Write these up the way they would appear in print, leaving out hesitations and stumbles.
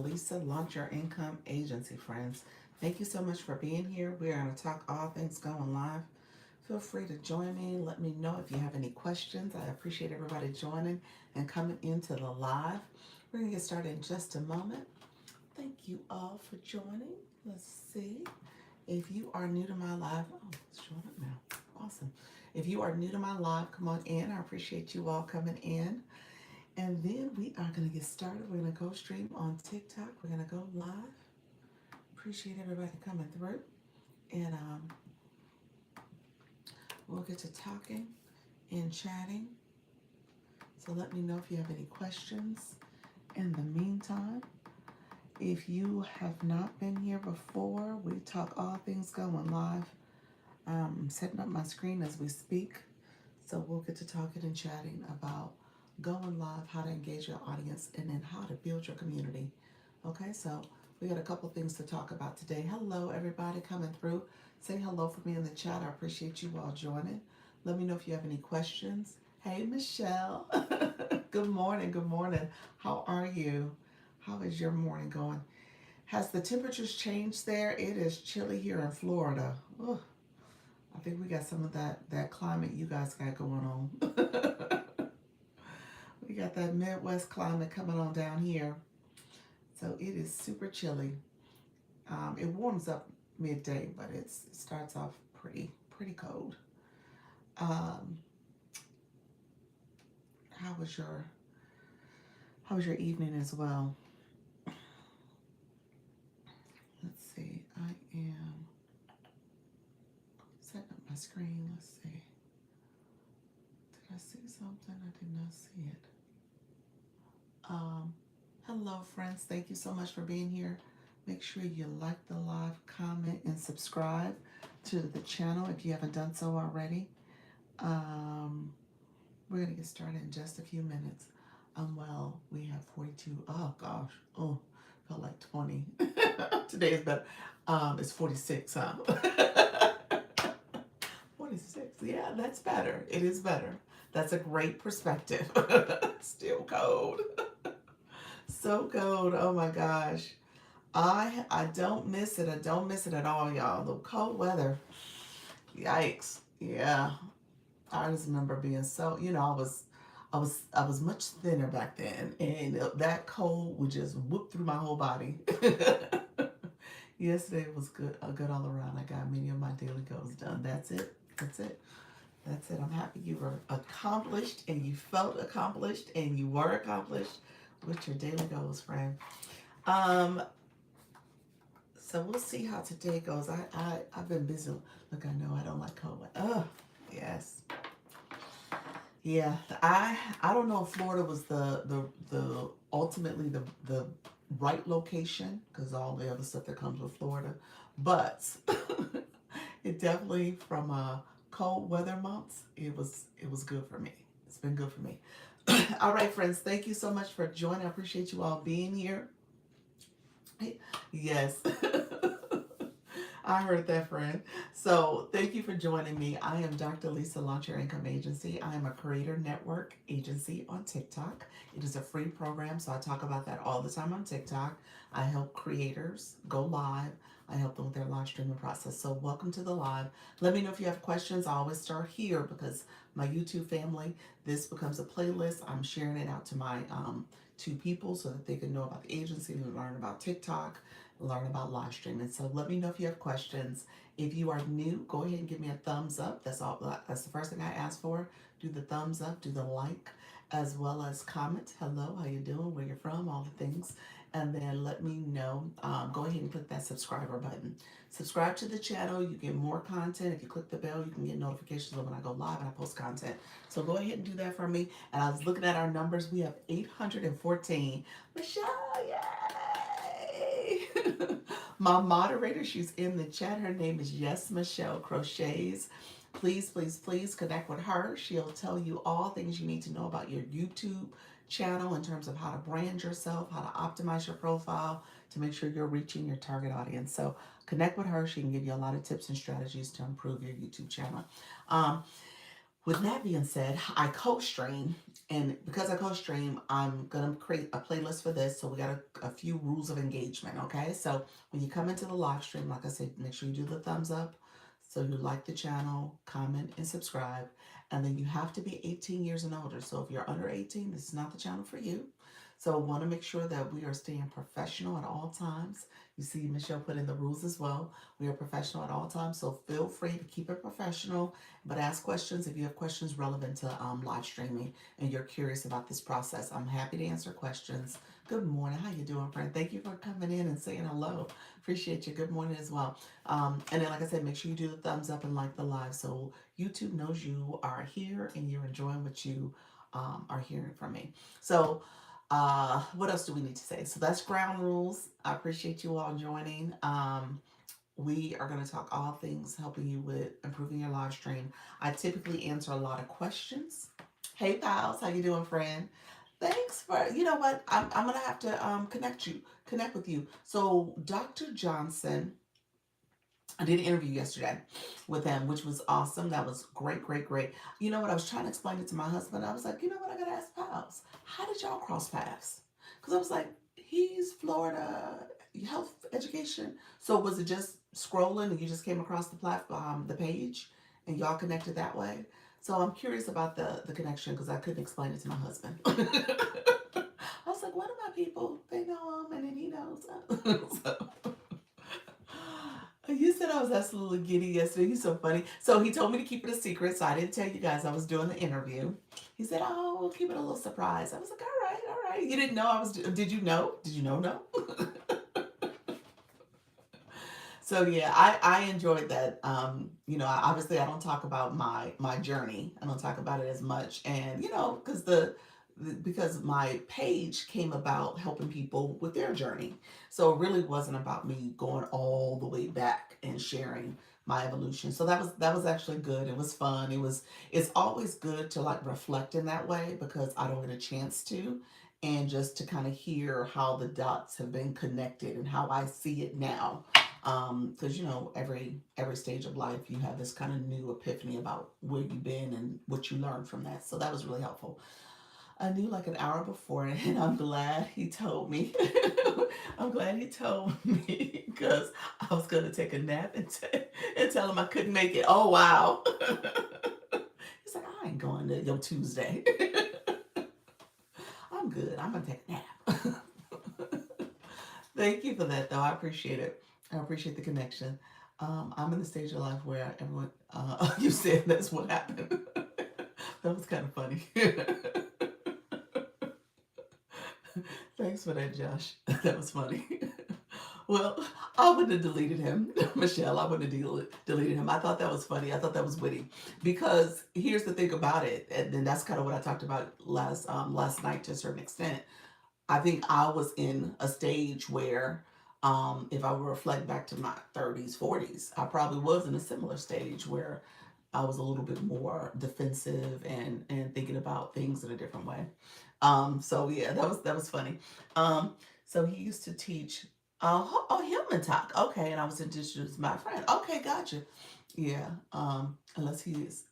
Lisa, Launch Your Income Agency, friends. Thank you so much for being here. We're going to talk all things going live. Feel free to join me. Let me know if you have any questions. I appreciate everybody joining and coming into the live. We're going to get started in just a moment. Thank you all for joining. Let's see. If you are new to my live, oh, it's showing up now. Awesome. If you are new to my live, come on in. I appreciate you all coming in. And then we are going to get started. We're going to go stream on TikTok. We're going to go live. Appreciate everybody coming through. And we'll get to talking and chatting. So let me know if you have any questions. In the meantime, if you have not been here before, we talk all things going live. I'm setting up my screen as we speak. So we'll get to talking and chatting about going live, how to engage your audience, and then how to build your community. Okay, so we got a couple things to talk about today. Hello, everybody coming through. Say hello for me in the chat. I appreciate you all joining. Let me know if you have any questions. Hey, Michelle. Good morning. Good morning. How are you? How is your morning going? Has the temperatures changed there? It is chilly here in Florida. Ugh, I think we got some of that climate you guys got going on. We got that Midwest climate coming on down here. So it is super chilly. It warms up midday, but it starts off pretty cold. How was your evening as well? Let's see. I am setting up my screen. Let's see. Did I see something? I did not see it. Hello, friends. Thank you so much for being here. Make sure you like the live, comment, and subscribe to the channel if you haven't done so already. We're going to get started in just a few minutes. Well, we have 42. Oh, gosh. Oh, felt like 20. Today is better. It's 46, huh? 46. Yeah, that's better. It is better. That's a great perspective. Still cold. So cold. Oh, my gosh. I don't miss it. I don't miss it at all, y'all. The cold weather. Yikes. Yeah. I just remember being so, I was much thinner back then, and that cold would just whoop through my whole body. Yesterday was good, good all around. I got many of my daily goals done. That's it. That's it. That's it. I'm happy you were accomplished, and you felt accomplished, and you were accomplished with your daily goals, friend. So we'll see how today goes. I've been busy. Look, I know I don't like cold weather. Oh, yes. Yeah, I don't know if Florida was the ultimately the right location because all the other stuff that comes with Florida, but it definitely from cold weather months it was good for me. It's been good for me. All right, friends, thank you so much for joining. I appreciate you all being here. Yes. I heard that, friend. So thank you for joining me. I am Dr. Lisa, Launch Your Income Agency. I am a creator network agency on TikTok. It is a free program, so I talk about that all the time on TikTok. I help creators go live. I help them with their live streaming process. So welcome to the live. Let me know if you have questions. I always start here because my YouTube family, this becomes a playlist. I'm sharing it out to my two people so that they can know about the agency and learn about TikTok, learn about live streaming. So let me know if you have questions. If you are new, go ahead and give me a thumbs up. That's all. That's the first thing I ask for. Do the thumbs up, do the like, as well as comment. Hello, how you doing? Where you're from? All the things. And then let me know. Go ahead and click that subscriber button. Subscribe to the channel. You get more content. If you click the bell, you can get notifications when I go live and I post content. So go ahead and do that for me. And I was looking at our numbers. We have 814. Michelle, yay! My moderator, she's in the chat. Her name is Yes Michelle Crochets. Please, please, please connect with her. She'll tell you all things you need to know about your YouTube channel in terms of how to brand yourself, how to optimize your profile to make sure you're reaching your target audience. So connect with her. She can give you a lot of tips and strategies to improve your YouTube channel. With that being said, I co-stream, and because I co-stream, I'm gonna create a playlist for this. So we got a few rules of engagement. Okay, so when you come into the live stream, like I said, make sure you do the thumbs up, so you like the channel, comment, and subscribe. And then you have to be 18 years and older. So if you're under 18, this is not the channel for you. So want to make sure that we are staying professional at all times. You see, Michelle put in the rules as well. We are professional at all times, so feel free to keep it professional, but ask questions if you have questions relevant to live streaming and you're curious about this process. I'm happy to answer questions. Good morning. How you doing, friend? Thank you for coming in and saying hello. Appreciate you. Good morning as well. And then, like I said, make sure you do the thumbs up and like the live so YouTube knows you are here and you're enjoying what you are hearing from me. So, what else do we need to say? So that's ground rules. I appreciate you all joining. We are going to talk all things helping you with improving your live stream. I typically answer a lot of questions. Hey pals, how you doing, friend? Thanks for, you know what, I'm going to have to connect with you. So Dr. Johnson, I did an interview yesterday with him, which was awesome. That was great, great, great. You know what? I was trying to explain it to my husband. I was like, you know what? I got to ask Pals, how did y'all cross paths? Because I was like, he's Florida health education. So was it just scrolling and you just came across the platform, the page, and y'all connected that way? So I'm curious about the connection because I couldn't explain it to my husband. I was like, what are my people? They know him and then he knows. So, you said I was absolutely giddy yesterday. He's so funny. So he told me to keep it a secret, so I didn't tell you guys I was doing the interview. He said, "Oh, we'll keep it a little surprise." I was like, "All right, all right." You didn't know I was. Did you know? Did you know? No. So yeah, I enjoyed that. You know, obviously I don't talk about my journey. I don't talk about it as much, and you know, because because my page came about helping people with their journey. So it really wasn't about me going all the way back and sharing my evolution. So that was actually good. It was fun. It's always good to like reflect in that way because I don't get a chance to. And just to kind of hear how the dots have been connected and how I see it now, because you know every stage of life you have this kind of new epiphany about where you've been and what you learned from that, so that was really helpful. I knew like an hour before and I'm glad he told me. I'm glad he told me because I was going to take a nap and tell him I couldn't make it. Oh wow. He's like, I ain't going to your Tuesday. I'm good, I'm gonna take a nap. Thank you for that, though. I appreciate it. I appreciate the connection. I'm in the stage of life where everyone, you said that's what happened. That was kind of funny. Thanks for that, Josh. That was funny. Well, I wouldn't have deleted him, Michelle. I wouldn't have deleted him. I thought that was funny. I thought that was witty. Because here's the thing about it, and then that's kind of what I talked about last night to a certain extent. I think I was in a stage where, if I were to reflect back to my 30s, 40s, I probably was in a similar stage where I was a little bit more defensive and thinking about things in a different way. So yeah, that was funny. So he used to teach. Human talk. Okay, and I was introduced to my friend. Okay, gotcha. Yeah. Unless he is.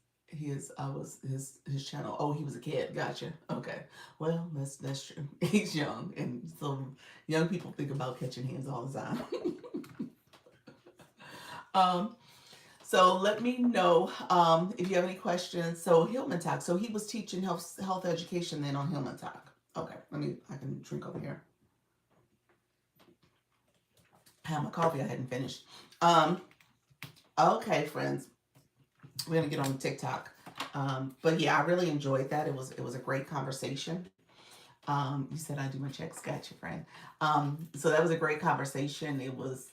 I was his channel. Oh, he was a kid. Gotcha. Okay. Well, that's true. He's young, and so young people think about catching hands all the time. um, so let me know if you have any questions. So Hillman Talk. So he was teaching health education then on Hillman Talk. Okay, I can drink over here. I have my coffee. I hadn't finished. Um, okay, friends, we're gonna get on TikTok. But yeah, I really enjoyed that. It was a great conversation. You said I do my checks. Gotcha, friend. So that was a great conversation. It was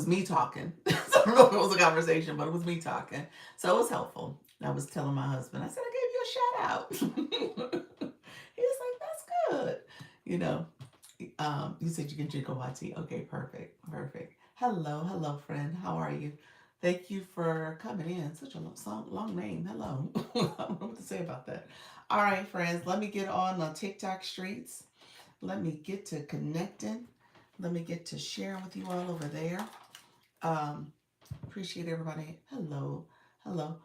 me talking. So I don't know if it was a conversation, but it was me talking. So it was helpful. I was telling my husband, I said, I gave you a shout out. He was like, that's good. You know, you said you can drink on my tea. Okay, perfect. Perfect. Hello, hello, friend. How are you? Thank you for coming in. Such a long name. Hello. I don't know what to say about that. All right, friends, let me get on the TikTok streets. Let me get to connecting. Let me get to sharing with you all over there. Um, Appreciate everybody. Hello. Hello.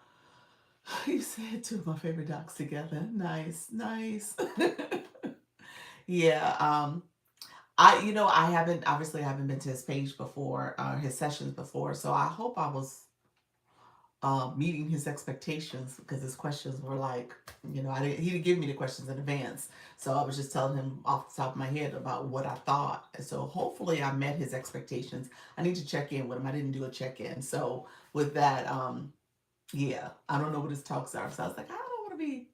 You said two of my favorite docs together. Nice, nice. Yeah. I haven't, obviously I haven't been to his page before, his sessions before, so I hope I was meeting his expectations, because his questions were like, he didn't give me the questions in advance, so I was just telling him off the top of my head about what I thought. And so hopefully I met his expectations. I need to check in with him. I didn't do a check in, so with that, yeah, I don't know what his talks are. So I was like, I don't want to be,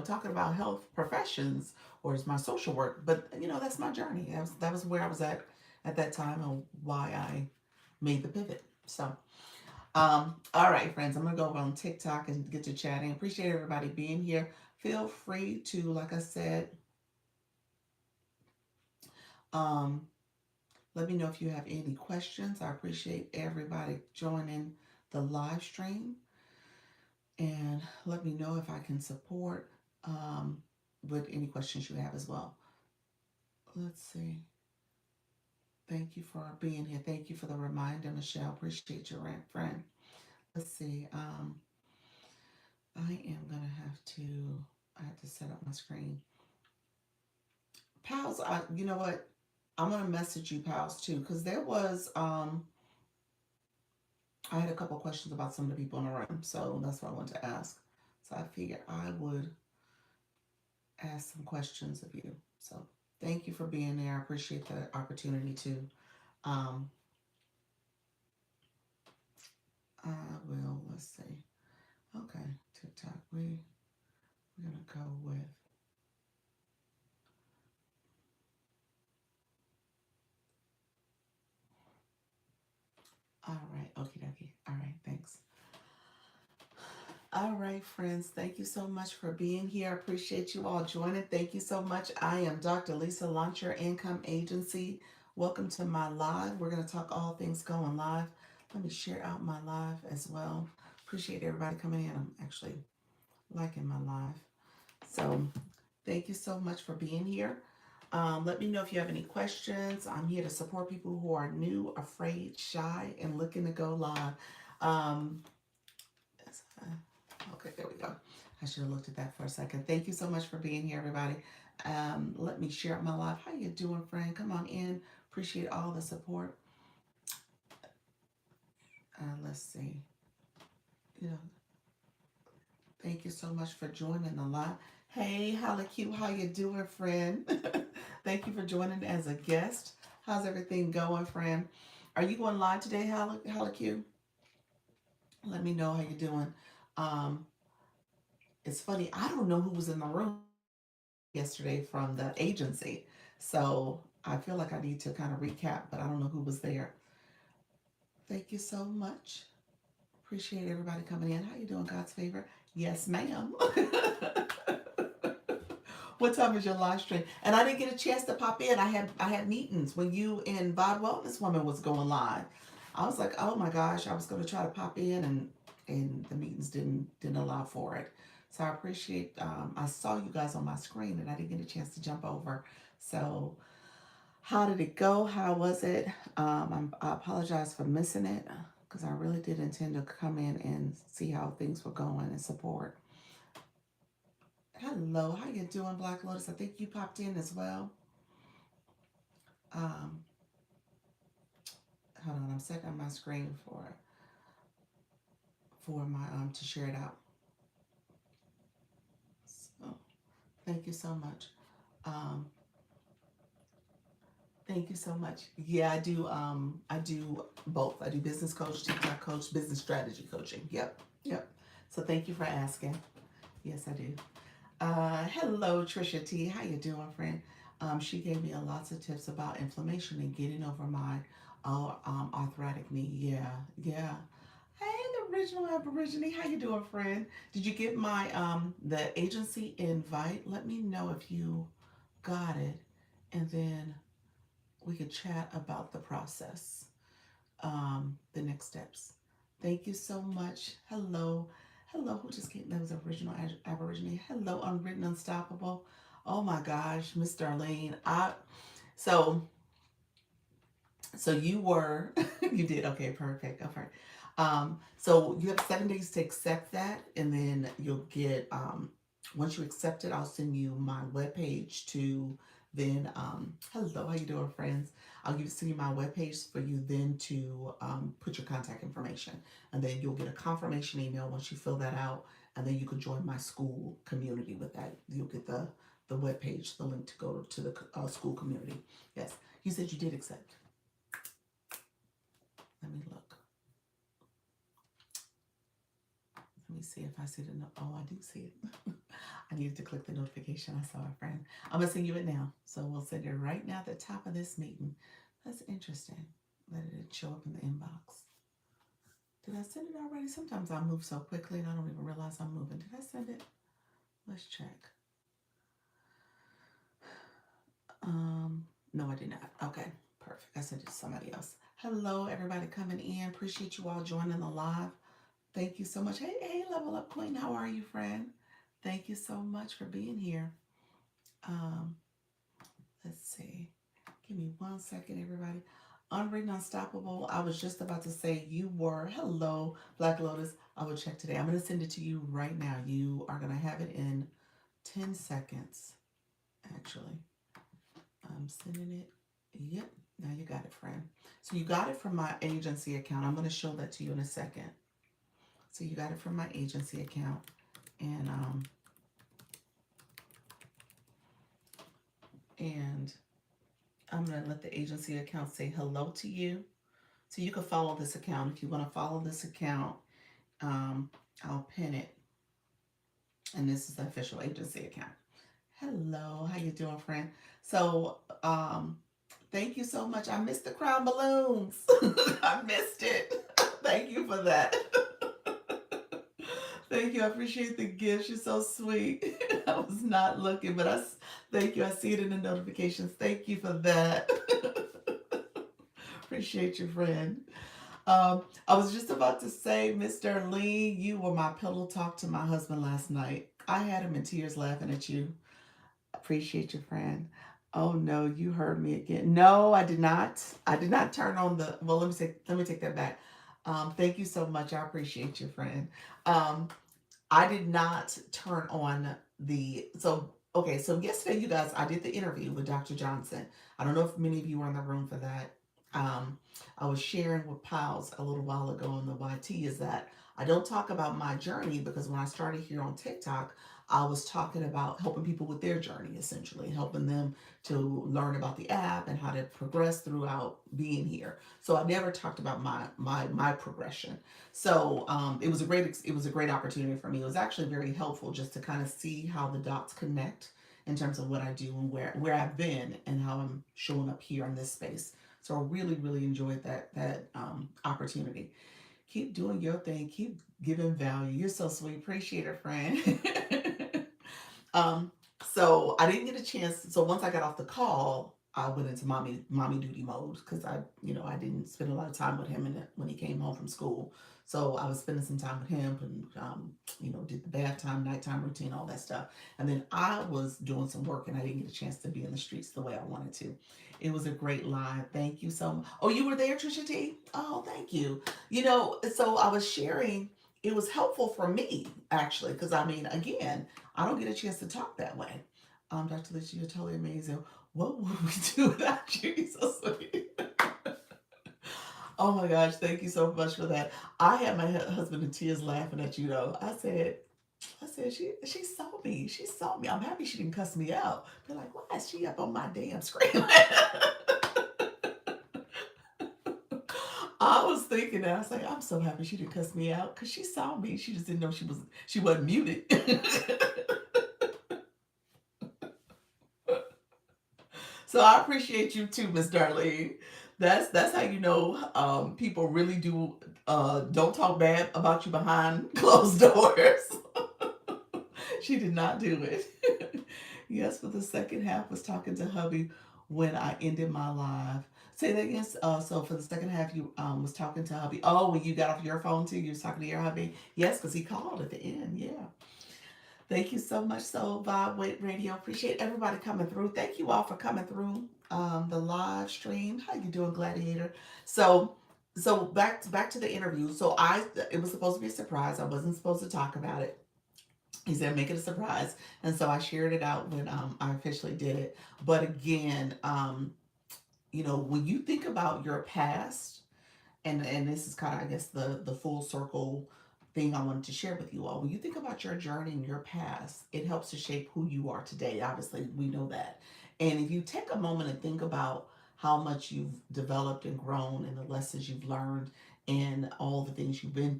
talking about health professions or is my social work, but that's my journey. That was where I was at that time, and why I made the pivot. So, all right, friends, I'm gonna go over on TikTok and get to chatting. Appreciate everybody being here. Feel free to, like I said, um, let me know if you have any questions. I appreciate everybody joining the live stream, and let me know if I can support with any questions you have as well. Let's see. Thank you for being here. Thank you for the reminder, Michelle. Appreciate your friend. Let's see. I am gonna have to. I have to set up my screen. Pals, you know what? I'm gonna message you, pals, too, because there was. I had a couple questions about some of the people in the room, so that's what I wanted to ask. So I figured I would ask some questions of you. So thank you for being there. I appreciate the opportunity to. Um, I will. Let's see. Okay, TikTok. We're gonna go with. All right. Okie dokie. All right. Thanks. All right, friends. Thank you so much for being here. I appreciate you all joining. Thank you so much. I am Dr. Lisa, Launch Your Income Agency. Welcome to my live. We're going to talk all things going live. Let me share out my live as well. Appreciate everybody coming in. I'm actually liking my live. So thank you so much for being here. Let me know if you have any questions. I'm here to support people who are new, afraid, shy, and looking to go live. Um, okay, there we go. I should have looked at that for a second. Thank you so much for being here, everybody. Let me share out my live. How you doing, friend? Come on in. Appreciate all the support. Let's see. You know, Thank you so much for joining the live. Hey, Holly Q, how you doing, friend? Thank you for joining as a guest. How's everything going, friend? Are you going live today, Holly Q? Let me know how you're doing. Um, it's funny, I don't know who was in the room yesterday from the agency. So I feel like I need to kind of recap, but I don't know who was there. Thank you so much. Appreciate everybody coming in. How you doing, God's favor? Yes, ma'am. What time is your live stream? And I didn't get a chance to pop in. I had meetings when you and Bod Wellness Woman was going live. I was like, oh my gosh, I was going to try to pop in, and the meetings didn't allow for it. So I appreciate. I saw you guys on my screen, and I didn't get a chance to jump over. So how did it go? How was it? I apologize for missing it, because I really did intend to come in and see how things were going and support. Hello, how you doing, Black Lotus? I think you popped in as well. Um, Hold on, I'm setting up my screen for my to share it out. So thank you so much. Um, Thank you so much. Yeah, I do. I do both. I do business coach, TikTok coach, business strategy coaching. Yep, yep. So thank you for asking. Yes, I do. Hello, Trisha T. How you doing, friend? She gave me a lots of tips about inflammation and getting over my arthritic knee. Yeah, yeah. Hey, the original Aborigine. How you doing, friend? Did you get my the agency invite? Let me know if you got it, and then we could chat about the process, the next steps. Thank you so much. Hello. Hello. Who just came? That was original Aborigine. Hello, Unwritten Unstoppable. Oh my gosh, Miss Darlene. So so you were you did okay, perfect. Okay. So you have 7 days to accept that, and then you'll get, once you accept it, I'll send you my webpage to then, hello, how you doing, friends? Send you my webpage for you then to put your contact information, and then you'll get a confirmation email once you fill that out, and then you can join my school community with that. You'll get the webpage, the link to go to the school community. Yes, you said you did accept. Let me look. Let me see if I see the oh, I do see it. I needed to click the notification. I saw a friend. I'm gonna send you it now. So we'll send it right now at the top of this meeting. That's interesting that it didn't show up in the inbox. Did I send it already? Sometimes I move so quickly and I don't even realize I'm moving. Did I send it? Let's check. No, I did not. Okay, perfect. I sent it to somebody else. Hello, everybody coming in. Appreciate you all joining the live. Thank you so much. Hey, hey, Level Up Queen. How are you, friend? Thank you so much for being here. Um, let's see. Give me 1 second, everybody. Unwritten Unstoppable. I was just about to say you were. Hello, Black Lotus. I will check today. I'm going to send it to you right now. You are going to have it in 10 seconds, actually. I'm sending it. Yep. Now you got it, friend. So you got it from my agency account. I'm going to show that to you in a second. So you got it from my agency account. And I'm going to let the agency account say hello to you. So you can follow this account. If you want to follow this account, I'll pin it. And this is the official agency account. Hello, how you doing, friend? So, thank you so much. I missed the crown balloons. I missed it. Thank you for that. Thank you. I appreciate the gifts. You're so sweet. I was not looking, but thank you. I see it in the notifications. Thank you for that. Appreciate you, friend. I was just about to say, Mr. Lee, you were my pillow talk to my husband last night. I had him in tears laughing at you. Appreciate you, friend. Oh no, you heard me again. No, I did not. I did not turn on the. Well, let me take that back. Thank you so much. I appreciate you, friend. Um, I did not turn on the. So okay, so yesterday, you guys, I did the interview with Dr. Johnson. I don't know if many of you were in the room for that. I was sharing with Pals a little while ago on the YT is that I don't talk about my journey because when I started here on TikTok, I was talking about helping people with their journey, essentially, helping them to learn about the app and how to progress throughout being here. So I never talked about my progression. So it was a great opportunity for me. It was actually very helpful just to kind of see how the dots connect in terms of what I do and where I've been and how I'm showing up here in this space. So I really, really enjoyed that opportunity. Keep doing your thing. Keep giving value. You're so sweet. Appreciate it, friend. um, so I didn't get a chance. So once I got off the call, I went into mommy duty mode because I didn't spend a lot of time with him when he came home from school. So I was spending some time with him and did the bath time, nighttime routine, all that stuff. And then I was doing some work and I didn't get a chance to be in the streets the way I wanted to. It was a great live. Thank you so much. Oh, you were there, Trisha T? Oh, thank you. So I was sharing, it was helpful for me actually, because I mean, again, I don't get a chance to talk that way. Dr. Lisa, you're totally amazing. What would we do without you? You're so sweet. Oh my gosh, thank you so much for that. I had my husband in tears laughing at you though. I said she saw me. She saw me. I'm happy she didn't cuss me out. They're like, why is she up on my damn screen? I was thinking that I was like, I'm so happy she didn't cuss me out because she saw me. She just didn't know she wasn't muted. So I appreciate you too, Miss Darlene. That's how you know people really do don't talk bad about you behind closed doors. She did not do it. Yes, for the second half was talking to hubby when I ended my live. Say that again. So for the second half, you was talking to hubby. Oh, when you got off your phone too, you was talking to your hubby. Yes, because he called at the end. Yeah. Thank you so much, Soul Vibe Wait Radio. Appreciate everybody coming through. Thank you all for coming through the live stream. How you doing, Gladiator? So So back to the interview. So I it was supposed to be a surprise. I wasn't supposed to talk about it. He said make it a surprise, and so I shared it out when I officially did it. But again, when you think about your past, and this is kind of, I guess, the full circle thing I wanted to share with you all. When you think about your journey and your past, it helps to shape who you are today. Obviously, we know that. And if you take a moment and think about how much you've developed and grown and the lessons you've learned and all the things you've been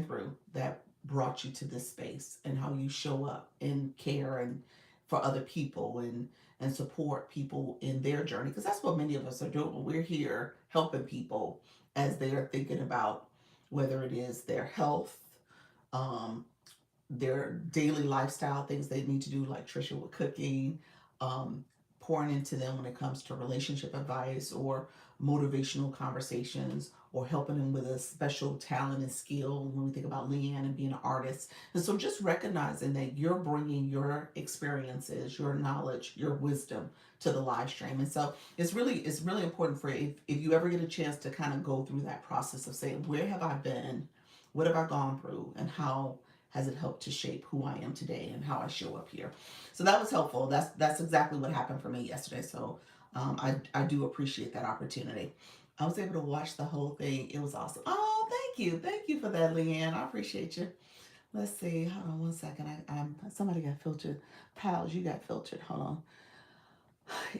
through that brought you to this space, and how you show up and care and for other people and support people in their journey, because that's what many of us are doing. We're here helping people as they are thinking about whether it is their health, um, their daily lifestyle, things they need to do, like Trisha with cooking, um, pouring into them when it comes to relationship advice or motivational conversations, or helping them with a special talent and skill when we think about Leanne and being an artist. And so just recognizing that you're bringing your experiences, your knowledge, your wisdom to the live stream. And so it's really important for you, if you ever get a chance to kind of go through that process of saying, where have I been? What have I gone through? And how has it helped to shape who I am today and how I show up here? So that was helpful. That's exactly what happened for me yesterday. So I do appreciate that opportunity. I was able to watch the whole thing. It was awesome. Oh, thank you for that, Leanne. I appreciate you. Let's see. Hold on one second. I'm somebody got filtered. Pals, you got filtered. Hold on.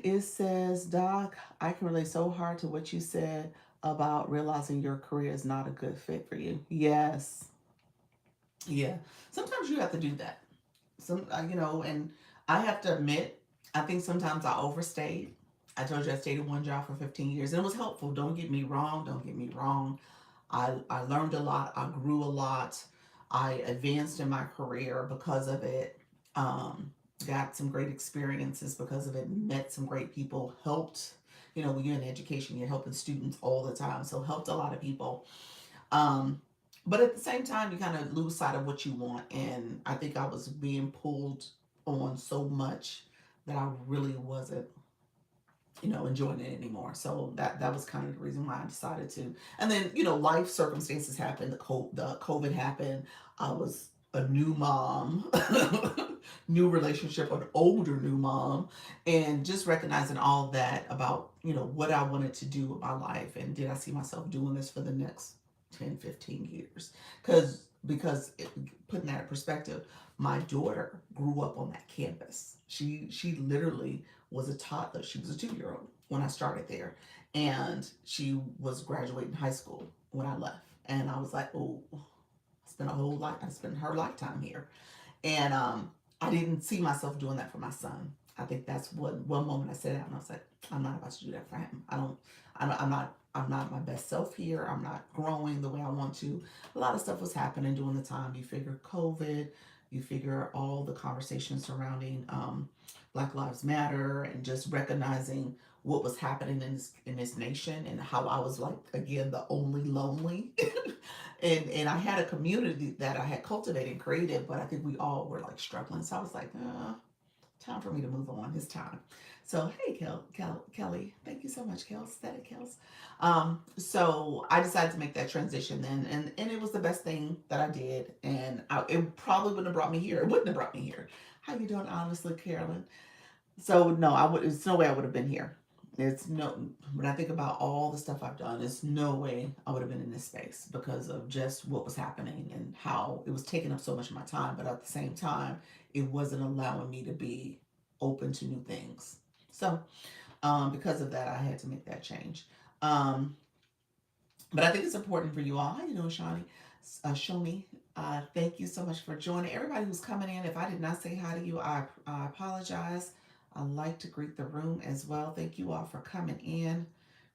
It says, Doc, I can relate so hard to what you said about realizing your career is not a good fit for you. Yes. Yeah. Sometimes you have to do that. And I have to admit, I think sometimes I overstayed. I told you I stayed at one job for 15 years, and it was helpful. Don't get me wrong. Don't get me wrong. I learned a lot. I grew a lot. I advanced in my career because of it. Um, got some great experiences because of it. Met some great people. Helped. When you're in education, you're helping students all the time. So helped a lot of people. Um, but at the same time, you kind of lose sight of what you want. And I think I was being pulled on so much that I really wasn't, enjoying it anymore. So that was kind of the reason why I decided to. And then, life circumstances happened. The COVID happened. I was a new mom, new relationship, an older new mom, and just recognizing all that about, what I wanted to do with my life, and did I see myself doing this for the next 10, 15 years? Putting that in perspective, my daughter grew up on that campus. She literally was a toddler. She was a 2 year old when I started there, and she was graduating high school when I left. And I was like, oh, I spent her lifetime here, and I didn't see myself doing that for my son. I think that's one moment I said that, and I was like, I'm not about to do that for him. I'm not my best self here. I'm not growing the way I want to. A lot of stuff was happening during the time. You figure COVID, you figure all the conversations surrounding Black Lives Matter, and just recognizing what was happening in this nation, and how I was, like, again, the only lonely. And I had a community that I had cultivated and created, but I think we all were, like, struggling. So I was like, time for me to move on. It's time. So hey, Kelly, thank you so much, Kels. Static Kels. So I decided to make that transition then, and it was the best thing that I did, and it probably wouldn't have brought me here. It wouldn't have brought me here. How you doing, honestly, Carolyn? So no, I would. It's no way I would have been here. It's no. When I think about all the stuff I've done, it's no way I would have been in this space, because of just what was happening and how it was taking up so much of my time. But at the same time, it wasn't allowing me to be open to new things. So because of that, I had to make that change. Um, but I think it's important for you all. How you doing, Shawnee? Shoni, thank you so much for joining. Everybody who's coming in, if I did not say hi to you, I apologize. I like to greet the room as well. Thank you all for coming in.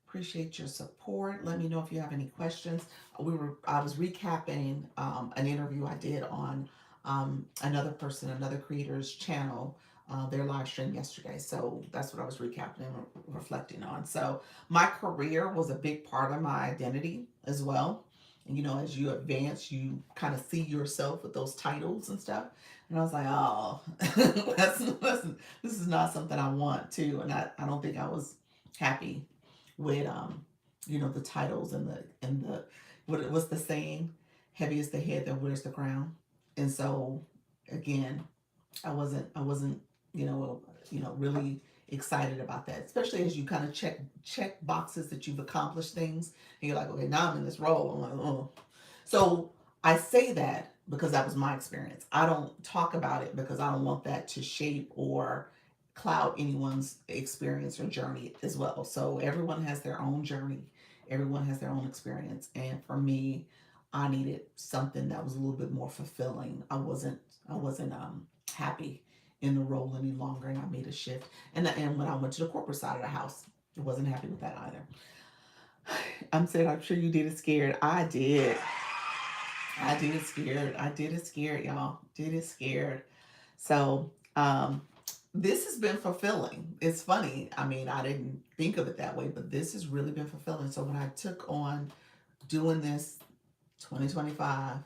Appreciate your support. Let me know if you have any questions. I was recapping an interview I did on another creator's channel, their live stream yesterday. So that's what I was recapping and reflecting on. So my career was a big part of my identity as well. And as you advance, you kind of see yourself with those titles and stuff. And I was like, oh, this is not something I want to. And I don't think I was happy with the titles and the what's the saying? Heavy is the head that wears the crown. And so again, I wasn't you know really excited about that, especially as you kind of check boxes that you've accomplished things, and you're like, okay, now I'm in this role. I'm like, oh. So I say that because that was my experience. I don't talk about it because I don't want that to shape or cloud anyone's experience or journey as well. So everyone has their own journey, everyone has their own experience, and for me, I needed something that was a little bit more fulfilling. I wasn't happy in the role any longer, and I made a shift. And when I went to the corporate side of the house, I wasn't happy with that either. I'm saying I'm sure you did it scared. I did. I did it scared. I did it scared, y'all. Did it scared. So this has been fulfilling. It's funny. I mean, I didn't think of it that way, but this has really been fulfilling. So when I took on doing this 2025,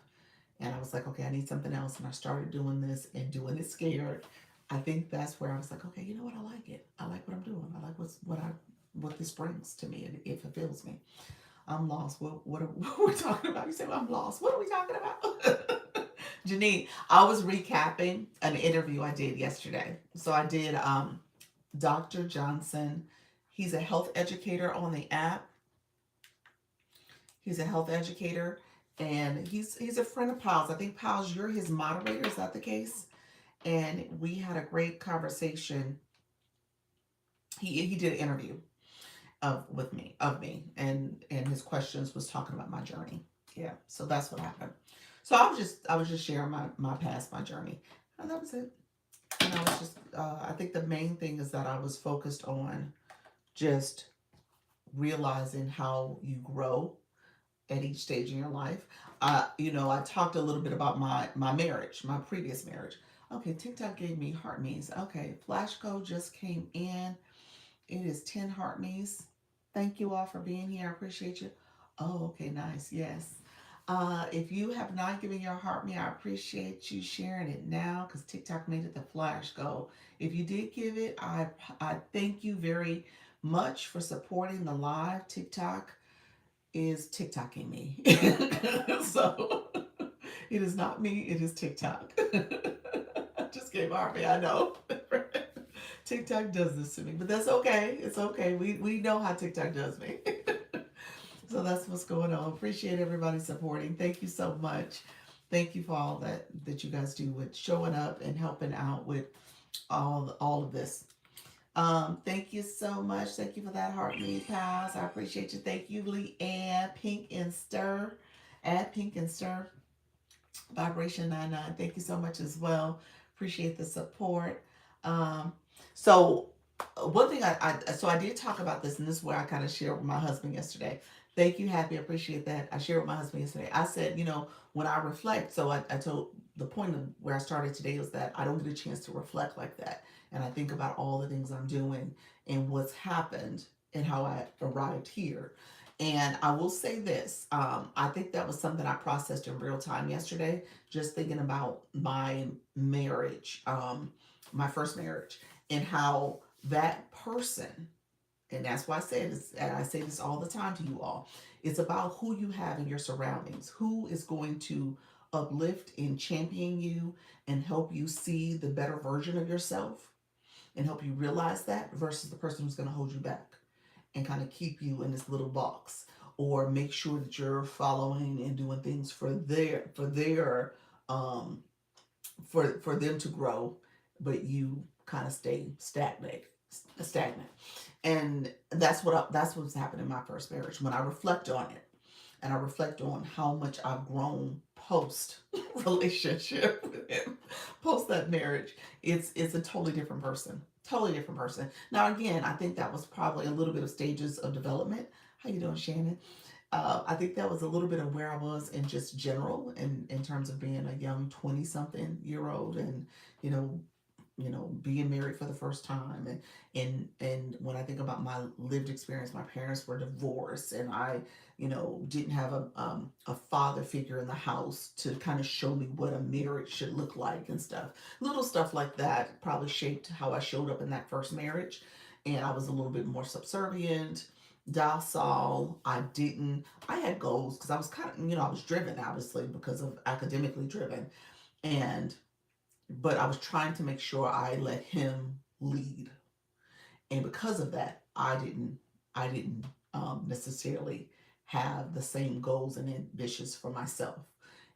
and I was like, okay, I need something else, and I started doing this and doing it scared. I think that's where I was like, okay, you know what? I like it. I like what I'm doing. I like what this brings to me, and it fulfills me. I'm lost. What are we talking about? You say, well, I'm lost. What are we talking about? Janine, I was recapping an interview I did yesterday. So I did Dr. Johnson. He's a health educator on the app. He's a health educator, and he's a friend of Powell's. I think Powell's, you're his moderator. Is that the case? And we had a great conversation. He did an interview of me, and his questions was talking about my journey. Yeah, so that's what happened. So I was just sharing my past, my journey, and that was it. And I was just I think the main thing is that I was focused on just realizing how you grow at each stage in your life. I talked a little bit about my marriage, my previous marriage. Okay, TikTok gave me heart me's. Okay, flash code just came in. It is 10 heart me's. Thank you all for being here. I appreciate you. Oh, okay, nice. Yes. If you have not given your heart me, I appreciate you sharing it now because TikTok made it the flash go. If you did give it, I thank you very much for supporting the live. TikTok is TikToking me. So it is not me, it is TikTok. I just gave Harvey, I know. TikTok does this to me, but that's okay. It's okay. We know how TikTok does me. So that's what's going on. Appreciate everybody supporting. Thank you so much. Thank you for all that you guys do with showing up and helping out with all of this. Thank you so much. Thank you for that heart me, pals. I appreciate you. Thank you, Leanne, Pink and Stir. Add Pink and Stir. Vibration 99. Thank you so much as well. Appreciate the support. Um, so one thing I did talk about this, and this is where I kind of shared with my husband yesterday. Thank you, Happy. I appreciate that. I shared with my husband yesterday. I said, when I reflect, so I told the point of where I started today was that I don't get a chance to reflect like that. And I think about all the things I'm doing and what's happened and how I arrived here. And I will say this, I think that was something I processed in real time yesterday, just thinking about my marriage, my first marriage, and how that person, and that's why I say this, and I say this all the time to you all, it's about who you have in your surroundings, who is going to uplift and champion you and help you see the better version of yourself and help you realize that versus the person who's going to hold you back and kind of keep you in this little box or make sure that you're following and doing things um for them to grow, but you kind of stay stagnant. And that's what's happened in my first marriage. When I reflect on it and I reflect on how much I've grown post relationship with him, post that marriage, it's a totally different person. Totally different person. Now again, I think that was probably a little bit of stages of development. How you doing, Shannon? I think that was a little bit of where I was in just general, in terms of being a young 20 something year old, and you know being married for the first time, and when I think about my lived experience, my parents were divorced, and I didn't have a father figure in the house to kind of show me what a marriage should look like and stuff. Little stuff like that probably shaped how I showed up in that first marriage, and I was a little bit more subservient, docile. I had goals because I was kind of, I was driven, obviously, because of academically driven. And, but I was trying to make sure I let him lead. And because of that, I didn't necessarily have the same goals and ambitions for myself.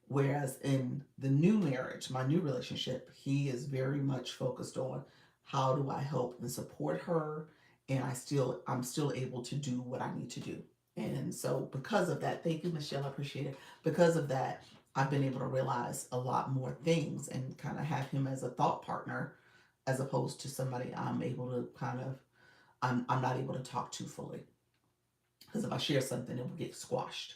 Whereas in the new marriage, my new relationship, he is very much focused on how do I help and support her, and I'm still able to do what I need to do. And so because of that, thank you, Michelle, I appreciate it. Because of that, I've been able to realize a lot more things and kind of have him as a thought partner as opposed to somebody I'm able to I'm not able to talk to fully. Because if I share something, it will get squashed.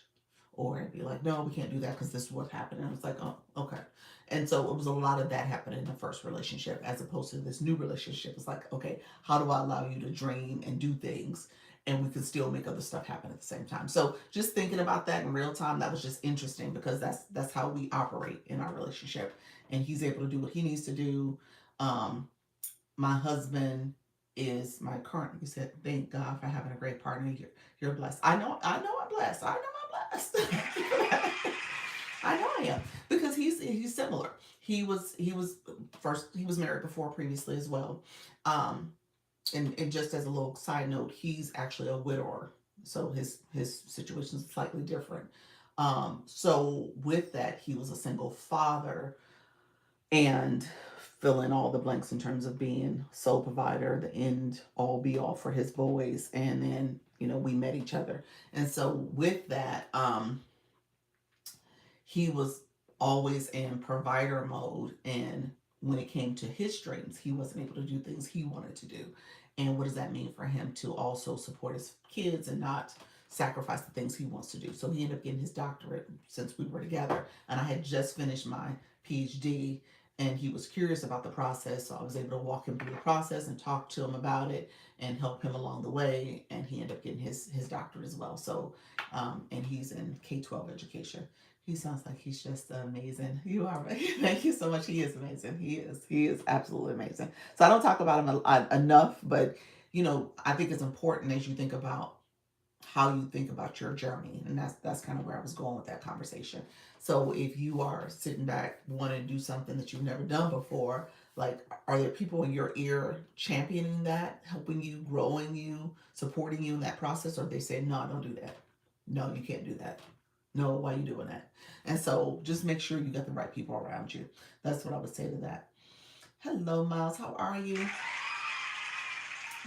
Or it'd be like, no, we can't do that because this is what happened. And I was like, oh, okay. And so it was a lot of that happening in the first relationship as opposed to this new relationship. It's like, okay, how do I allow you to dream and do things and we can still make other stuff happen at the same time? So just thinking about that in real time, that was just interesting because that's how we operate in our relationship. And he's able to do what he needs to do. Um, my husband is my current. You said, thank God for having a great partner. You're blessed. I know I'm blessed. I know I'm blessed. I know I am because he's similar. He was first. He was married before previously as well. Um, and just as a little side note, he's actually a widower, so his situation is slightly different. So with that, he was a single father and fill in all the blanks in terms of being sole provider, the end all be all for his boys, and then we met each other, and so with that, he was always in provider mode, and when it came to his dreams, he wasn't able to do things he wanted to do. And what does that mean for him to also support his kids and not sacrifice the things he wants to do? So he ended up getting his doctorate since we were together, and I had just finished my PhD, and he was curious about the process, so I was able to walk him through the process and talk to him about it and help him along the way, and he ended up getting his doctorate as well. So and he's in K-12 education. He sounds like he's just amazing. You are right. Thank you so much. He is amazing. He is absolutely amazing. So I don't talk about him enough, but I think it's important as you think about how you think about your journey, and that's kind of where I was going with that conversation. So if you are sitting back wanting to do something that you've never done before, like, are there people in your ear championing that, helping you, growing you, supporting you in that process, or they say, no, don't do that, no, you can't do that, no, why are you doing that? And so just make sure you got the right people around you. That's what I would say to that. Hello, Miles, how are you?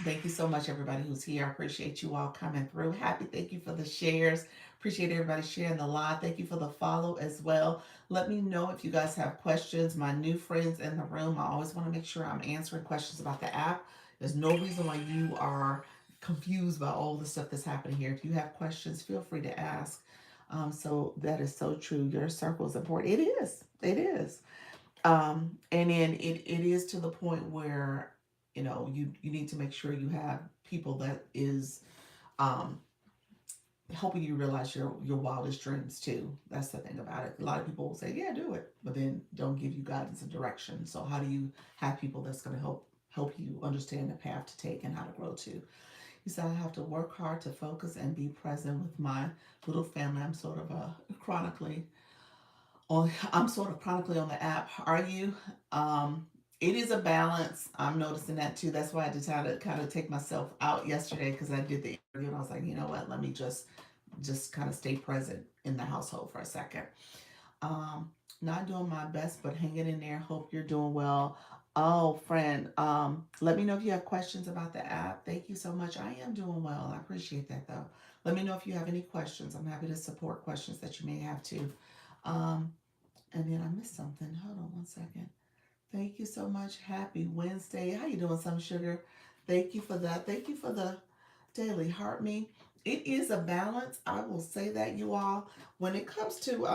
Thank you so much, everybody who's here. I appreciate you all coming through. Happy, thank you for the shares. Appreciate everybody sharing the live. Thank you for the follow as well. Let me know if you guys have questions. My new friends in the room, I always want to make sure I'm answering questions about the app. There's no reason why you are confused by all the stuff that's happening here. If you have questions, feel free to ask. So that is so true. Your circle is important. It is. It is. And then it is to the point where you need to make sure you have people that is um, helping you realize your wildest dreams too. That's the thing about it. A lot of people will say, yeah, do it, but then don't give you guidance and direction. So how do you have people that's going to help you understand the path to take and how to grow too? He said, I have to work hard to focus and be present with my little family. I'm sort of chronically on the app. Are you? It is a balance. I'm noticing that too. That's why I decided to kind of take myself out yesterday because I did the interview and I was like, you know what? Let me just kind of stay present in the household for a second. Um, Not doing my best, but hanging in there. Hope you're doing well. Oh, friend, let me know if you have questions about the app. Thank you so much. I am doing well. I appreciate that though. Let me know if you have any questions. I'm happy to support questions that you may have too. Um, and then I missed something. Hold on one second. Thank you so much. Happy Wednesday. How you doing, Some Sugar? Thank you for that. Thank you for the daily heart me. It is a balance. I will say that, you all. When it comes to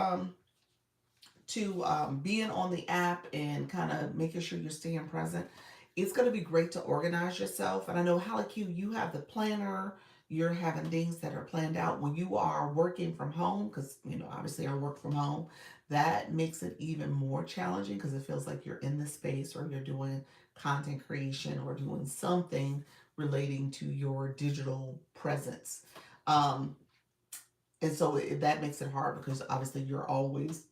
being on the app and kind of making sure you're staying present, it's going to be great to organize yourself. And I know, Halleck, you have the planner. You're having things that are planned out when you are working from home, because obviously I work from home. That makes it even more challenging because it feels like you're in the space or you're doing content creation or doing something relating to your digital presence. Um, and so that makes it hard because obviously you're always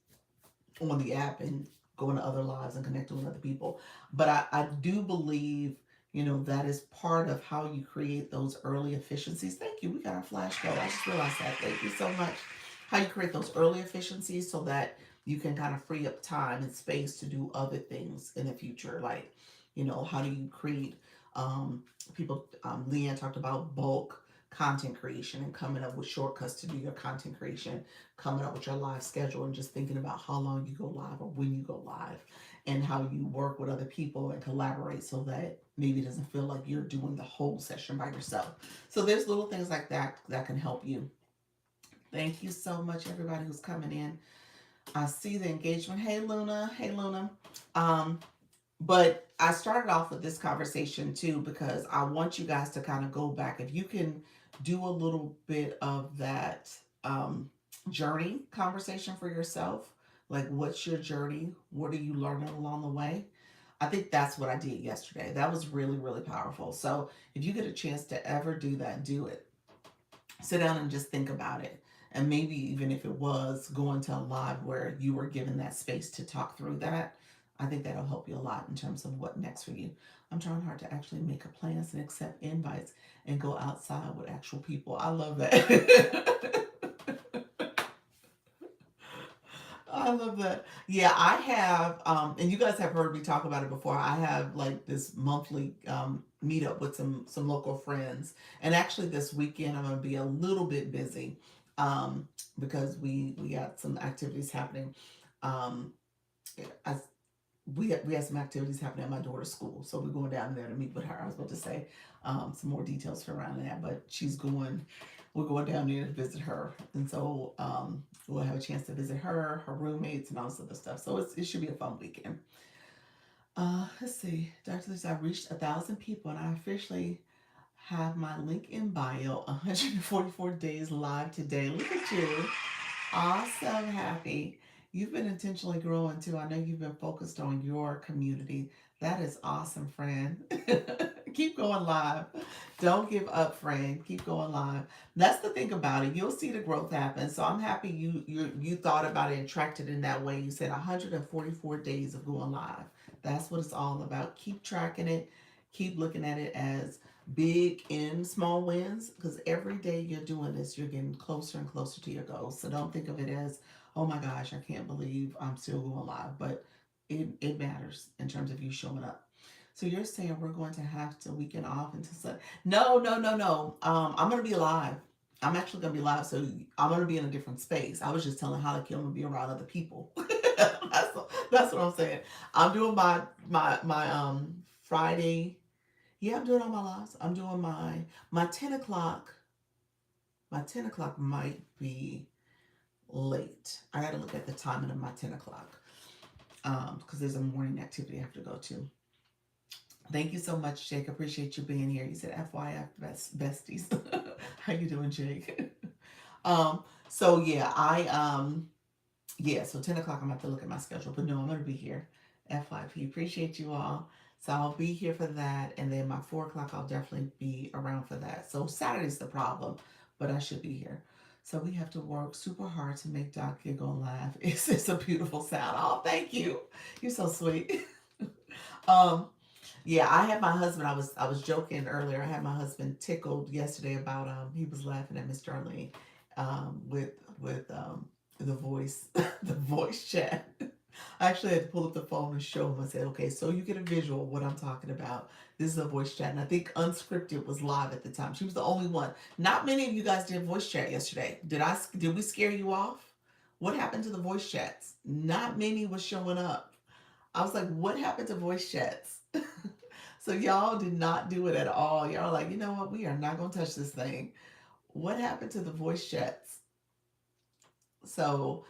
on the app and going to other lives and connecting with other people. But I do believe, that is part of how you create those early efficiencies. Thank you. We got our flash go. I just realized that. Thank you so much. How you create those early efficiencies so that you can kind of free up time and space to do other things in the future. Like, how do you create, people, Leanne talked about bulk content creation and coming up with shortcuts to do your content creation, coming up with your live schedule and just thinking about how long you go live or when you go live, and how you work with other people and collaborate so that maybe it doesn't feel like you're doing the whole session by yourself. So there's little things like that that can help you. Thank you so much, everybody who's coming in. I see the engagement. Hey, Luna. Hey, Luna. Um, but I started off with this conversation too because I want you guys to kind of go back. If you can do a little bit of that, journey conversation for yourself, like what's your journey? What are you learning along the way? I think that's what I did yesterday. That was really, really powerful. So if you get a chance to ever do that, do it. Sit down and just think about it. And maybe even if it was going to a live where you were given that space to talk through that, I think that'll help you a lot in terms of what next for you. I'm trying hard to actually make a plans and accept invites and go outside with actual people. I love that. I love that. Yeah, I have, and you guys have heard me talk about it before. I have like this monthly meetup with some local friends, and actually this weekend I'm gonna be a little bit busy, because we got some activities happening. Um, I we had some activities happening at my daughter's school, so we're going down there to meet with her. I was about to say some more details around that, but she's going. We're going down there to visit her, and so we'll have a chance to visit her, her roommates, and all this other stuff. So it should be a fun weekend. Let's see, Dr. Lisa, I reached 1,000 people, and I officially have my link in bio. 144 days live today. Look at you. Awesome, happy. You've been intentionally growing too. I know you've been focused on your community. That is awesome, friend. Keep going live. Don't give up, friend. Keep going live. That's the thing about it. You'll see the growth happen. So I'm happy you thought about it and tracked it in that way. You said 144 days of going live. That's what it's all about. Keep tracking it. Keep looking at it as big and small wins, because every day you're doing this, you're getting closer and closer to your goals. So don't think of it as, oh my gosh, I can't believe I'm still going live. But it matters in terms of you showing up. So you're saying we're going to have to weekend off until Sunday? No, no, no, no. I'm going to be live. I'm actually going to be live, so I'm going to be in a different space. I was just telling Halaki I'm going to be around other people. That's what I'm saying. I'm doing my Friday. Yeah, I'm doing all my lives. I'm doing my 10 o'clock. My 10 o'clock might be late. I got to look at the timing of my 10 o'clock, because there's a morning activity I have to go to. Thank you so much, Jake. Appreciate you being here. You said FYF besties. How you doing, Jake? So yeah, so 10 o'clock I'm gonna have to look at my schedule. But no, I'm gonna be here. FYP. Appreciate you all. So I'll be here for that. And then my 4 o'clock I'll definitely be around for that. So Saturday's the problem, but I should be here. So we have to work super hard to make Doc giggle and laugh. It's a beautiful sound. Oh, thank you. You're so sweet. um, yeah, I had my husband. I was joking earlier. I had my husband tickled yesterday about he was laughing at Miss Darlene, with the voice the voice chat. I actually had to pull up the phone and show him. I said, okay, so you get a visual of what I'm talking about. This is a voice chat, and I think Unscripted was live at the time. She was the only one. Not many of you guys did voice chat yesterday. Did we scare you off? What happened to the voice chats? Not many was showing up. I was like, what happened to voice chats? So y'all did not do it at all. Y'all are like, you know what? We are not gonna touch this thing. What happened to the voice chats? So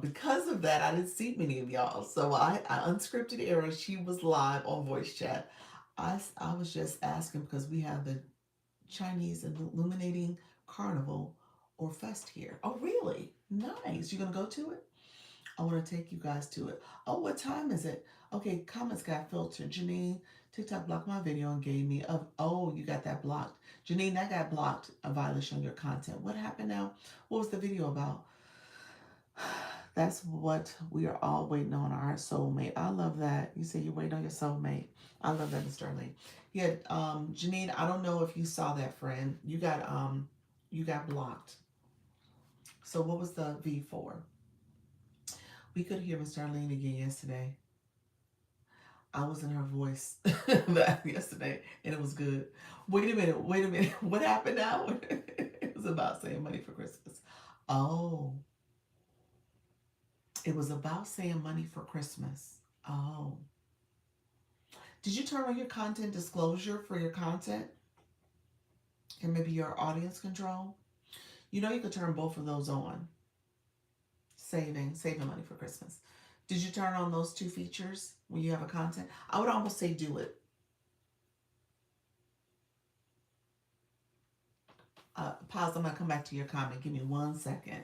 because of that, I didn't see many of y'all. So I unscripted era. She was live on voice chat. I was just asking because we have the Chinese Illuminating Carnival or Fest here. Oh, really? Nice. You gonna go to it? I want to take you guys to it. Oh, what time is it? Okay, comments got filtered. Janine, TikTok blocked my video and gave me oh, you got that blocked. Janine, that got blocked, a violation of your content. What happened now? What was the video about? That's what we are all waiting on, our soulmate. I love that. You say you're waiting on your soulmate. I love that, Miss Darlene. Yeah, Janine, I don't know if you saw that, friend. You got blocked. So what was the V for? We could hear Miss Darlene again yesterday. I was in her voice yesterday, and it was good. Wait a minute, wait a minute. What happened now? It was about saying money for Christmas. Oh, it was about saying money for Christmas. Oh. Did you turn on your content disclosure for your content? And maybe your audience control? You know you could turn both of those on. Saving money for Christmas. Did you turn on those two features when you have a content? I would almost say do it. Pause. I'm gonna come back to your comment. Give me 1 second.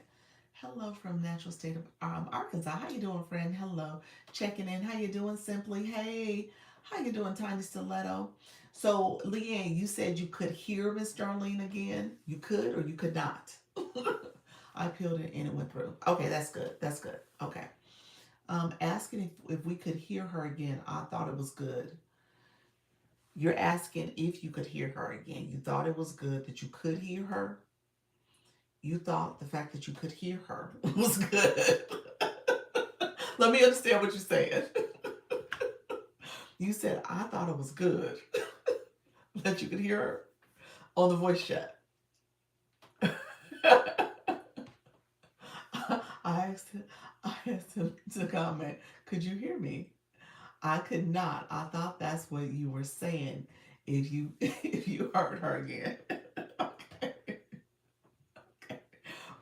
Hello from Natural State of Arkansas. How you doing, friend? Hello. Checking in. How you doing, Simply? Hey. How you doing, Tiny Stiletto? So, Leanne, you said you could hear Miss Darlene again. You could or you could not? I peeled it and it went through. Okay, that's good. That's good. Okay. Asking if we could hear her again. I thought it was good. You're asking if you could hear her again. You thought it was good that you could hear her. You thought the fact that you could hear her was good. Let me understand what you're saying. You said, I thought it was good that you could hear her on the voice chat. I asked him to comment, could you hear me? I could not. I thought that's what you were saying if you heard her again. Okay. Okay.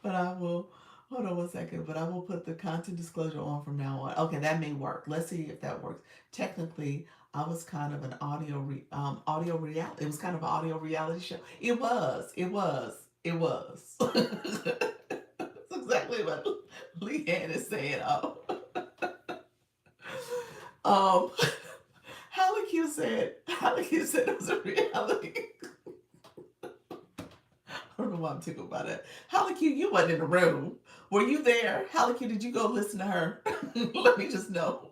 But I will hold on 1 second, but I will put the content disclosure on from now on. Okay, that may work. Let's see if that works. Technically, I was kind of an audio reality. It was kind of an audio reality show. It was. That's exactly what Leanne is saying. Oh. Um, Halleck said it was a reality. I don't know why I'm tickled by that. Halleck, you wasn't in the room. Were you there? Halleck, did you go listen to her? Let me just know.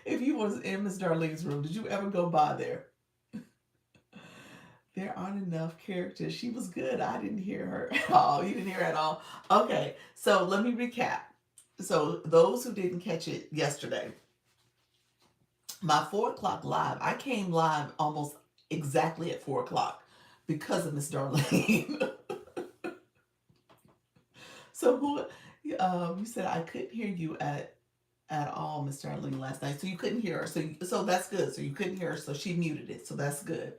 If you was in Miss Darlene's room, did you ever go by there? There aren't enough characters. She was good. I didn't hear her at all. You didn't hear her at all? Okay, so let me recap. So those who didn't catch it yesterday, my 4 o'clock live, I came live almost exactly at 4 o'clock because of Miss Darlene. So who you said I couldn't hear you at all, Miss Darlene, last night. So you couldn't hear her. So that's good. So you couldn't hear her, so she muted it. So that's good.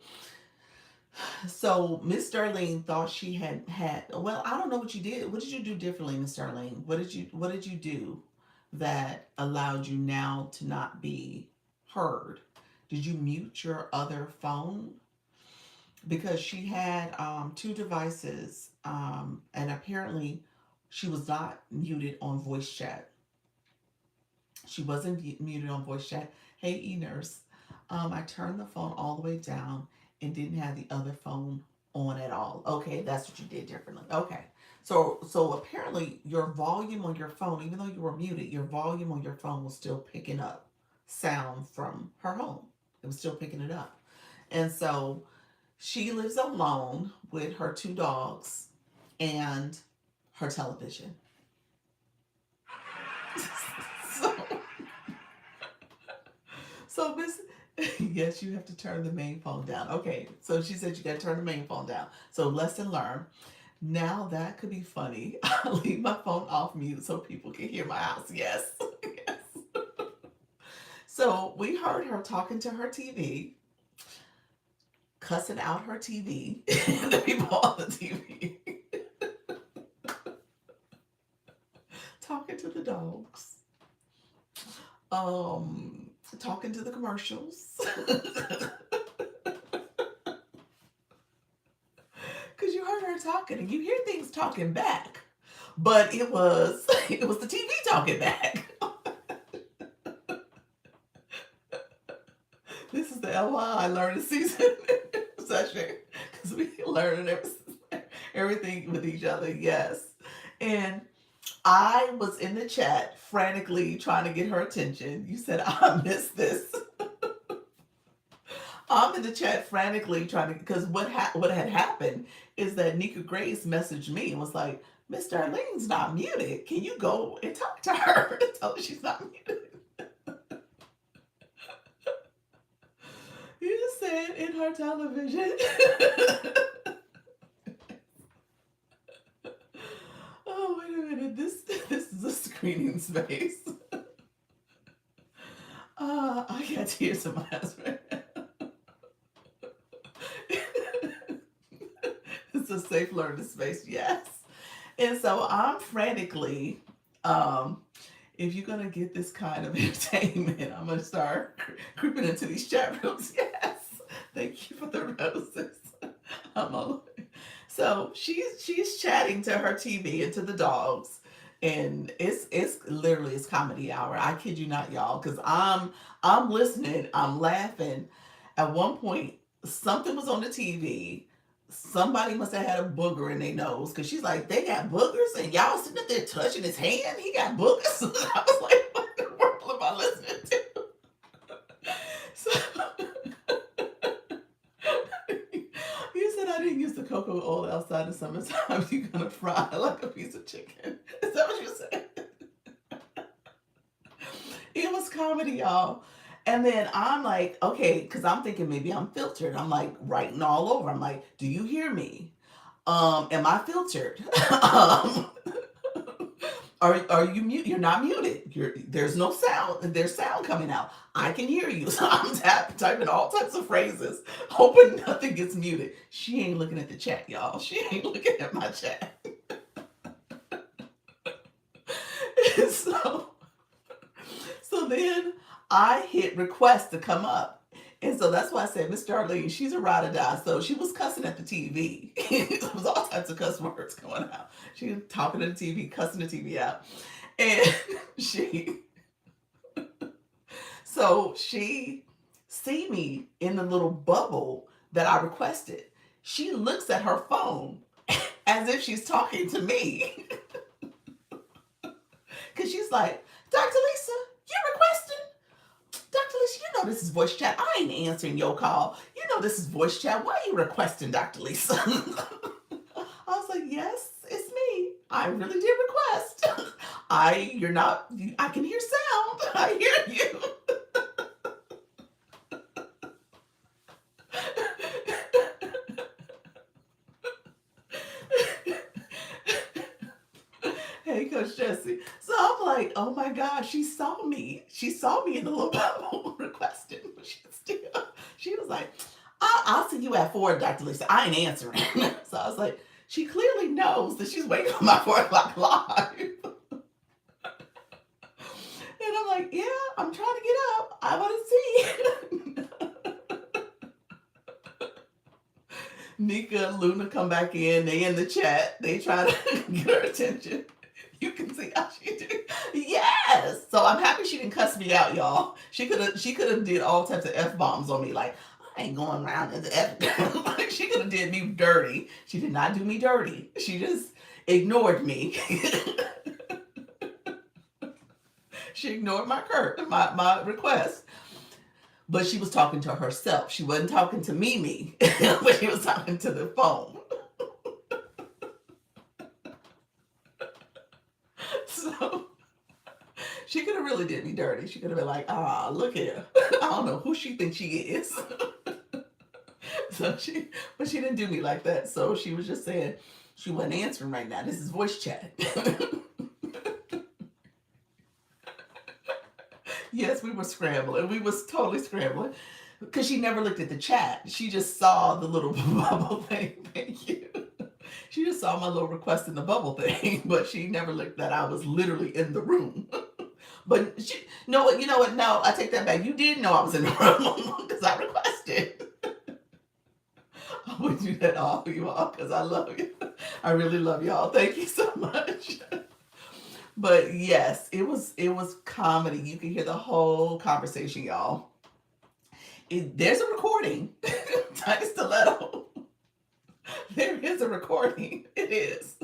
So Miss Darlene thought she had well, I don't know what you did. What did you do differently, Miss Darlene? What did you do that allowed you now to not be heard? Did you mute your other phone? Because she had two devices, and apparently she was not muted on voice chat. She wasn't muted on voice chat. Hey, e-nurse. I turned the phone all the way down and didn't have the other phone on at all. Okay, that's what you did differently. Okay. So apparently your volume on your phone, even though you were muted, your volume on your phone was still picking up sound from her home. It was still picking it up. And so she lives alone with her two dogs and her television. so, so Miss, yes, you have to turn the main phone down. Okay, so she said you got to turn the main phone down. So lesson learned. Now that could be funny. I'll leave my phone off mute so people can hear my house. Yes, yes. So we heard her talking to her TV, cussing out her TV, the people on the TV, talking to the dogs, talking to the commercials. Because you heard her talking, and you hear things talking back, but it was the TV talking back. wow, I learned a season session because we learning everything with each other. Yes. And I was in the chat frantically trying to get her attention. You said, I missed this. I'm in the chat frantically trying to, because what had happened is that Nika Grace messaged me and was like, Miss Darlene's not muted. Can you go and talk to her and tell her she's not muted? You just said in her television. Oh, wait a minute. This is a screening space. I got tears in my eyes right now. It's a safe learning space, yes. And so I'm frantically, um, if you're gonna get this kind of entertainment, I'm gonna start creeping into these chat rooms. Yes, thank you for the roses. I'm all, so she's chatting to her TV and to the dogs, and it's literally it's comedy hour. I kid you not, y'all, because I'm listening, I'm laughing. At one point, something was on the TV. Somebody must have had a booger in their nose because she's like, they got boogers and y'all sitting up there touching his hand. He got boogers. I was like, what the world am I listening to? So you said I didn't use the cocoa oil outside in summertime. You're gonna fry like a piece of chicken. Is that what you said? It was comedy, y'all. And then I'm like, okay, because I'm thinking maybe I'm filtered. I'm like writing all over. I'm like, do you hear me? Am I filtered? Are you mute? You're not muted. There's no sound. There's sound coming out. I can hear you. So I'm typing all types of phrases, hoping nothing gets muted. She ain't looking at the chat, y'all. She ain't looking at my chat. so, so then I hit request to come up. And so that's why I said, Miss Darlene, she's a ride or die. So she was cussing at the TV. There was all types of cuss words going out. She was talking to the TV, cussing the TV out. And she see me in the little bubble that I requested. She looks at her phone as if she's talking to me. Because she's like, Dr. Lisa, you requesting? Dr. Lisa, you know this is voice chat. I ain't answering your call. You know this is voice chat. Why are you requesting, Dr. Lisa? I was like, yes, it's me. I really did request. I can hear sound. I hear you. Hey, Coach Jesse. So I'm like, oh my gosh, she saw me. She saw me in the little bubble requesting. But she was like, I'll see you at 4, Dr. Lisa. I ain't answering. So I was like, she clearly knows that she's waiting on my 4 o'clock live. And I'm like, yeah, I'm trying to get up. I want to see. Nika and Luna come back in. They in the chat. They try to get her attention. You can see how she did. Yes. So I'm happy she didn't cuss me out, y'all. She could have did all types of F-bombs on me. Like, I ain't going around as F. Like, she could have did me dirty. She did not do me dirty. She just ignored me. She ignored my request. But she was talking to herself. She wasn't talking to me, but she was talking to the phone. So she could have really did me dirty. She could have been like, look here. I don't know who she thinks she is. But she didn't do me like that. So she was just saying she wasn't answering right now. This is voice chat. Yes, we were scrambling. We was totally scrambling because she never looked at the chat. She just saw the little bubble thing. Thank you. She just saw my little request in the bubble thing, but she never looked that I was literally in the room. But you know what? No, I take that back. You did know I was in the room because I requested. I would do that all for you all because I love you. I really love y'all. Thank you so much. But yes, it was comedy. You could hear the whole conversation, y'all. There's a recording. Tiny Stiletto. There is a recording. It is.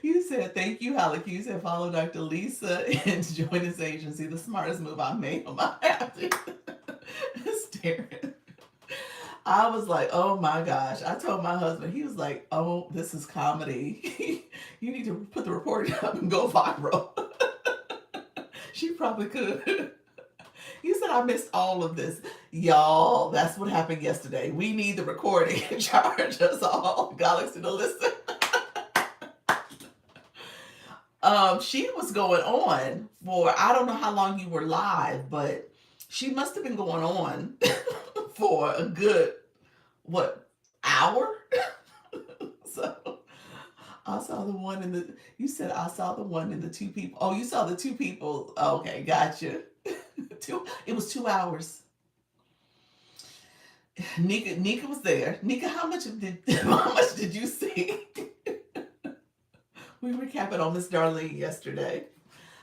You said, thank you, Halleck. You said, follow Dr. Lisa and join his agency. The smartest move I made on my app. Staring. I was like, oh my gosh. I told my husband, he was like, oh, this is comedy. You need to put the recording up and go viral. She probably could. You said I missed all of this. Y'all, that's what happened yesterday. We need the recording and charge us all. Galaxy to listen. She was going on for, I don't know how long you were live, but she must have been going on for a good, what, hour? So I saw the one in the, you said I saw the one in the two people. Oh, you saw the two people. Okay, gotcha. It was 2 hours. Nika was there. Nika, how much did you see? We were capping on Miss Darlene yesterday.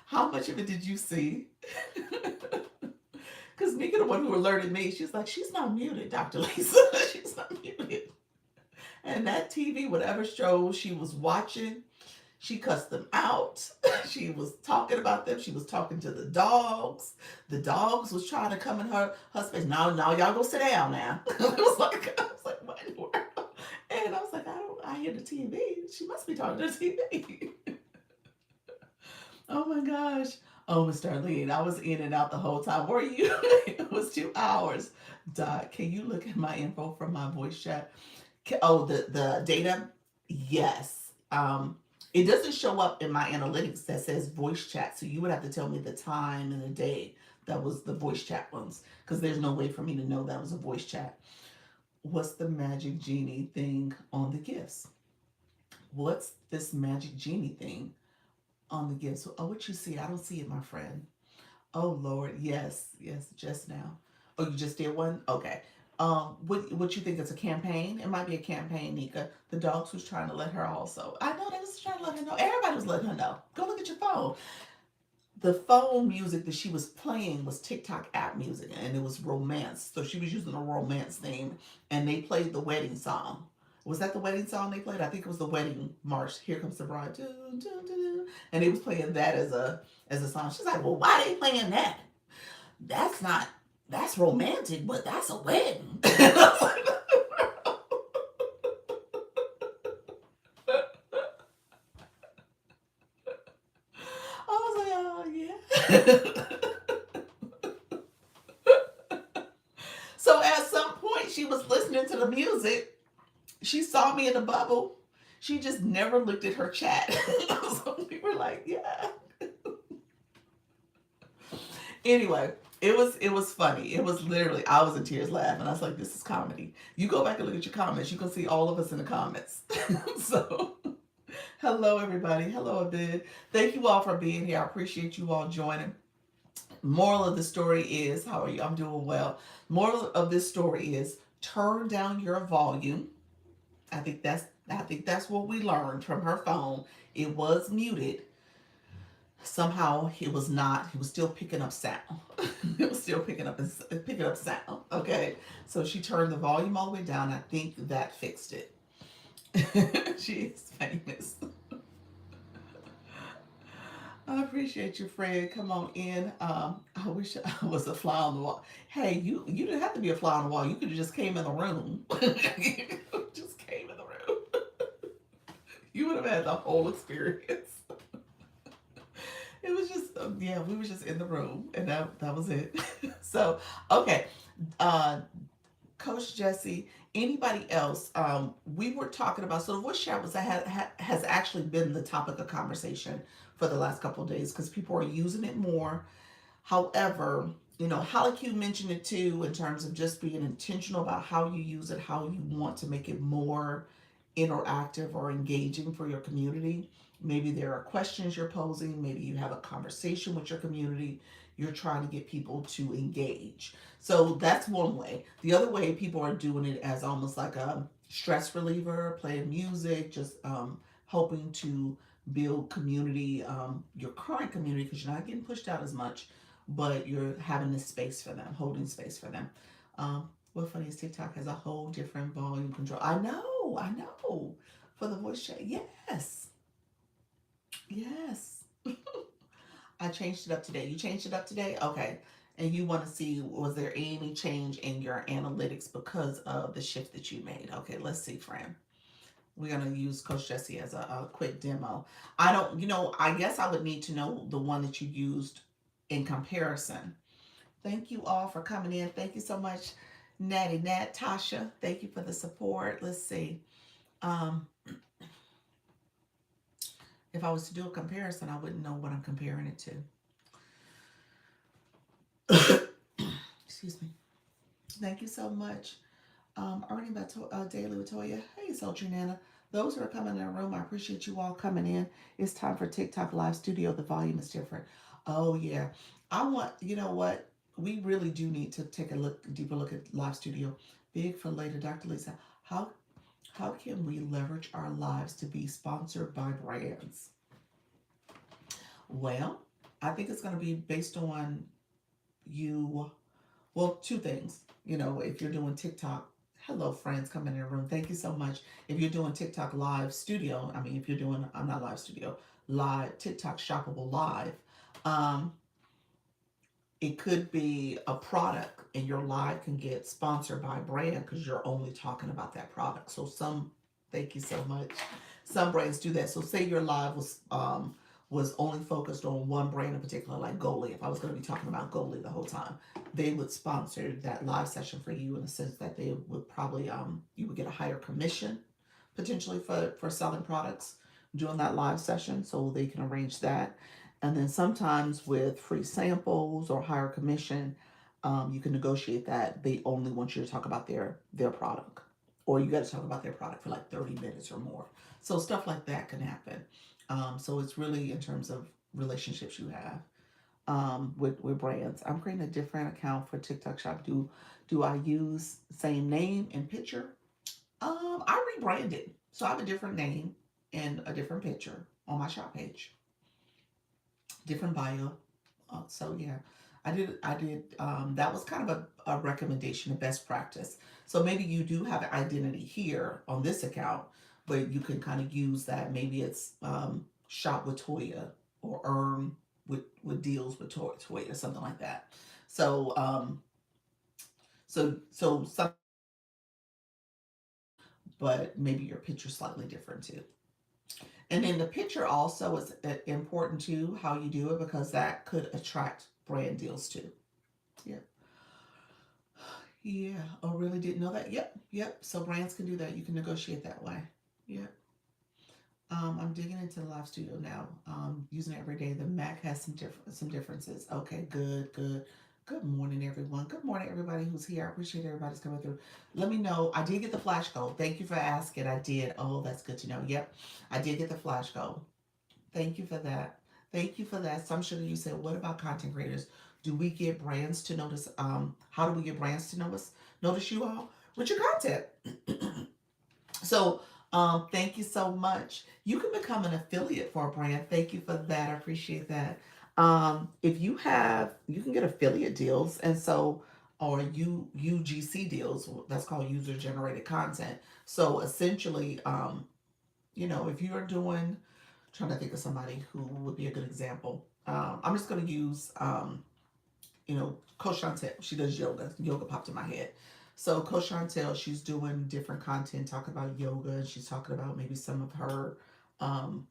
How much of it did you see? Because Nika, the one who alerted me, she's like, she's not muted, Dr. Lisa. She's not muted. And that TV, whatever show she was watching, she cussed them out. She was talking about them. She was talking to the dogs. The dogs was trying to come in her space. No, no, y'all go sit down now. I was like, what in the world? And I was like, I hear the TV. She must be talking to the TV. Oh my gosh. Oh, Miss Darlene, I was in and out the whole time. Were you? It was 2 hours. Doc, can you look at my info from my voice chat? Oh, the data? Yes. It doesn't show up in my analytics that says voice chat. So you would have to tell me the time and the day that was the voice chat ones, because there's no way for me to know that was a voice chat. What's the magic genie thing on the gifts? What's this magic genie thing on the gifts? Oh, what you see? I don't see it, my friend. Oh Lord, yes, yes, just now. Oh, you just did one? Okay. What you think it's a campaign? It might be a campaign, Nika. The dogs was trying to let her also. I know they was trying to let her know. Everybody was letting her know. Go look at your phone. The phone music that she was playing was TikTok app music, and it was romance. So she was using a romance theme, and they played the wedding song. Was that the wedding song they played? I think it was the wedding march. Here comes the bride, dun, dun, dun, and they was playing that as a song. She's like, well, why are they playing that? That's not, that's romantic, but that's a wedding. I was like, oh yeah. So at some point, she was listening to the music. She saw me in the bubble. She just never looked at her chat. So we were like, yeah. Anyway, it was funny. It was literally, I was in tears laughing. I was like, this is comedy. You go back and look at your comments. You can see all of us in the comments. So hello everybody. Hello Abid. Thank you all for being here. I appreciate you all joining. Moral of the story is, how are you? I'm doing well. Moral of this story is, turn down your volume. I think that's what we learned from her phone. It was muted. Somehow it was not. It was still picking up sound. It was still picking up sound. Okay, so she turned the volume all the way down. I think that fixed it. She is famous. I appreciate you, Fred. Come on in. I wish I was a fly on the wall. Hey, you didn't have to be a fly on the wall. You could have just came in the room. Just came in the room. You would have had the whole experience. It was just yeah, we were just in the room, and that was it. So okay, uh, Coach Jesse, anybody else? We were talking about, so the voice chat has actually been the topic of conversation for the last couple of days because people are using it more. However, Halleck mentioned it too in terms of just being intentional about how you use it, how you want to make it more interactive or engaging for your community. Maybe there are questions you're posing, maybe you have a conversation with your community, you're trying to get people to engage. So that's one way. The other way, people are doing it as almost like a stress reliever, playing music, just hoping to build community, your current community, because you're not getting pushed out as much, but you're having this space for them, holding space for them. What funny is TikTok has a whole different volume control. I know. For the voice chat, yes, yes. I changed it up today. You changed it up today? Okay. And you want to see, was there any change in your analytics because of the shift that you made? Okay, let's see, Fran. We're going to use Coach Jesse as a quick demo. I don't, I guess I would need to know the one that you used in comparison. Thank you all for coming in. Thank you so much, Natty Nat, Tasha. Thank you for the support. Let's see. Um, if I was to do a comparison, I wouldn't know what I'm comparing it to. Excuse me. Thank you so much. Ernie Daily Latoya. Hey, Sultry Nana. Those who are coming in the room, I appreciate you all coming in. It's time for TikTok Live Studio. The volume is different. Oh, yeah. You know what? We really do need to take a deeper look at Live Studio. Big for later, Dr. Lisa. How, how can we leverage our lives to be sponsored by brands? Well, I think it's going to be based on you. Well, two things. If you're doing TikTok, hello, friends, come in the room. Thank you so much. If you're doing TikTok Live Studio, I mean, if you're doing, I'm not Live Studio, Live, TikTok Shoppable Live, um, it could be a product and your live can get sponsored by a brand because you're only talking about that product. So thank you so much. Some brands do that. So say your live was only focused on one brand in particular, like Goalie. If I was going to be talking about Goalie the whole time, they would sponsor that live session for you in the sense that they would probably you would get a higher commission potentially for selling products during that live session. So they can arrange that. And then sometimes with free samples or higher commission, you can negotiate that they only want you to talk about their product, or you got to talk about their product for like 30 minutes or more. So stuff like that can happen. So it's really in terms of relationships you have with brands. I'm creating a different account for TikTok Shop. Do I use same name and picture? I rebranded, so I have a different name and a different picture on my shop page, different bio. So yeah, I did. That was kind of a recommendation, a best practice. So maybe you do have an identity here on this account, but you can kind of use that. Maybe it's shop with Toya or earn with deals with Toya or something like that. So something, but maybe your picture's slightly different too. And then the picture also is important too, how you do it, because that could attract brand deals too. Yeah. Yeah. Oh, really didn't know that? Yep. Yep. So brands can do that. You can negotiate that way. Yeah. I'm digging into the live studio now. Using it every day. The Mac has some differences. Okay, good, good. Good morning, everyone. Good morning, everybody who's here. I appreciate everybody's coming through. Let me know. I did get the flash code. Thank you for asking. I did. Oh, that's good to know. Yep, I did get the flash code. Thank you for that. Thank you for that. Some sugar, you said, what about content creators? Do we get brands to notice? How do we get brands to notice you all with your content? So, thank you so much. You can become an affiliate for a brand. Thank you for that. I appreciate that. If you can get affiliate deals, and so or UGC deals. That's called user generated content. So essentially, if you are doing, trying to think of somebody who would be a good example. I'm just going to use Coach Chantel, she does yoga. Yoga popped in my head. So Coach Chantel, she's doing different content, talking about yoga, and she's talking about maybe some of her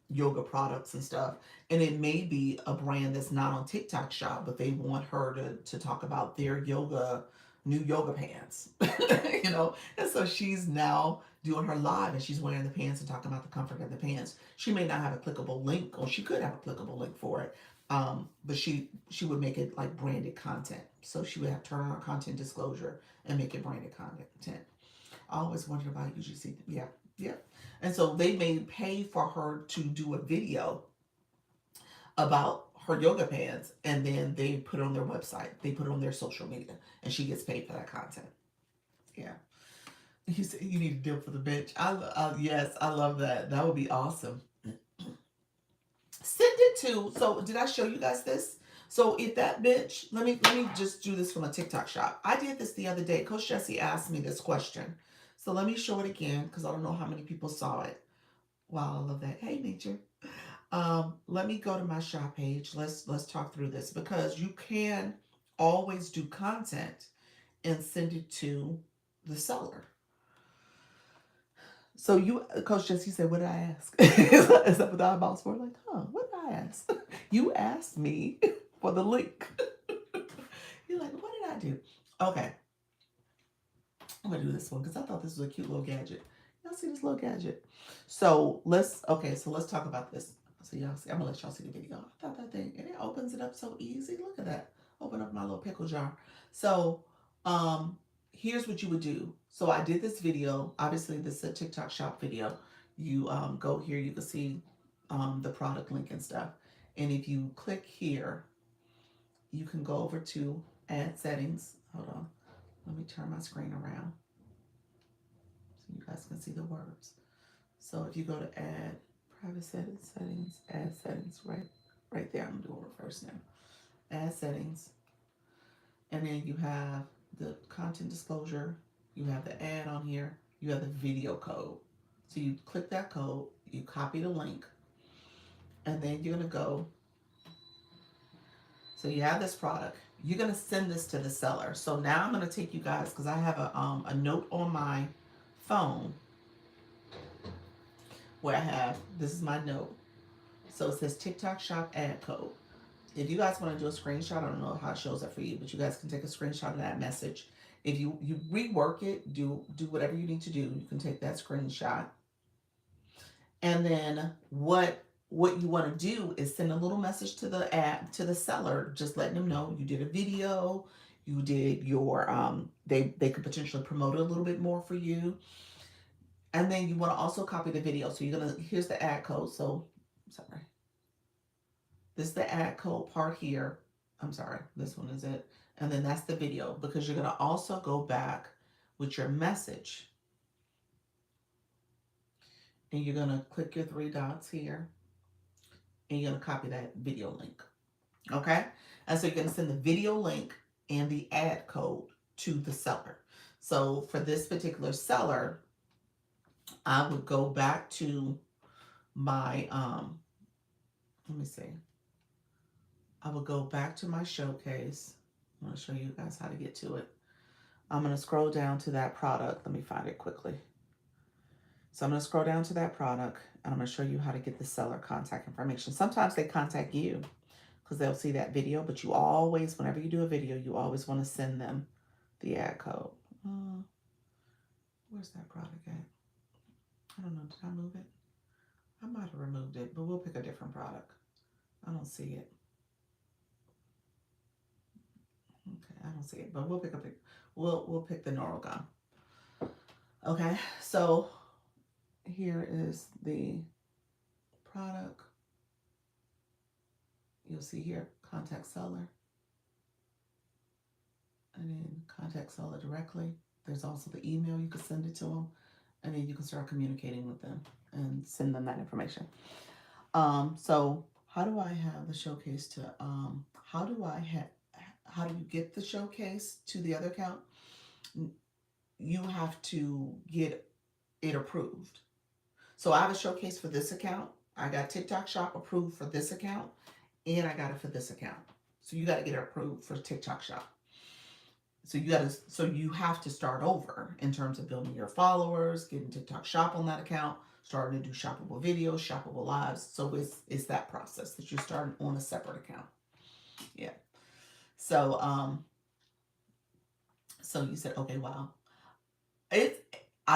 yoga products and stuff. And it may be a brand that's not on TikTok Shop, but they want her to talk about their new yoga pants, And so she's now doing her live and she's wearing the pants and talking about the comfort of the pants. She may not have a clickable link, or she could have a clickable link for it, but she would make it like branded content. So she would have turn on her content disclosure and make it branded content. I always wondered about UGC. Yeah, yeah. And so they may pay for her to do a video about her yoga pants, and then they put it on their website. They put it on their social media, and she gets paid for that content. Yeah. You said you need a deal for the bench. Yes, I love that. That would be awesome. to, so did I show you guys this? So if that bitch, let me just do this from a TikTok shop. I did this the other day. Coach Jesse asked me this question. So let me show it again because I don't know how many people saw it. Wow, I love that. Hey, nature. Let me go to my shop page. Let's talk through this because you can always do content and send it to the seller. So you, Coach Jesse said, what did I ask? Is that what the eyeballs were like? Huh? What did I ask? You asked me for the link. You're like, what did I do? Okay, I'm gonna do this one because I thought this was a cute little gadget. Y'all see this little gadget? So let's talk about this. So y'all see, I'm gonna let y'all see the video. I thought that thing, and it opens it up so easy. Look at that. Open up my little pickle jar. So here's what you would do. So I did this video. Obviously, this is a TikTok shop video. You go here, you can see the product link and stuff. And if you click here, you can go over to add settings. Hold on. Let me turn my screen around so you guys can see the words. So if you go to add private settings, add settings, right there. I'm doing reverse now. Add settings, and then you have the content disclosure. You have the ad on here. You have the video code. So you click that code, you copy the link, and then you're gonna go. So you have this product. You're gonna send this to the seller. So now I'm gonna take you guys because I have a note on my phone where I have, this is my note. So it says TikTok shop ad code. If you guys want to do a screenshot, I don't know how it shows up for you, but you guys can take a screenshot of that message. If you rework it, do whatever you need to do. You can take that screenshot. And then what you want to do is send a little message to the seller, just letting them know you did a video, you did your they could potentially promote it a little bit more for you. And then you want to also copy the video. So you're gonna, here's the ad code. So sorry. This is the ad code part here. I'm sorry, this one is it. And then that's the video because you're gonna also go back with your message and you're gonna click your three dots here and you're gonna copy that video link. Okay? And so you're gonna send the video link and the ad code to the seller. So for this particular seller, I would go back to my, let me see. I would go back to my showcase. I'm going to show you guys how to get to it. I'm going to scroll down to that product. Let me find it quickly. So I'm going to scroll down to that product and I'm going to show you how to get the seller contact information. Sometimes they contact you because they'll see that video, but you always, whenever you do a video, you always want to send them the ad code. Where's that product at? I don't know. Did I move it? I might have removed it, but we'll pick a different product. I don't see it. Okay, I don't see it, but we'll pick up we'll pick the Noro gum. Okay, so here is the product. You'll see here, contact seller. And then contact seller directly. There's also the email, you can send it to them. And then you can start communicating with them and send them that information. So how do I have the showcase to, how do you get the showcase to the other account? You have to get it approved. So I have a showcase for this account. I got TikTok Shop approved for this account, and I got it for this account. So you got to get it approved for TikTok Shop. So you have to start over in terms of building your followers, getting TikTok Shop on that account, starting to do shoppable videos, shoppable lives. So it's that process that you're starting on a separate account. Yeah. So so you said, okay, wow. I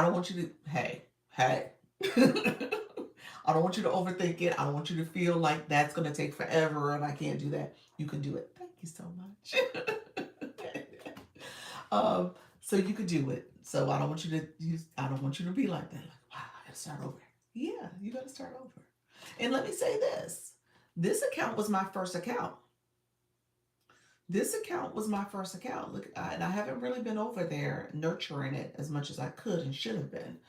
don't want you to, hey. I don't want you to overthink it. I don't want you to feel like that's going to take forever and I can't do that. You can do it. Thank you so much. So you could do it. So I don't want you to be like that. Like, wow, I gotta start over. Yeah, you gotta start over. And let me say this. This account was my first account. Look, and I haven't really been over there nurturing it as much as I could and should have been.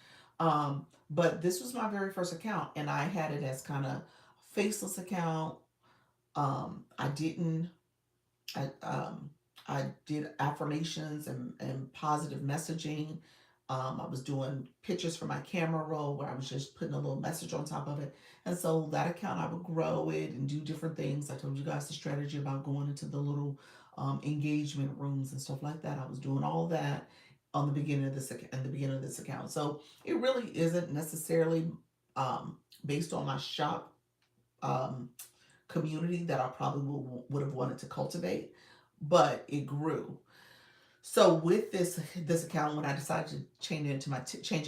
But this was my very first account, and I had it as kind of faceless account. I didn't I I did affirmations and positive messaging. I was doing pictures for my camera roll where I was just putting a little message on top of it. And so that account, I would grow it and do different things. I told you guys the strategy about going into the little engagement rooms and stuff like that. I was doing all that on the beginning of this in the beginning of this account. So it really isn't necessarily based on my shop um, community that I probably would have wanted to cultivate, but it grew. So with this account, when I decided to change it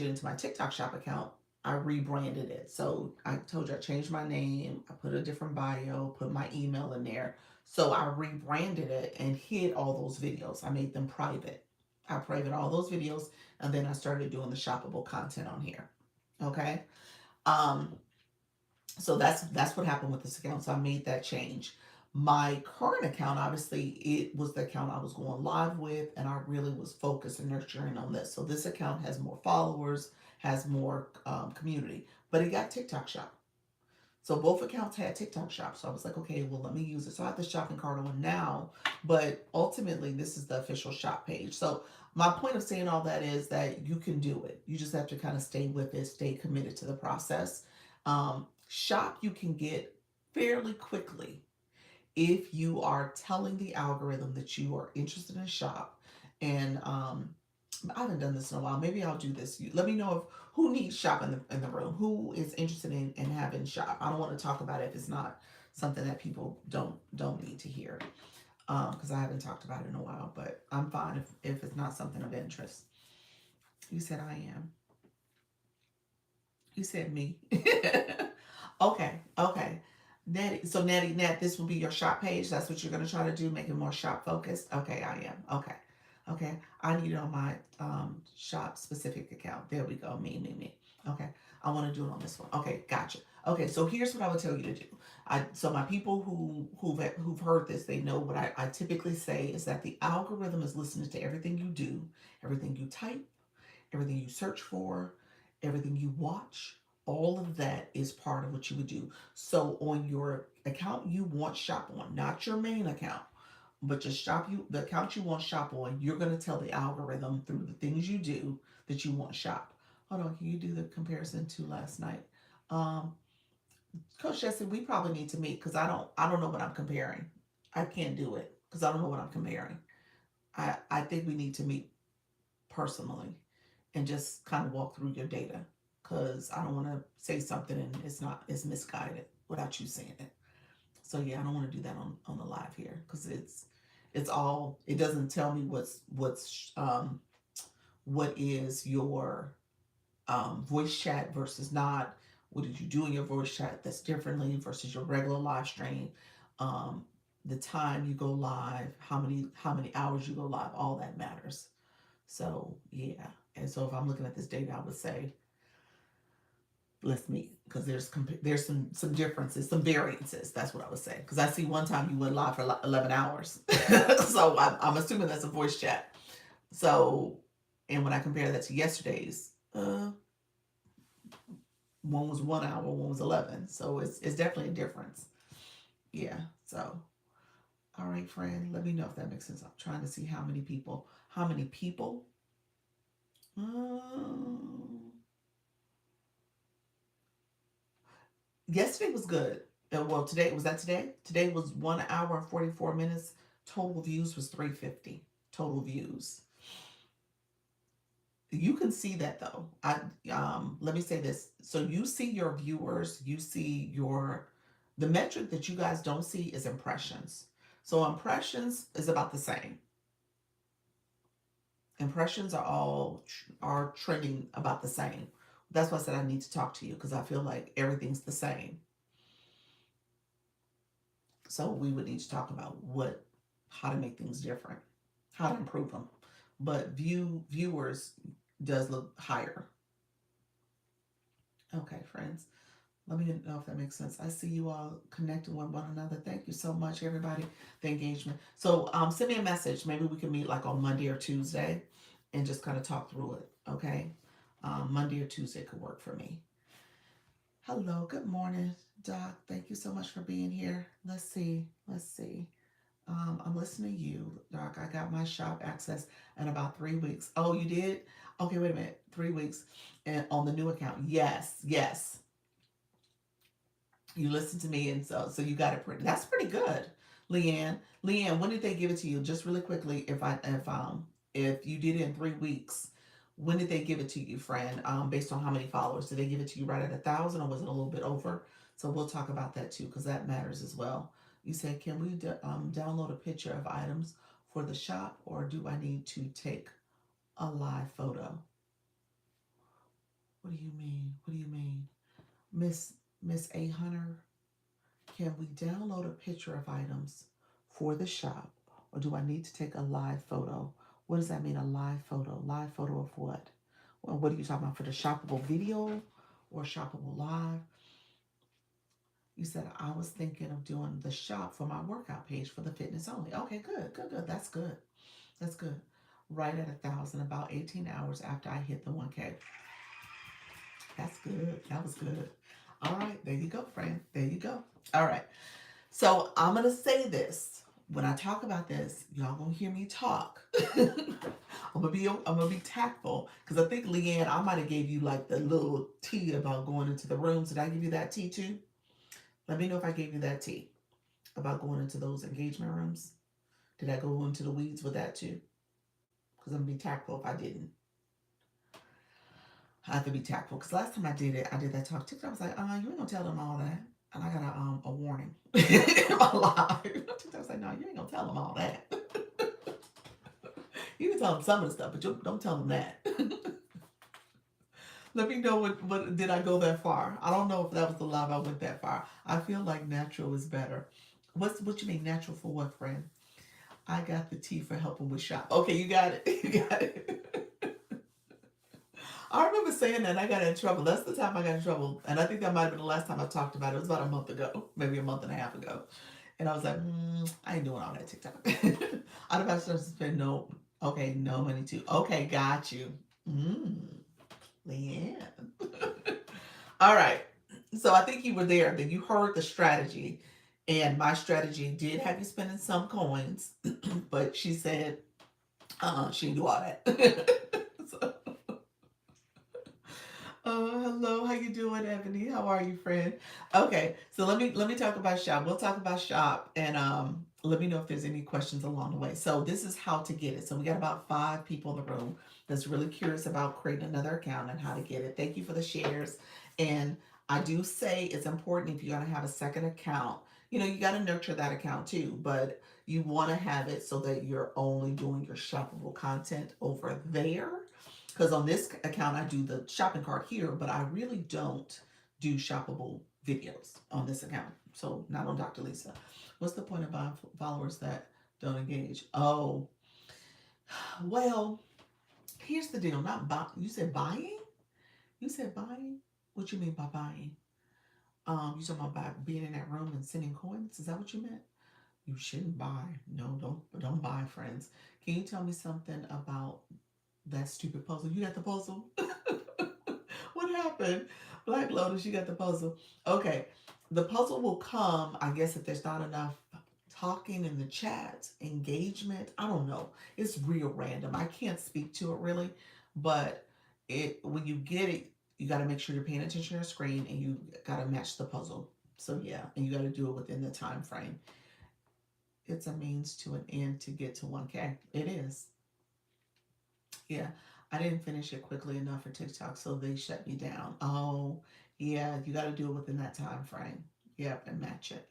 into my TikTok shop account, I rebranded it. So I told you I changed my name, I put a different bio, put my email in there. So I rebranded it and hid all those videos. I made them private. I private all those videos, and then I started doing the shoppable content on here. Okay. Um, so that's what happened with this account. So I made that change. My current account, obviously, it was the account I was going live with, and I really was focused and nurturing on this. So this account has more followers, has more community, but it got TikTok shop. So both accounts had TikTok shop. So I was like, okay, well, let me use it. So I have the shopping cart on now, but ultimately, this is the official shop page. So my point of saying all that is that you can do it. You just have to kind of stay with it, stay committed to the process. Shop you can get fairly quickly if you are telling the algorithm that you are interested in shop. And I haven't done this in a while. Maybe I'll do this. Let me know if who needs shop in the room. Who is interested in having shop? I don't want to talk about it if it's not something that people don't need to hear. Because I haven't talked about it in a while. But I'm fine if it's not something of interest. You said I am. You said me. Okay, okay. Natty, so Natty, Nat, this will be your shop page. That's what you're gonna try to do, make it more shop focused. Okay, I am. Okay, okay. I need it on my shop specific account. There we go. Me. Okay, I want to do it on this one. Okay, gotcha. Okay, so here's what I would tell you to do. So my people who've heard this, they know what I typically say is that the algorithm is listening to everything you do, everything you type, everything you search for, everything you watch, all of that is part of what you would do. So on your account you want shop on, not your main account, but just the account you want shop on, you're going to tell the algorithm through the things you do that you want shop. Hold on, can you do the comparison to last night? Um, Coach Jesse, we probably need to meet because I don't know what I'm comparing. I can't do it because I don't know what I'm comparing. I think we need to meet personally and just kind of walk through your data because I don't want to say something and it's misguided without you seeing it. So yeah, I don't want to do that on the live here because it doesn't tell me what is your voice chat versus not. What did you do in your voice chat that's differently versus your regular live stream? Um, the time you go live, how many hours you go live, all that matters. So yeah, and so if I'm looking at this data, I would say let's meet because there's some differences, some variances. That's what I would say because I see one time you went live for 11 hours, so I'm assuming that's a voice chat. So, and when I compare that to yesterday's, one was 1 hour, one was 11. So it's definitely a difference. Yeah. So all right, friend, let me know if that makes sense. I'm trying to see how many people. How many people? Um, Yesterday was good. Well, today was that today? Today was 1 hour and 44 minutes. Total views was 350. Total views. You can see that though. I Let me say this. So you see your viewers. You see your the metric that you guys don't see is impressions. So impressions is about the same. Impressions are trending about the same. That's why I said I need to talk to you because I feel like everything's the same. So we would need to talk about how to make things different, how to improve them. But viewers does look higher. Okay, friends. Let me know if that makes sense. I see you all connecting with one another. Thank you so much, everybody, the engagement. So send me a message. Maybe we can meet like on Monday or Tuesday and just kind of talk through it. Okay. Monday or Tuesday could work for me. Hello, good morning. Doc, thank you so much for being here. Let's see. Let's see. I'm listening to you, Doc. I got my shop access in about 3 weeks. Oh, you did? Okay, wait a minute. 3 weeks, and on the new account. Yes, yes. You listened to me, and so you got it pretty. That's pretty good, Leanne. Leanne, when did they give it to you? Just really quickly, if you did it in 3 weeks, when did they give it to you, friend? Based on how many followers, did they give it to you right at 1,000, or was it a little bit over? So we'll talk about that too, because that matters as well. You said, can we download a picture of items for the shop, or do I need to take a live photo? What do you mean? What do you mean, Miss A Hunter? Can we download a picture of items for the shop, or do I need to take a live photo? What does that mean, a live photo? Live photo of what? Well, what are you talking about, for the shoppable video or shoppable live? You said I was thinking of doing the shop for my workout page for the fitness only. Okay, good, good, good. That's good. That's good. Right at 1,000, about 18 hours after I hit the 1K. That's good. That was good. All right, there you go, friend. There you go. All right. So I'm gonna say this. When I talk about this, y'all gonna hear me talk. I'm gonna be tactful, because I think, Leanne, I might have gave you like the little tea about going into the rooms. Did I give you that tea too? Let me know if I gave you that tea about going into those engagement rooms. Did I go into the weeds with that too? Because I'm gonna be tactful if I didn't. I have to be tactful, because last time I did it, I did that talk TikTok. I was like, you ain't gonna tell them all that. And I got a warning in my life. TikTok was like, no, you ain't gonna tell them all that. You can tell them some of the stuff, but you don't tell them that. Let me know what did I go that far? I don't know if that was the live I went that far. I feel like natural is better. What you mean natural for what, friend? I got the tea for helping with shop. Okay, you got it. You got it. I remember saying that, and I got in trouble. That's the time I got in trouble. And I think that might have been the last time I talked about it. It was about a month ago, maybe a month and a half ago. And I was like, I ain't doing all that TikTok. I'd have to spend no, okay, no money too. Okay, got you. Mm, Leanne. All right. So I think you were there. Then you heard the strategy. And my strategy did have you spending some coins, but she said she didn't do all that. So, hello, how you doing, Ebony? How are you, friend? Okay, so let me talk about shop. We'll talk about shop, and let me know if there's any questions along the way. So this is how to get it. So we got about 5 people in the room that's really curious about creating another account and how to get it. Thank you for the shares. And I do say it's important, if you're gonna have a second account, you got to nurture that account too, but you want to have it so that you're only doing your shoppable content over there, because on this account I do the shopping cart here, but I really don't do shoppable videos on this account. So not on Dr. Lisa. What's the point of buying followers that don't engage? Oh, well, here's the deal. Not buy. You said buying. You said buying. What you mean by buying? You talking about being in that room and sending coins? Is that what you meant? You shouldn't buy. No, don't buy, friends. Can you tell me something about that stupid puzzle? You got the puzzle? What happened? Black Lotus, you got the puzzle. Okay. The puzzle will come, I guess, if there's not enough talking in the chat, engagement. I don't know. It's real random. I can't speak to it really, but when you get it, you got to make sure you're paying attention to your screen, and you got to match the puzzle. So yeah, and you got to do it within the time frame. It's a means to an end to get to 1K. It is. Yeah, I didn't finish it quickly enough for TikTok, so they shut me down. Oh, yeah, you got to do it within that time frame. Yep, and match it.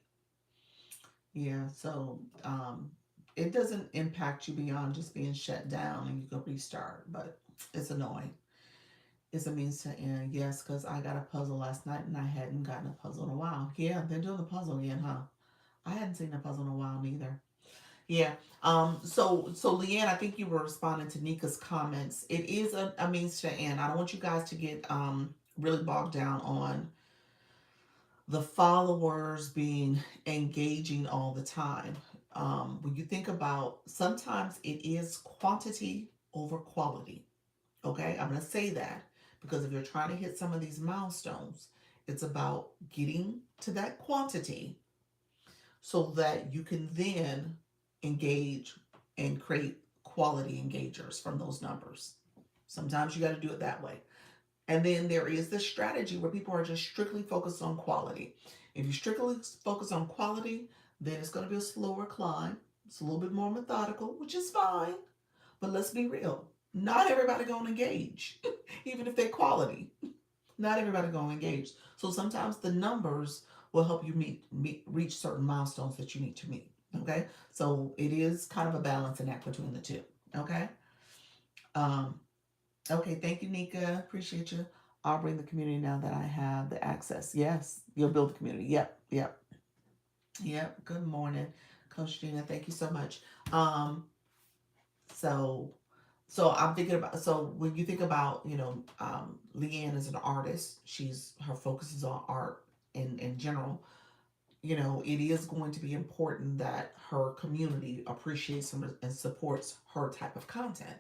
Yeah, so it doesn't impact you beyond just being shut down and you can restart, but it's annoying. It's a means to end, yes, because I got a puzzle last night and I hadn't gotten a puzzle in a while. Yeah, they're doing the puzzle again, huh? I hadn't seen a puzzle in a while neither. Yeah. So Leanne, I think you were responding to Nika's comments. It is a means to end. I don't want you guys to get really bogged down on the followers being engaging all the time. When you think about, sometimes it is quantity over quality. Okay, I'm gonna say that because if you're trying to hit some of these milestones, It's about getting to that quantity so that you can then engage and create quality engagers from those numbers. Sometimes you got to do it that way. And then there is this strategy where people are just strictly focused on quality. If you strictly focus on quality, then it's going to be a slower climb. It's a little bit more methodical, which is fine. But let's be real. Not everybody going to engage, even if they're quality. Not everybody going to engage. So sometimes the numbers will help you reach certain milestones that you need to meet. Okay, so it is kind of a balancing act between the two. Okay. Um, okay. Thank you, Nika. Appreciate you. I'll bring the community now that I have the access. Yes, you'll build the community. Yep. Yep. Yep. Good morning, Coach Gina. Thank you so much. Um, so so I'm thinking about, so when you think about, Leanne is an artist. Her focus is on art in general. It is going to be important that her community appreciates and supports her type of content.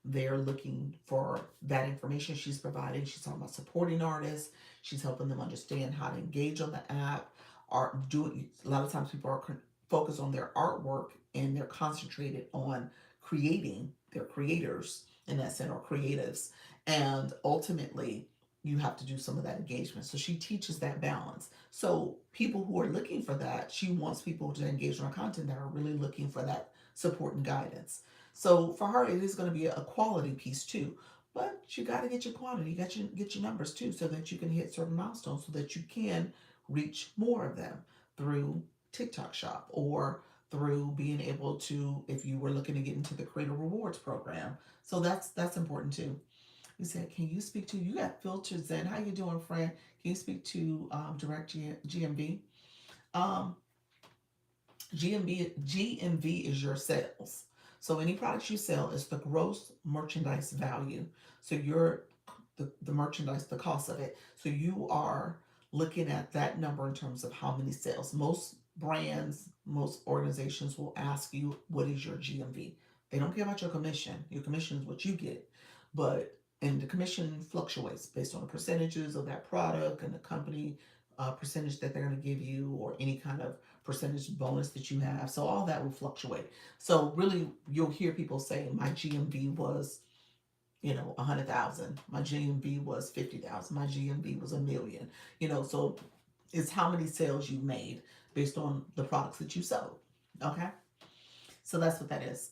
They're looking for that information she's providing. She's talking about supporting artists. She's helping them understand how to engage on the app. Art doing A lot of times people are focused on their artwork and they're concentrated on creating. Their creators in that sense, or creatives, and ultimately you have to do some of that engagement. So she teaches that balance. So people who are looking for that, she wants people to engage on her content that are really looking for that support and guidance. So for her, it is going to be a quality piece too. But you got to get your quantity, you got to get your numbers too, so that you can hit certain milestones, so that you can reach more of them through TikTok Shop, or through being able to, if you were looking to get into the Creator Rewards program. So that's important too. You said, can you speak to, you got filters in. How you doing, friend? Can you speak to direct GMV? Um, GMV is your sales. So any products you sell is the gross merchandise value. So the merchandise, the cost of it. So you are looking at that number in terms of how many sales. Most brands, most organizations will ask you, what is your GMV? They don't care about your commission. Your commission is what you get. And the commission fluctuates based on the percentages of that product and the company percentage that they're going to give you, or any kind of percentage bonus that you have. So all that will fluctuate. So really, you'll hear people say, my GMV was, 100,000. My GMV was 50,000. My GMV was 1 million. So it's how many sales you made based on the products that you sold. Okay. So that's what that is.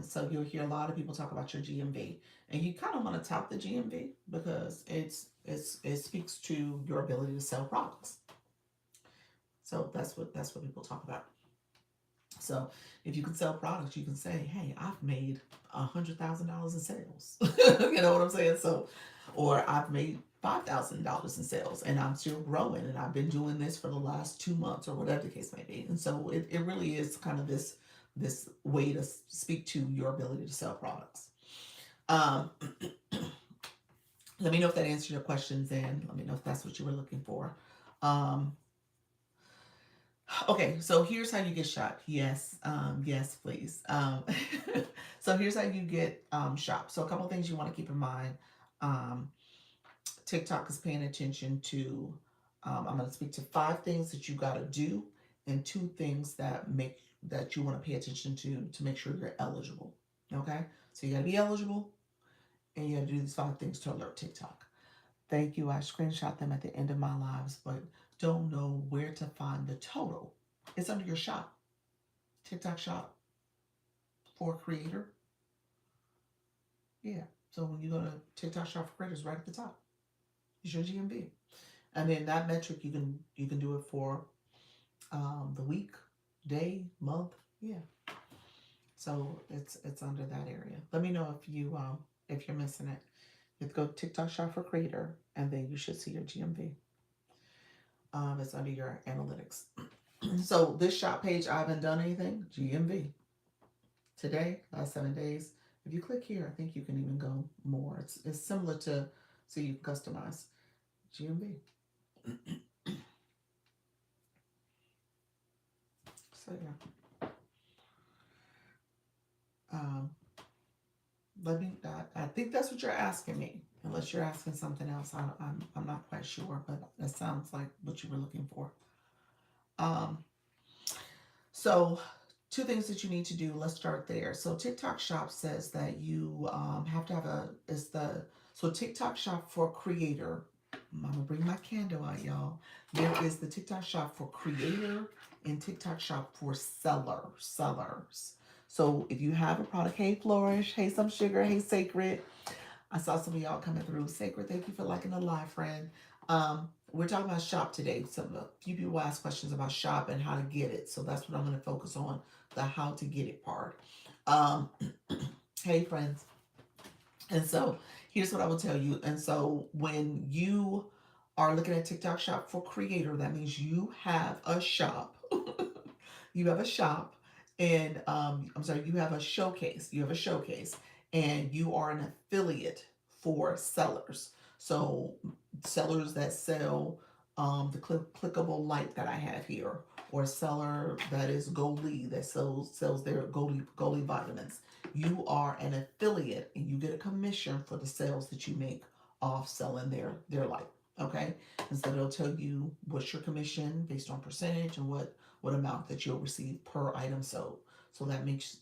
So you'll hear a lot of people talk about your GMV, and you kind of want to top the GMV because it speaks to your ability to sell products. So that's what people talk about. So if you can sell products, you can say, "Hey, I've made $100,000 in sales." You know what I'm saying? So, or I've made $5,000 in sales, and I'm still growing, and I've been doing this for the last 2 months, or whatever the case may be. And so it really is kind of this way to speak to your ability to sell products. Um, Let me know if that answers your questions, and let me know if that's what you were looking for. Um, Okay, so here's how you get shop. Yes, yes, please. So here's how you get shop. So a couple of things you want to keep in mind. Um, TikTok is paying attention to. I'm going to speak to 5 things that you got to do, and 2 things that you want to pay attention to make sure you're eligible. Okay, so you got to be eligible, and you got to do these 5 things to alert TikTok. Thank you. I screenshot them at the end of my lives, but don't know where to find the total. It's under your shop. TikTok shop for a creator. Yeah. So when you go to TikTok shop for creators, right at the top, it's your GMV. And then that metric you can do it for the week, day, month. Yeah. So it's under that area. Let me know if you're missing it. You have to go to TikTok shop for creator, and then you should see your GMV. It's under your analytics. So this shop page, I haven't done anything. GMV today, last 7 days. If you click here, I think you can even go more. It's similar to, so you can customize GMV. So yeah, um, let me. I think that's what you're asking me. Unless you're asking something else, I'm not quite sure, but that sounds like what you were looking for. Um, so, two things that you need to do. Let's start there. So, TikTok Shop says that you have to have so TikTok Shop for creator. I'm gonna bring my candle out, y'all. There is the TikTok Shop for creator and TikTok Shop for sellers. So, if you have a product, hey Flourish, hey Some Sugar, hey Sacred, I saw some of y'all coming through. Sacred, thank you for liking the live, friend. We're talking about shop today. A few people asked questions about shop and how to get it. So that's what I'm going to focus on, the how to get it part. Um, hey, friends. And so here's what I will tell you. And so when you are looking at TikTok Shop for creator, that means you have a shop. You have a shop, and I'm sorry, you have a showcase. You have a showcase, and you are an affiliate for sellers. So sellers that sell the clickable light that I have here, or a seller that is Goldie that sells their Goldie vitamins. You are an affiliate, and you get a commission for the sales that you make off selling their light. Okay, and so they'll tell you what's your commission based on percentage and what amount that you'll receive per item sold. So that makes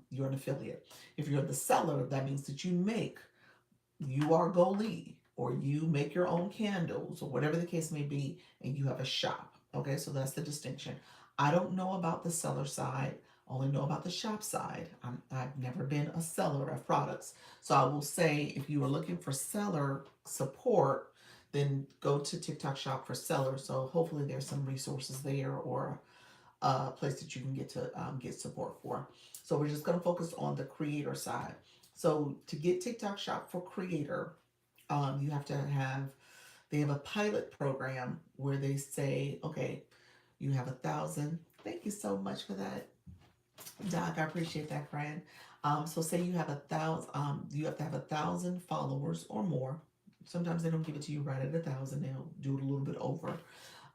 you're an affiliate. If you're the seller, that means that you are Goldie, or you make your own candles, or whatever the case may be, and you have a shop. Okay, so that's the distinction. I don't know about the seller side, only know about the shop side. I've never been a seller of products. So I will say, if you are looking for seller support, then go to TikTok Shop for sellers. So hopefully there's some resources there, or place that you can get support for. So we're just going to focus on the creator side. So to get TikTok Shop for creator, you have to they have a pilot program where they say, okay, you have 1,000. Thank you so much for that, Doc. I appreciate that, friend. So say you have 1,000, you have to have 1,000 followers or more. Sometimes they don't give it to you right at 1,000. They'll do it a little bit over.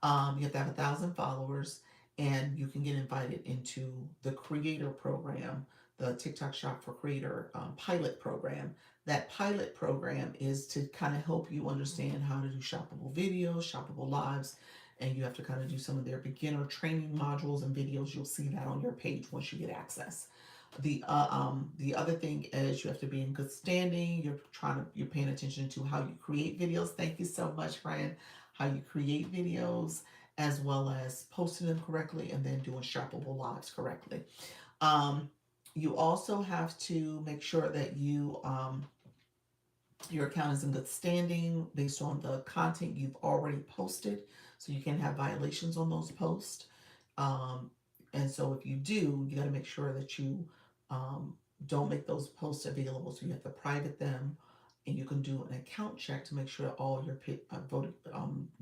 You have to have 1,000 followers, and you can get invited into the creator program, the TikTok Shop for Creator pilot program. That pilot program is to kind of help you understand how to do shoppable videos, shoppable lives, and you have to kind of do some of their beginner training modules and videos. You'll see that on your page once you get access. The other thing is you have to be in good standing. You're paying attention to how you create videos. Thank you so much, friend. How you create videos, as well as posting them correctly and then doing shoppable lives correctly. Um, you also have to make sure that your account is in good standing based on the content you've already posted, so you can have violations on those posts. Um, and so if you do, you got to make sure that you um, don't make those posts available. So you have to private them, and you can do an account check to make sure that all your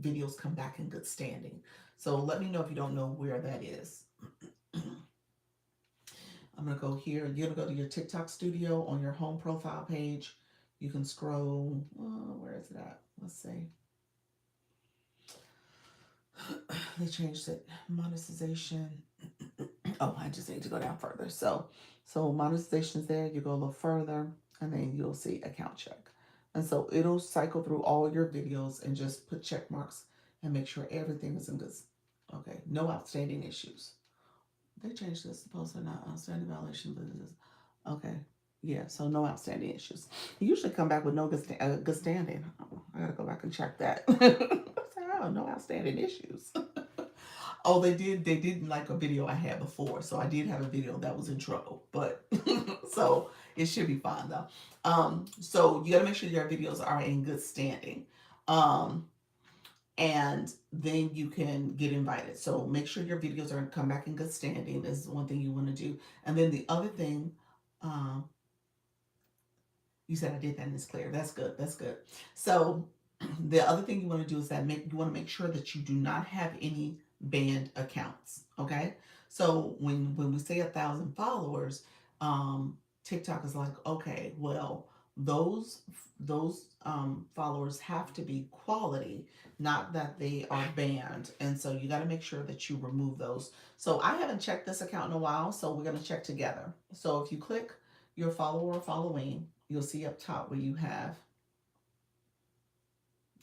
videos come back in good standing. So let me know if you don't know where that is. I'm gonna go here. You're gonna go to your TikTok studio on your home profile page. You can scroll. Where is it at? Let's see. They changed it. Monetization. Oh, I just need to go down further. So monetization is there. You go a little further, and then you'll see account check. And so it'll cycle through all your videos and just put check marks and make sure everything is in good. Okay, no outstanding issues. They changed this. Post or not outstanding violation. Okay. Yeah, so no outstanding issues. You usually come back with no good standing. Oh, I gotta go back and check that. Oh, no outstanding issues. Oh, they did. They didn't like a video I had before, so I did have a video that was in trouble, but so it should be fine though. So you got to make sure your videos are in good standing, um, and then you can get invited. So make sure your videos are come back in good standing. Is one thing you want to do, and then the other thing. Um, you said I did that and it's clear. That's good. That's good. So the other thing you want to do is you want to make sure that you do not have any banned accounts. Okay. So when we say 1,000 followers, TikTok is like, okay, well, those followers have to be quality, not that they are banned. And so you got to make sure that you remove those. So I haven't checked this account in a while, so we're going to check together. So if you click your follower or following, you'll see up top where you have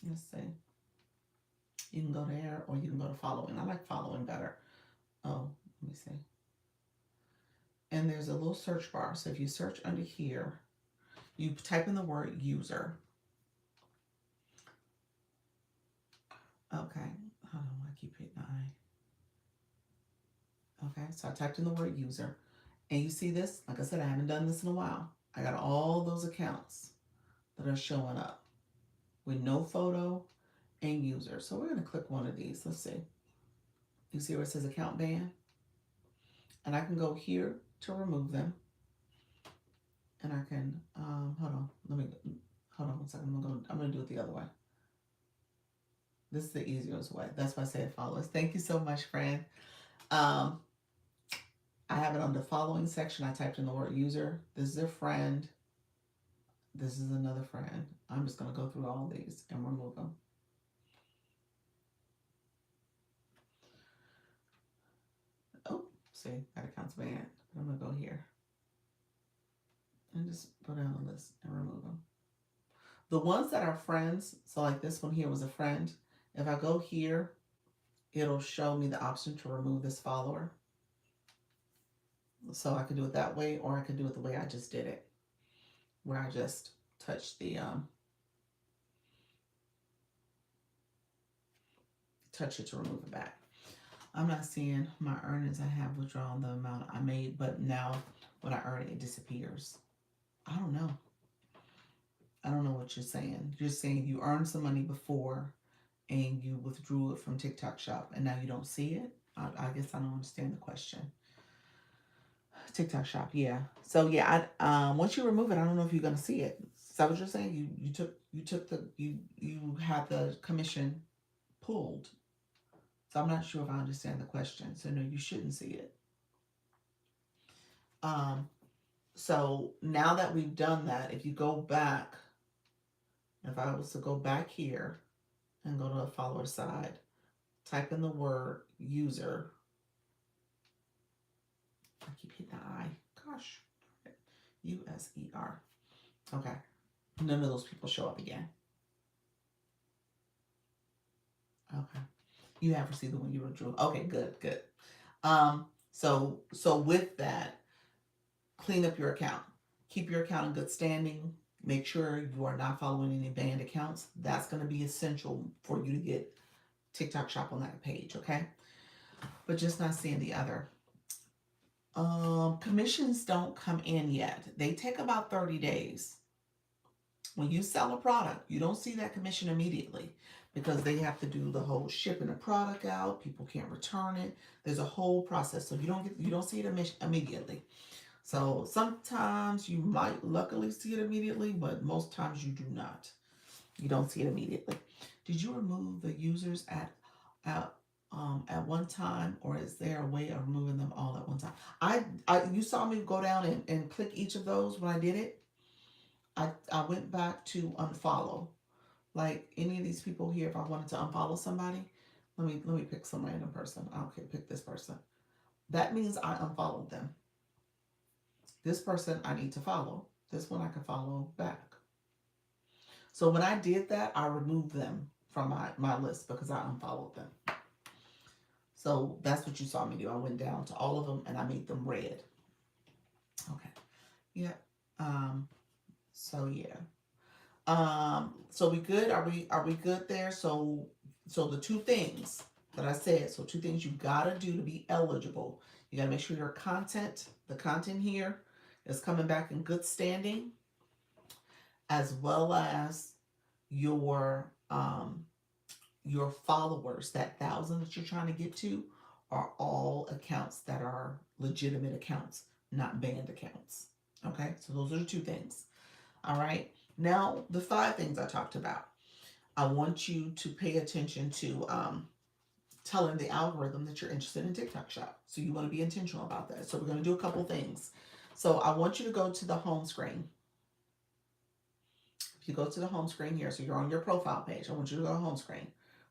Let's see. You can go there or you can go to following. I like following better. Oh, let me see. And there's a little search bar. So if you search under here, you type in the word user. Okay. Hold on, I keep hitting the I. Okay, so I typed in the word user. And you see this? Like I said, I haven't done this in a while. I got all those accounts that are showing up with no photo and user. So we're going to click one of these. Let's see. You see where it says account ban? And I can go here to remove them. And I can, hold on, hold on one second. I'm going to do it the other way. This is the easiest way. That's why I say it follows. Thank you so much, friend. Um, I have it on the following section. I typed in the word user. This is a friend. This is another friend. I'm just going to go through all these and remove them. Oh, see, that account's banned. I'm going to go here and just go down the list and remove them. The ones that are friends, so like this one here was a friend. If I go here, it'll show me the option to remove this follower. So I can do it that way, or I can do it the way I just did it, where I just touch the touch it to remove it back. I'm not seeing my earnings. I have withdrawn the amount I made, but now when I earn it, it disappears. I don't know. I don't know what you're saying. You're saying you earned some money before and you withdrew it from TikTok Shop and now you don't see it? I guess I don't understand the question. TikTok Shop, yeah. So yeah, once you remove it, I don't know if you're gonna see it. Is that what you're saying? You had the commission pulled. So I'm not sure if I understand the question. So no, you shouldn't see it. So now that we've done that, if you go back, if I was to go back here and go to the follower side, type in the word user. I keep hitting the I. Gosh. USER. Okay. None of those people show up again. Okay. You have received the one you withdrew. Okay, good, good. So with that, clean up your account. Keep your account in good standing. Make sure you are not following any banned accounts. That's going to be essential for you to get TikTok Shop on that page, okay? But just not seeing the other. Commissions don't come in yet. They take about 30 days. When you sell a product, you don't see that commission immediately because they have to do the whole shipping the product out. People can't return it. There's a whole process, so you don't see it immediately. So sometimes you might luckily see it immediately, but most times you do not. You don't see it immediately. Did you remove the users at one time, or is there a way of removing them all at one time? You saw me go down and click each of those when I did it. I went back to unfollow. Like any of these people here, if I wanted to unfollow somebody, let me pick some random person. Okay, pick this person. That means I unfollowed them. This person I need to follow. This one I can follow back. So when I did that, I removed them from my list because I unfollowed them. So that's what you saw me do. I went down to all of them and I made them red. Okay. Yeah. So yeah. So we good? Are we good there? So the two things that I said, so two things you gotta do to be eligible. You gotta make sure the content here is coming back in good standing, as well as your followers, that 1,000 that you're trying to get to, are all accounts that are legitimate accounts, not banned accounts. Okay, so those are the two things. All right. Now, the 5 things I talked about. I want you to pay attention to telling the algorithm that you're interested in TikTok Shop. So you want to be intentional about that. So we're going to do a couple things. So I want you to go to the home screen. If you go to the home screen here, so you're on your profile page, I want you to go to home screen.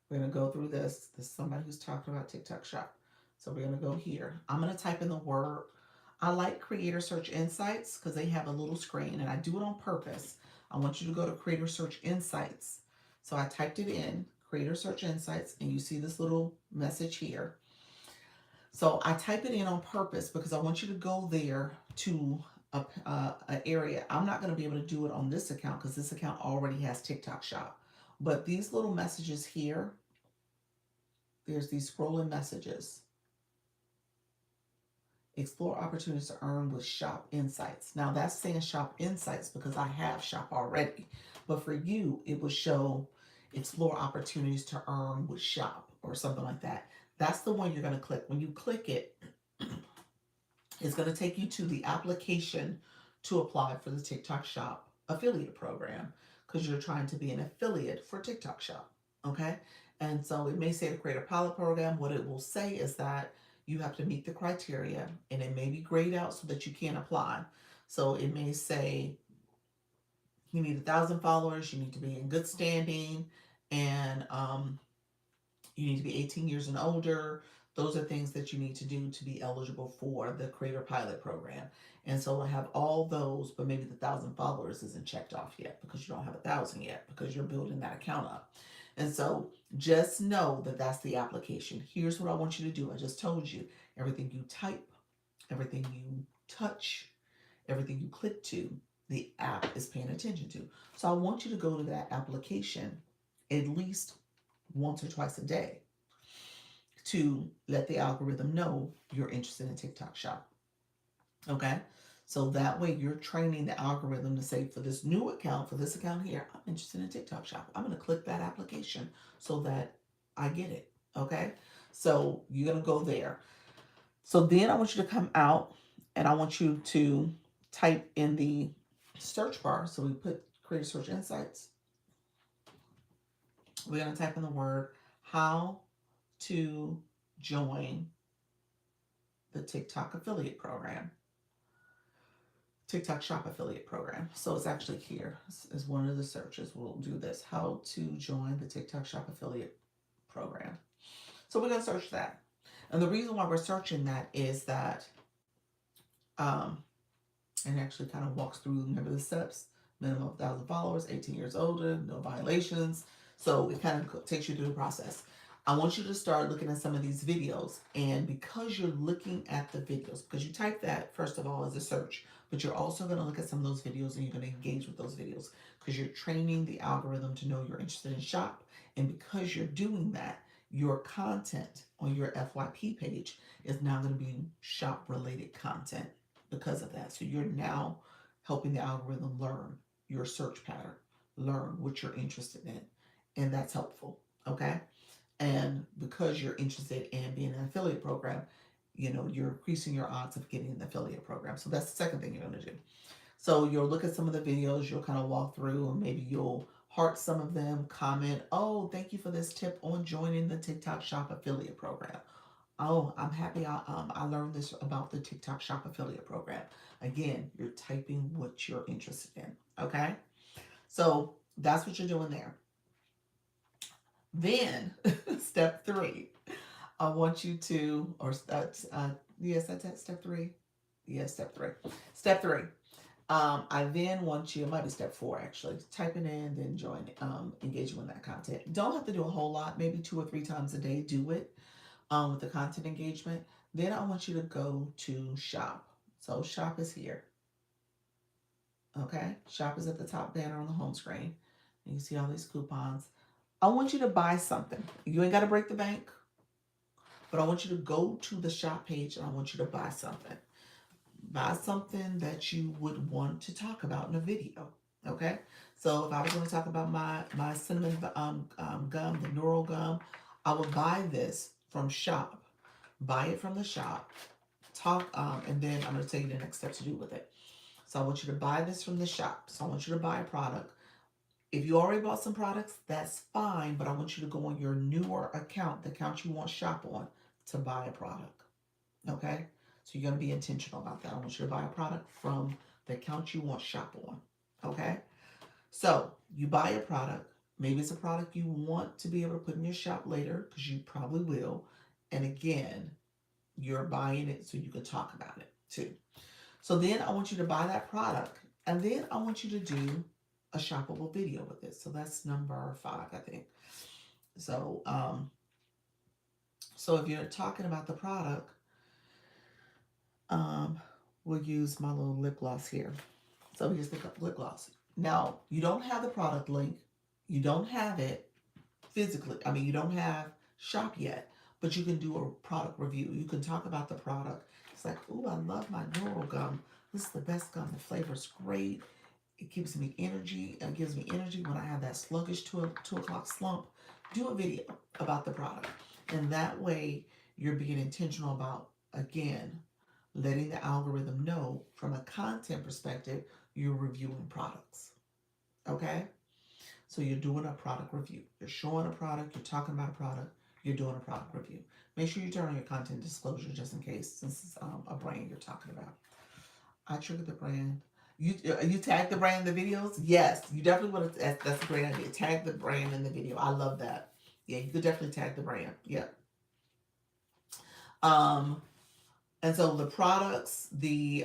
We're going to go through this. This is somebody who's talking about TikTok Shop. So we're going to go here. I'm going to type in the word. I like Creator Search Insights because they have a little screen, and I do it on purpose. I want you to go to Creator Search Insights So I typed it in, Creator Search Insights, and you see this little message here. So I type it in on purpose because I want you to go there to an area. I'm not going to be able to do it on this account because this account already has TikTok Shop. But these little messages here, there's these scrolling messages. Explore opportunities to earn with Shop Insights. Now that's saying Shop Insights because I have Shop already. But for you, it would show explore opportunities to earn with Shop or something like that. That's the one you're going to click. When you click it, it's going to take you to the application to apply for the TikTok Shop affiliate program because you're trying to be an affiliate for TikTok Shop. Okay. And so it may say to create a pilot program. What it will say is that you have to meet the criteria and it may be grayed out so that you can apply. So it may say you need 1,000 followers, you need to be in good standing, and you need to be 18 years and older. Those are things that you need to do to be eligible for the Creator Pilot Program. And so I have all those, but maybe the 1,000 followers isn't checked off yet because you don't have 1,000 yet because you're building that account up. And so just know that that's the application. Here's what I want you to do. I just told you everything you type, everything you touch, everything you click to, the app is paying attention to. So I want you to go to that application at least once or twice a day to let the algorithm know you're interested in TikTok Shop. Okay? So that way you're training the algorithm to say, for this new account, for this account here, I'm interested in TikTok Shop. I'm going to click that application so that I get it. Okay? So you're going to go there. So then I want you to come out and I want you to type in the search bar. So we put Creator Search Insights. We're going to type in the word how to join the TikTok affiliate program, TikTok Shop affiliate program. So it's actually here is one of the searches. We'll do this, how to join the TikTok Shop affiliate program. So we're going to search that. And the reason why we're searching that is that, and actually kind of walks through, remember the steps, minimum of 1,000 followers, 18 years older, no violations. So it kind of takes you through the process. I want you to start looking at some of these videos. And because you're looking at the videos, because you type that, first of all, as a search, but you're also going to look at some of those videos and you're going to engage with those videos because you're training the algorithm to know you're interested in shop. And because you're doing that, your content on your FYP page is now going to be shop related content because of that. So you're now helping the algorithm learn your search pattern, learn what you're interested in. And that's helpful. Okay. And because you're interested in being an affiliate program, you're increasing your odds of getting an affiliate program. So that's the second thing you're going to do. So you'll look at some of the videos, you'll kind of walk through and maybe you'll heart some of them, comment, oh, thank you for this tip on joining the TikTok Shop affiliate program. Oh, I'm happy I learned this about the TikTok Shop affiliate program. Again, you're typing what you're interested in. Okay. So that's what you're doing there. Then step 3, I want you to, or yes, that's step 3. Yes, step 3. Step 3. I then want you, it might be step 4 actually, typing in, then join, engaging with that content. Don't have to do a whole lot, maybe 2 or 3 times a day, do it with the content engagement. Then I want you to go to shop. So shop is here. Okay, shop is at the top banner on the home screen. And you see all these coupons. I want you to buy something. You ain't got to break the bank, but I want you to go to the shop page and I want you to buy something. Buy something that you would want to talk about in a video. Okay, so if I was going to talk about my cinnamon gum, the neural gum, I would buy this from shop. Buy it from the shop. Talk, and then I'm going to tell you the next step to do with it. So I want you to buy this from the shop. So I want you to buy a product. If you already bought some products, that's fine, but I want you to go on your newer account, the account you want shop on, to buy a product. Okay? So you're going to be intentional about that. I want you to buy a product from the account you want shop on. Okay? So you buy a product. Maybe it's a product you want to be able to put in your shop later, because you probably will. And again, you're buying it so you can talk about it too. So then I want you to buy that product. And then I want you to do a shoppable video with it. So that's number 5, I think. So, so if you're talking about the product, um, we'll use my little lip gloss here. So here's the lip gloss. Now, you don't have the product link. You don't have it physically. I mean, you don't have shop yet, but you can do a product review. You can talk about the product. It's like, ooh, I love my Neural gum. This is the best gum. The flavor's great. It gives me energy. It gives me energy when I have that sluggish 2 o'clock slump. Do a video about the product. And that way you're being intentional about, again, letting the algorithm know from a content perspective, you're reviewing products. Okay? So you're doing a product review. You're showing a product, you're talking about a product, you're doing a product review. Make sure you turn on your content disclosure just in case, since it's a brand you're talking about. I triggered the brand. You tag the brand in the videos? Yes, you definitely want to. That's a great idea. Tag the brand in the video. I love that. Yeah, you could definitely tag the brand. Yep. Um, and so the products, the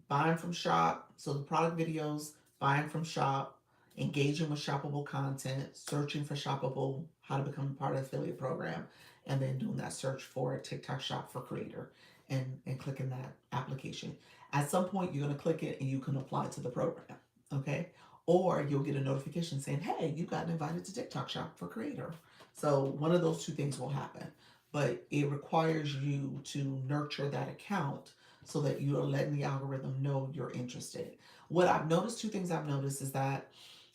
buying from shop. So the product videos, buying from shop, engaging with shoppable content, searching for shoppable, how to become part of the affiliate program, and then doing that search for a TikTok shop for creator and clicking that application. At some point, you're going to click it and you can apply to the program. Okay. Or you'll get a notification saying, hey, you got invited to TikTok shop for creator. So one of those two things will happen. But it requires you to nurture that account so that you are letting the algorithm know you're interested. What I've noticed, two things I've noticed is that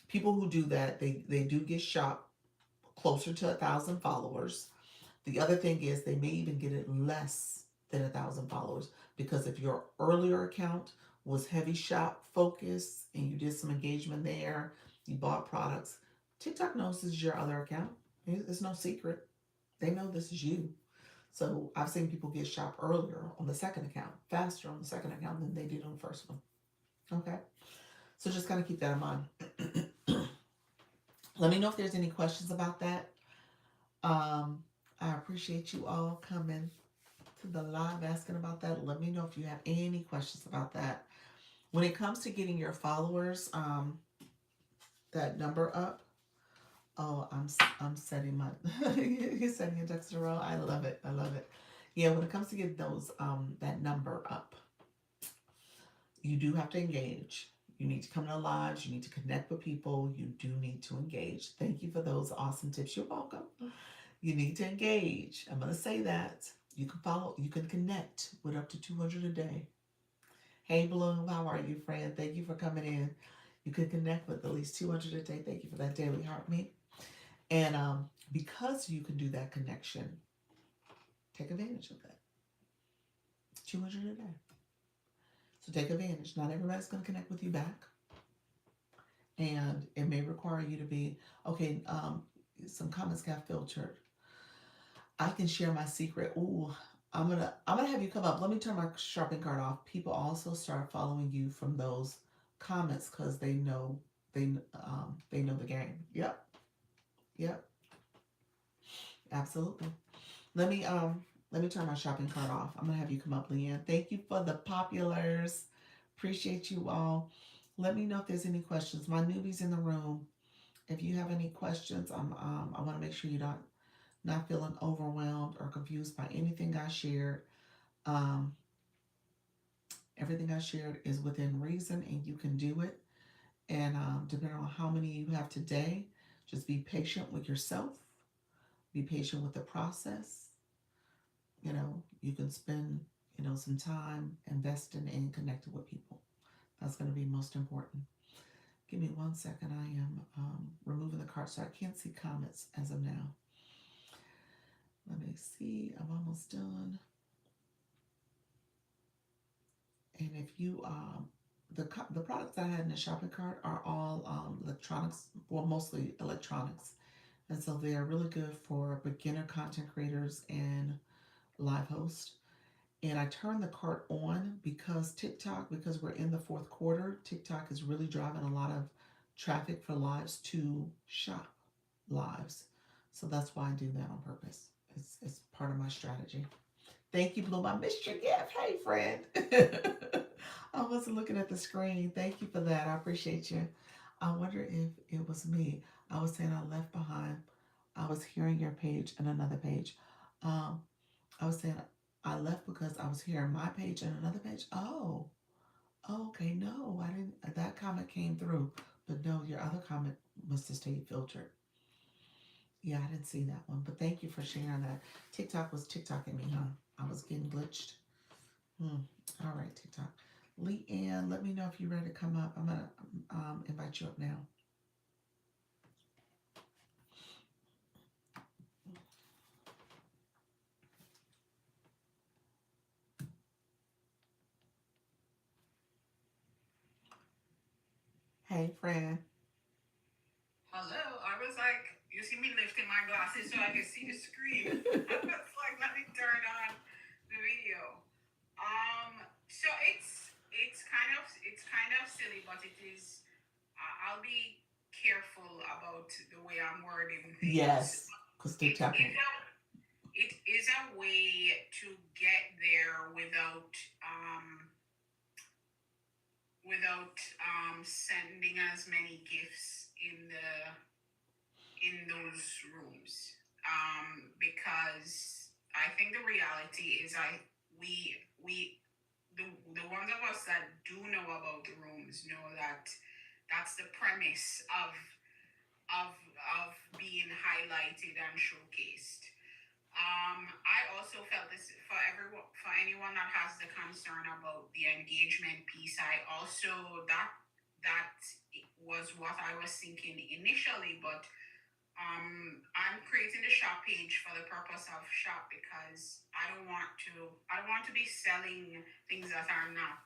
people who do that, they do get shot closer to 1,000 followers. The other thing is they may even get it less than 1,000 followers because if your earlier account was heavy shop focused and you did some engagement there, you bought products, TikTok knows this is your other account. It's no secret. They know this is you. So I've seen people get shop earlier on the second account, faster on the second account than they did on the first one. Okay. So just kind of keep that in mind. Let me know if there's any questions about that. I appreciate you all coming to the live asking about that. Let me know if you have any questions about that. When it comes to getting your followers, that number up. Oh, I'm setting my you're setting your ducks in a row. I love it. I love it. Yeah, when it comes to getting those that number up, you do have to engage. You need to come to lives. You need to connect with people. You do need to engage. Thank you for those awesome tips. You're welcome. You need to engage. I'm going to say that. You can follow, you can connect with up to 200 a day. Hey, Bloom, how are you, friend? Thank you for coming in. You can connect with at least 200 a day. Thank you for that daily heart meet. And because you can do that connection, take advantage of that. 200 a day. So take advantage. Not everybody's going to connect with you back. And it may require you to be, okay, some comments got filtered. I can share my secret. Ooh, I'm gonna have you come up. Let me turn my shopping cart off. People also start following you from those comments because they know the game. Yep, yep, absolutely. Let me turn my shopping cart off. I'm gonna have you come up, Leanne. Thank you for the populars. Appreciate you all. Let me know if there's any questions. My newbies in the room. If you have any questions, I want to make sure you're not feeling overwhelmed or confused by anything I shared. Um, Everything I shared is within reason, and you can do it. And depending on how many you have today, just be patient with yourself. Be patient with the process. You can spend some time investing and connecting with people. That's going to be most important. Give me 1 second. I am removing the cart so I can't see comments as of now. Let me see. I'm almost done. And if you the products I had in the shopping cart are all electronics, well, mostly electronics, and so they are really good for beginner content creators and live hosts. And I turned the cart on because because we're in the fourth quarter, TikTok is really driving a lot of traffic for lives to shop lives. So that's why I do that on purpose. It's part of my strategy. Thank you, Bloom. I missed your gift. Hey, friend. I wasn't looking at the screen. Thank you for that. I appreciate you. I wonder if it was me. I was saying I left behind. I was hearing your page and another page. Um, I was saying I left because I was hearing my page and another page. Oh, okay. No, I didn't. That comment came through, but no, your other comment must have stayed filtered. Yeah, I didn't see that one, but thank you for sharing that. TikTok was TikToking me, huh? I was getting glitched. Hmm. All right, TikTok. Leanne, let me know if you're ready to come up. I'm gonna invite you up now. Hey, friend. Hello, I was like, you see me lifting my glasses so I can see the screen. I was like, let me turn on the video. So it's kind of silly, but it is. I'll be careful about the way I'm wording things. Yes, because It TikTok. is a it is a way to get there without sending as many gifts in those rooms, because I think the reality is we the ones of us that do know about the rooms know that that's the premise of being highlighted and showcased. I also felt this for everyone, for anyone that has the concern about the engagement piece. I also that was what I was thinking initially, but I'm creating the shop page for the purpose of shop because I don't want to be selling things that are not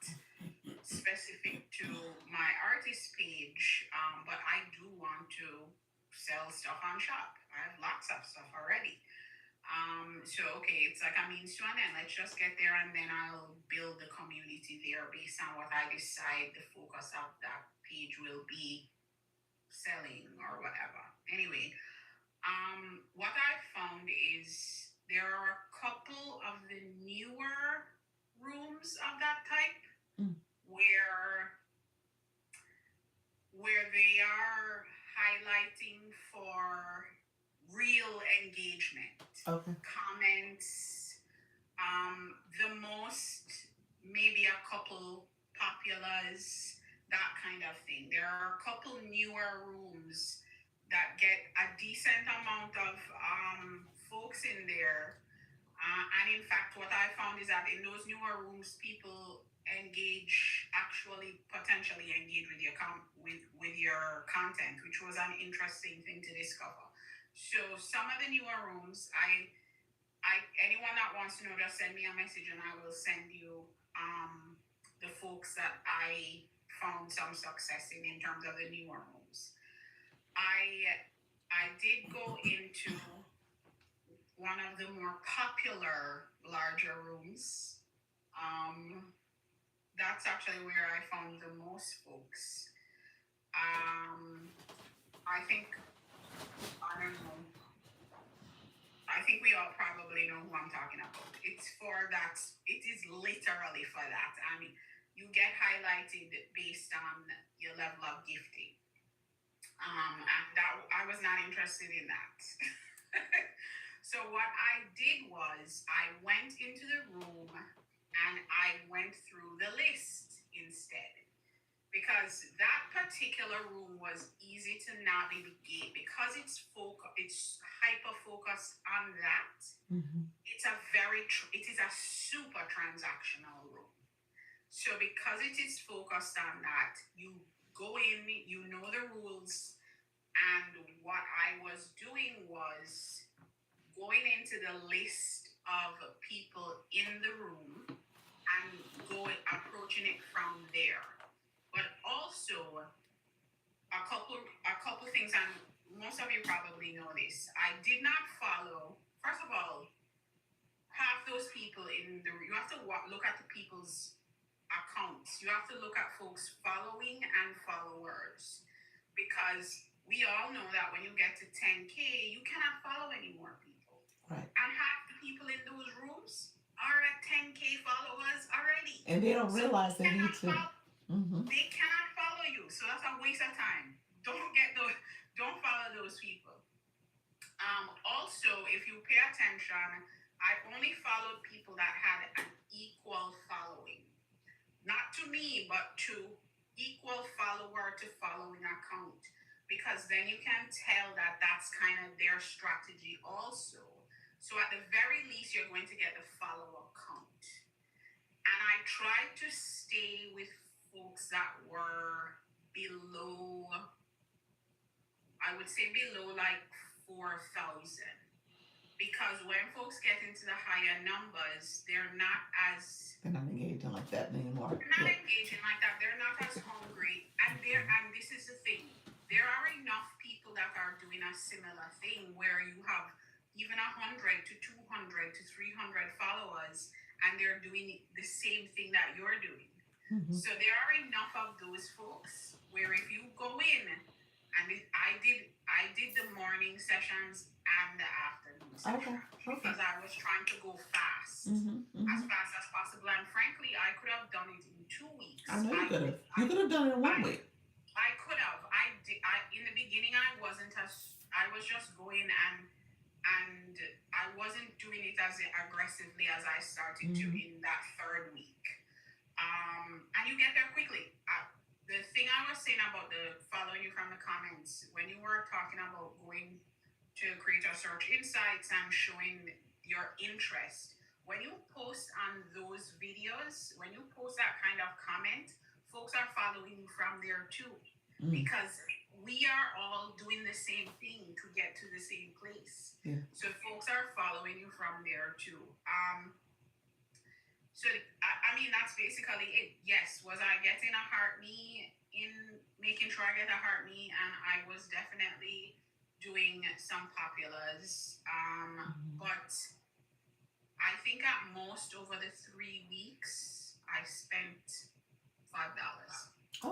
specific to my artist page. But I do want to sell stuff on shop. I have lots of stuff already. So okay, it's like a means to an end. Let's just get there and then I'll build the community there based on what I decide the focus of that page will be, selling or whatever. Anyway, what I found is there are a couple of the newer rooms of that type Mm, where they are highlighting for real engagement, okay. comments, the most, maybe a couple populars, that kind of thing. There are a couple newer rooms that get a decent amount of folks in there. And in fact, what I found is that in those newer rooms, people potentially engage with with your content, which was an interesting thing to discover. So some of the newer rooms, anyone that wants to know, just send me a message and I will send you the folks that I found some success in terms of the newer rooms. I did go into one of the more popular larger rooms. Um, that's actually where I found the most folks. Um, I think I don't know. I think we all probably know who I'm talking about. It's for that. It is literally for that. I mean, you get highlighted based on your level of gifting. And that I was not interested in that. So what I did was I went into the room and I went through the list instead, because that particular room was easy to navigate because it's hyper focused on that. Mm-hmm. It is a super transactional room. So because it is focused on that, you go in, you know the rules, and what I was doing was going into the list of people in the room and going approaching it from there. But also a couple things, and most of you probably know this. I did not follow. First of all, half those people in the you have to look at the people's accounts. You have to look at folks following and followers, because we all know that when you get to 10K, you cannot follow any more people. Right. And half the people in those rooms are And they don't So realize they need cannot to. follow. Mm-hmm. They cannot follow you. So that's a waste of time. Don't get those. Don't follow those people. Also, if you pay attention, I only followed people that had an equal following, not to me, but to equal follower to following account, because then you can tell that that's kind of their strategy also. So at the very least, you're going to get the follower count. And I tried to stay with folks that were below, I would say below like 4,000. Because when folks get into the higher numbers, They're not engaging like that anymore. they're not Yeah. engaging like that. They're not as hungry, and this is the thing. There are enough people that are doing a similar thing where you have even 100 to 200 to 300 followers, and they're doing the same thing that you're doing. Mm-hmm. So there are enough of those folks where if you go in, and I did the morning sessions and the afternoon Okay. session Okay. because I was trying to go Mm-hmm. as Mm-hmm. fast as possible. And frankly, I could have done it in two I weeks. know you I could have. could You could have done it in I one week. I could have. I did. In the beginning, I wasn't as. I was just going and I wasn't doing it as aggressively as I started to Mm-hmm. in that third week. And you get there quickly. The thing I was saying about the following you from the comments when you were talking about going to creator search insights and showing your interest. When you post on those videos, when you post that kind of comment, folks are following you from there too. Mm. Because we are all doing the same thing to get to the same place. Yeah. So folks are following you from there too. So I mean that's basically it. Yes, was I getting a heart me in making sure I get a heart me, and I was definitely doing some populars. Mm-hmm. But I think at most over the 3 weeks I spent $5.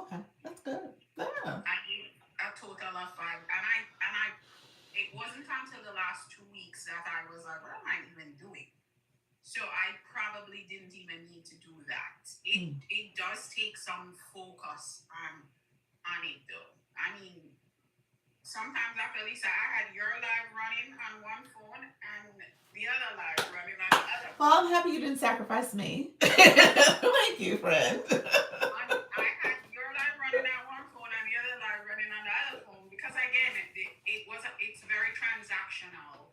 Okay. That's good. Yeah. I did a total of five, and I it wasn't until the last 2 weeks that I was like, what am I even doing? So I probably didn't even need to do that. It Mm. it does take some focus on it though. I mean, sometimes after Lisa, I had your live running on one phone and the other live running on the other Well, phone. I'm happy you didn't sacrifice me. Thank you, friend. I had your live running on one phone and the other live running on the other phone because again, it's very transactional.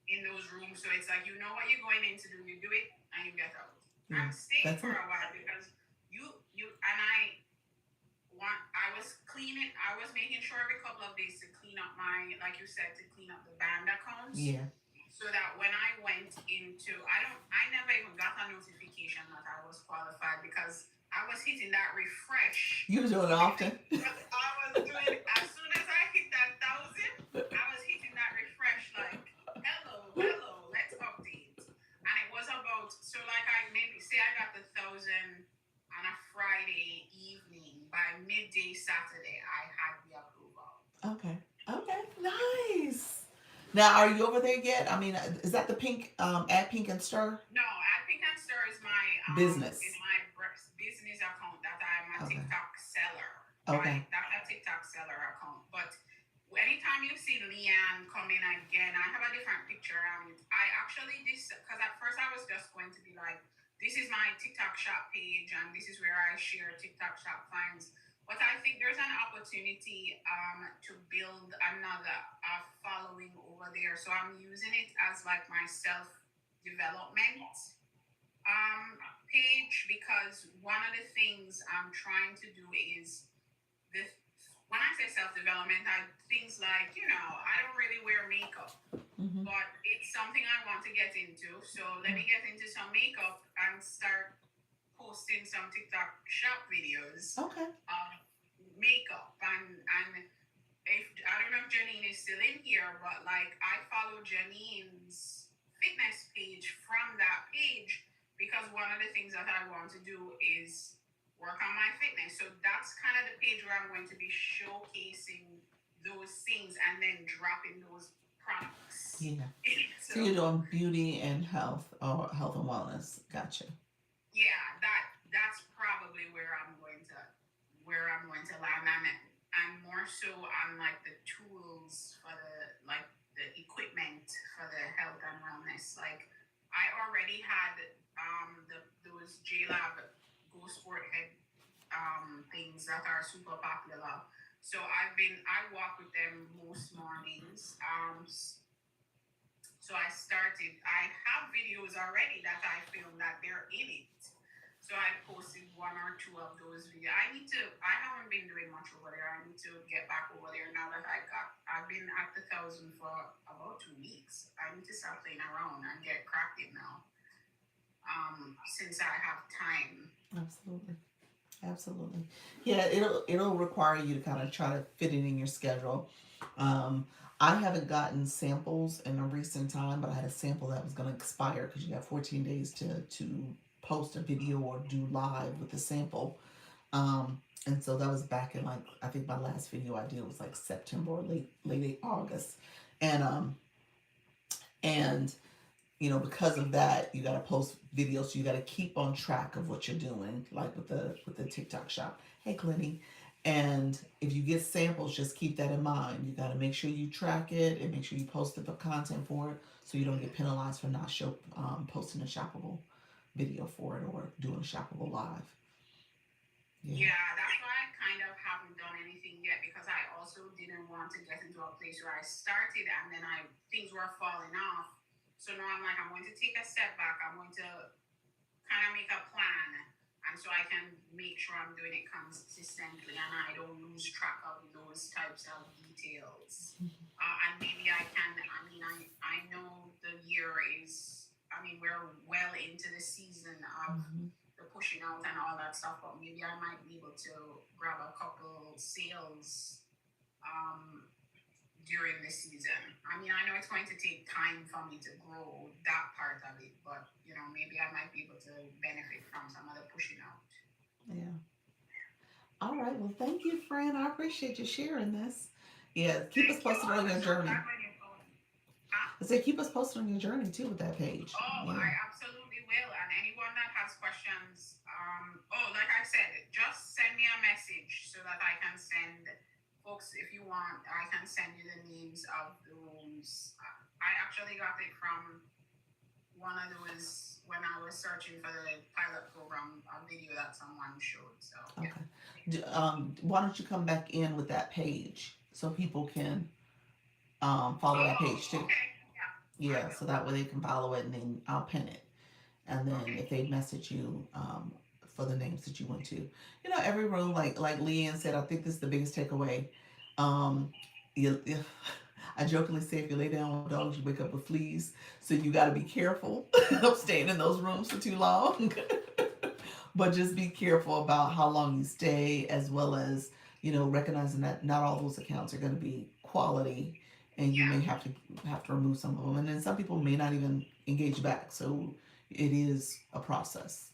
In those rooms. So it's like you know what you're going in to do, you do it and you get out. Yeah. I'm staying That's for it. a while because you and I was cleaning. I was making sure every couple of days to clean up my, like you said, to clean up the band accounts. Yeah. So that when I went into, I never even got a notification that I was qualified because I was hitting that refresh. You do it often. I was doing as soon as I hit that 1,000, I was hitting that refresh like, hello, let's update. And it was about so like I maybe say I got the 1,000 on a Friday evening. By midday Saturday, I had the approval. Okay. Okay. Nice. Now, are you over there yet? I mean, is that the pink, add pink and stir No, I think and Stir is business? my business account that I am a Okay. TikTok seller, Okay. right? That's a TikTok seller account. But anytime you see Leanne come in again, I have a different picture on it. I actually this because at first I was just going to be like, this is my TikTok shop page and this is where I share TikTok shop finds. But I think there's an opportunity to build another following over there. So I'm using it as like my self development page because one of the things I'm trying to do is this. When I say self development, things like I don't really wear makeup, Mm-hmm. but it's something I want to get into. So let me get into some makeup and start posting some TikTok shop videos Okay. of makeup and if I don't know if Janine is still in here, but like I follow Janine's fitness page from that page because one of the things that I want to do is work on my fitness. So that's kind of the page where I'm going to be showcasing those things and then dropping those products. Yeah. So So you're doing beauty and health or health and wellness. Gotcha. yeah, that's probably where I'm going to land. And more so on like the tools for the equipment for the health and wellness. Like I already had those JLab Go Sport head things that are super popular. So I walk with them most mornings. So I have videos already that I filmed that they're in it. So I posted one or two of those videos. I haven't been doing much over there. I need to get back over there now that I've been at the thousand for about 2 weeks. I need to start playing around and get cracking now. Since I have time. Absolutely. Absolutely. Yeah, it'll require you to kind of try to fit it in your schedule. Um, I haven't gotten samples in a recent time, but I had a sample that was going to expire because you got 14 days to post a video or do live with the sample. And so that was back in, like, I think my last video I did was like September or late August, and and because of that, you got to post videos. So you got to keep on track of what you're doing, like with the TikTok shop. Hey, Clinty. And if you get samples, just keep that in mind. You got to make sure you track it and make sure you post the content for it, so you don't get penalized for not posting a shoppable video for it or doing a shoppable live. Yeah. Yeah, that's why I kind of haven't done anything yet because I also didn't want to get into a place where I started and then I things were falling off. So now I'm like, I'm going to take a step back. I'm going to kind of make a plan, and so I can make sure I'm doing it consistently and I don't lose track of those types of details. And maybe I can. I mean, I know the year is. I mean, we're well into the season of Mm-hmm. the pushing out and all that stuff, but maybe I might be able to grab a couple sales um, during the season. I mean, I know it's going to take time for me to grow that part of it, but maybe I might be able to benefit from some of the pushing out. Yeah. All right. Well, thank you, friend. I appreciate you sharing this. Yeah. Keep us Thank you. posted on Oh, your so journey. glad when you phone. Huh? I say keep us posted on your journey too with that page. Oh, Yeah. I absolutely will. And anyone that has questions, like I said, just send me a message so that I can send folks. If you want, I can send you the names of the rooms. I actually got it from one of those when I was searching for the pilot program, a video that someone showed. So yeah. Okay. Why don't you come back in with that page so people can follow that Oh, page too? okay. Yeah, I Yeah, so will. that way they can follow it, and then I'll pin it. And then if Okay. they message you for the names that you went to, every room, like Leanne said, I think this is the biggest takeaway. Um, you, I jokingly say if you lay down with dogs, you wake up with fleas. So you got to be careful of staying in those rooms for too long. But just be careful about how long you stay, as well as recognizing that not all those accounts are going to be quality, and you Yeah. may have to remove some of them, and then some people may not even engage back. So it is a process.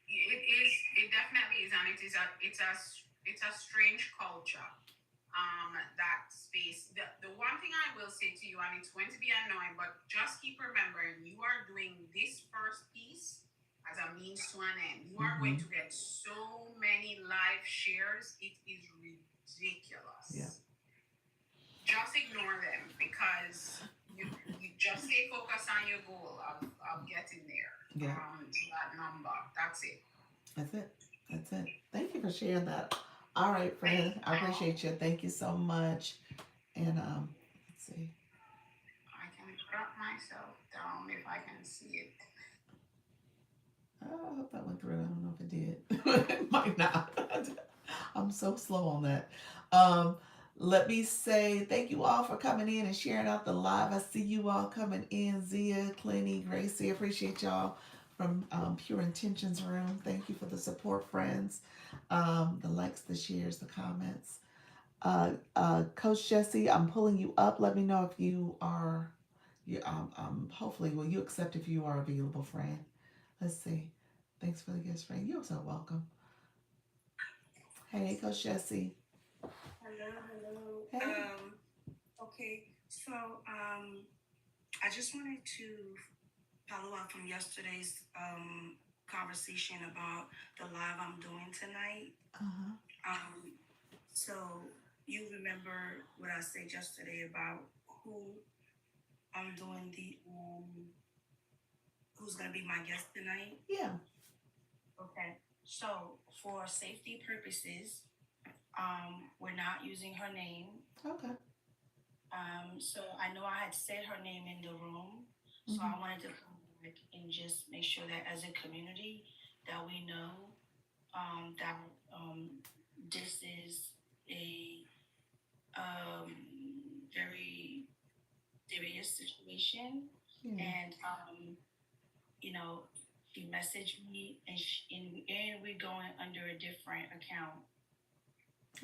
It is. It definitely is, and it's a strange culture. That space. The one thing I will say to you, and it's going to be annoying, but just keep remembering you are doing this first piece as a means to an end. You are going Mm-hmm. to get so many live shares. It is Yeah. ridiculous. Just ignore them because you just stay focused on your goal of getting there. Yeah. To that number. That's it. That's it. That's it. Thank you for sharing that. All right, Thank friend. you. I appreciate you. Thank you so much. And let's see. I can drop myself down if I can see it. I hope that went through. I don't know if it did. It might not. I'm so slow on that. Um, Let me say thank you all for coming in and sharing out the live. I see you all coming in. Zia, Clinty, Gracie. Appreciate y'all from Pure Intentions Room. Thank you for the support, friends. The likes, the shares, the comments. Coach Jesse, I'm pulling you up. Let me know if you are. Hopefully, will you accept if you are available, friend? Let's see. Thanks for the gift, friend. You're so welcome. Hey, Coach Jesse. Hello, hello. Hey. Okay, so I just wanted to follow up from yesterday's conversation about the live I'm doing tonight. Uh-huh. Um, so you remember what I said yesterday about who I'm doing who's gonna be my guest tonight? Yeah. Okay. So for safety purposes, we're not using her name. Okay. So I know I had said her name in the room, so Mm-hmm. I wanted to come back and just make sure that as a community that we know that this is a um, very serious situation, Yeah. and you know, she messaged me, and we're going under a different account.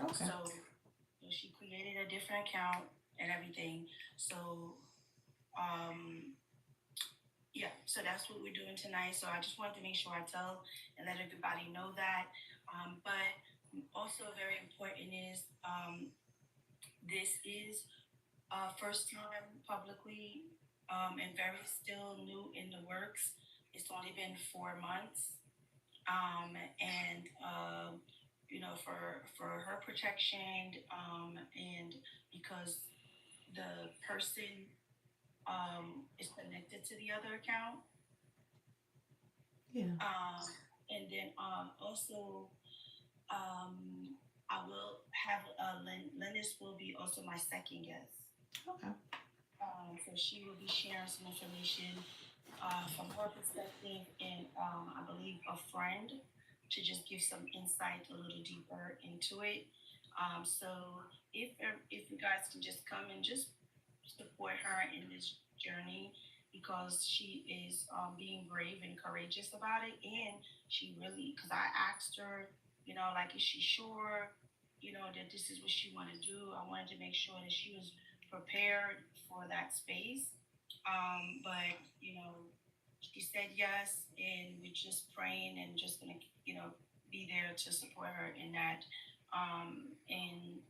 Okay. So she created a different account and everything. So um, yeah, so that's what we're doing tonight. So I just wanted to make sure I tell and let everybody know that. But also very important is this is first time publicly and very still new in the works. It's only been 4 months, and for her protection, and because the person is connected to the other account, Yeah. um, and then also um, I will have Linus will be also my second guest. Okay. So she will be sharing some information from her perspective, and I believe a friend to just give some insight a little deeper into it. So if you guys can just come and just support her in this journey because she is being brave and courageous about it, and she really because I asked her, like is she sure, that this is what she want to do. I wanted to make sure that she was prepared for that space, but she said yes, and we're just praying and just gonna, be there to support her in that. And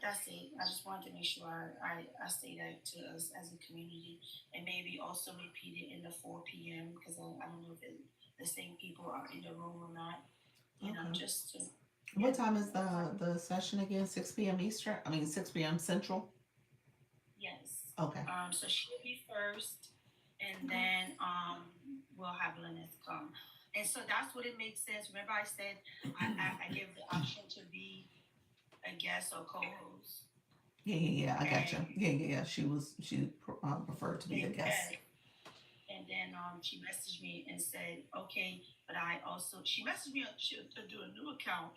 that's it. I just wanted to make sure I say that to us as a community, and maybe also repeat it in the 4 p.m. because I don't know if the same people are in the room or not. Okay. Just to What yeah. time is the session again? 6 p.m. Eastern? I mean 6 p.m. Central? Yes. Okay. So she'll be first, and Okay. then we'll have Lynette come. And so that's what it makes sense. Remember, I said I gave the option to be a guest or co-host, Yeah, yeah, yeah. I got and you. Yeah, yeah, yeah. She preferred to be a guest. yes, and then she messaged me and said, okay, but I also she messaged me to do a new account.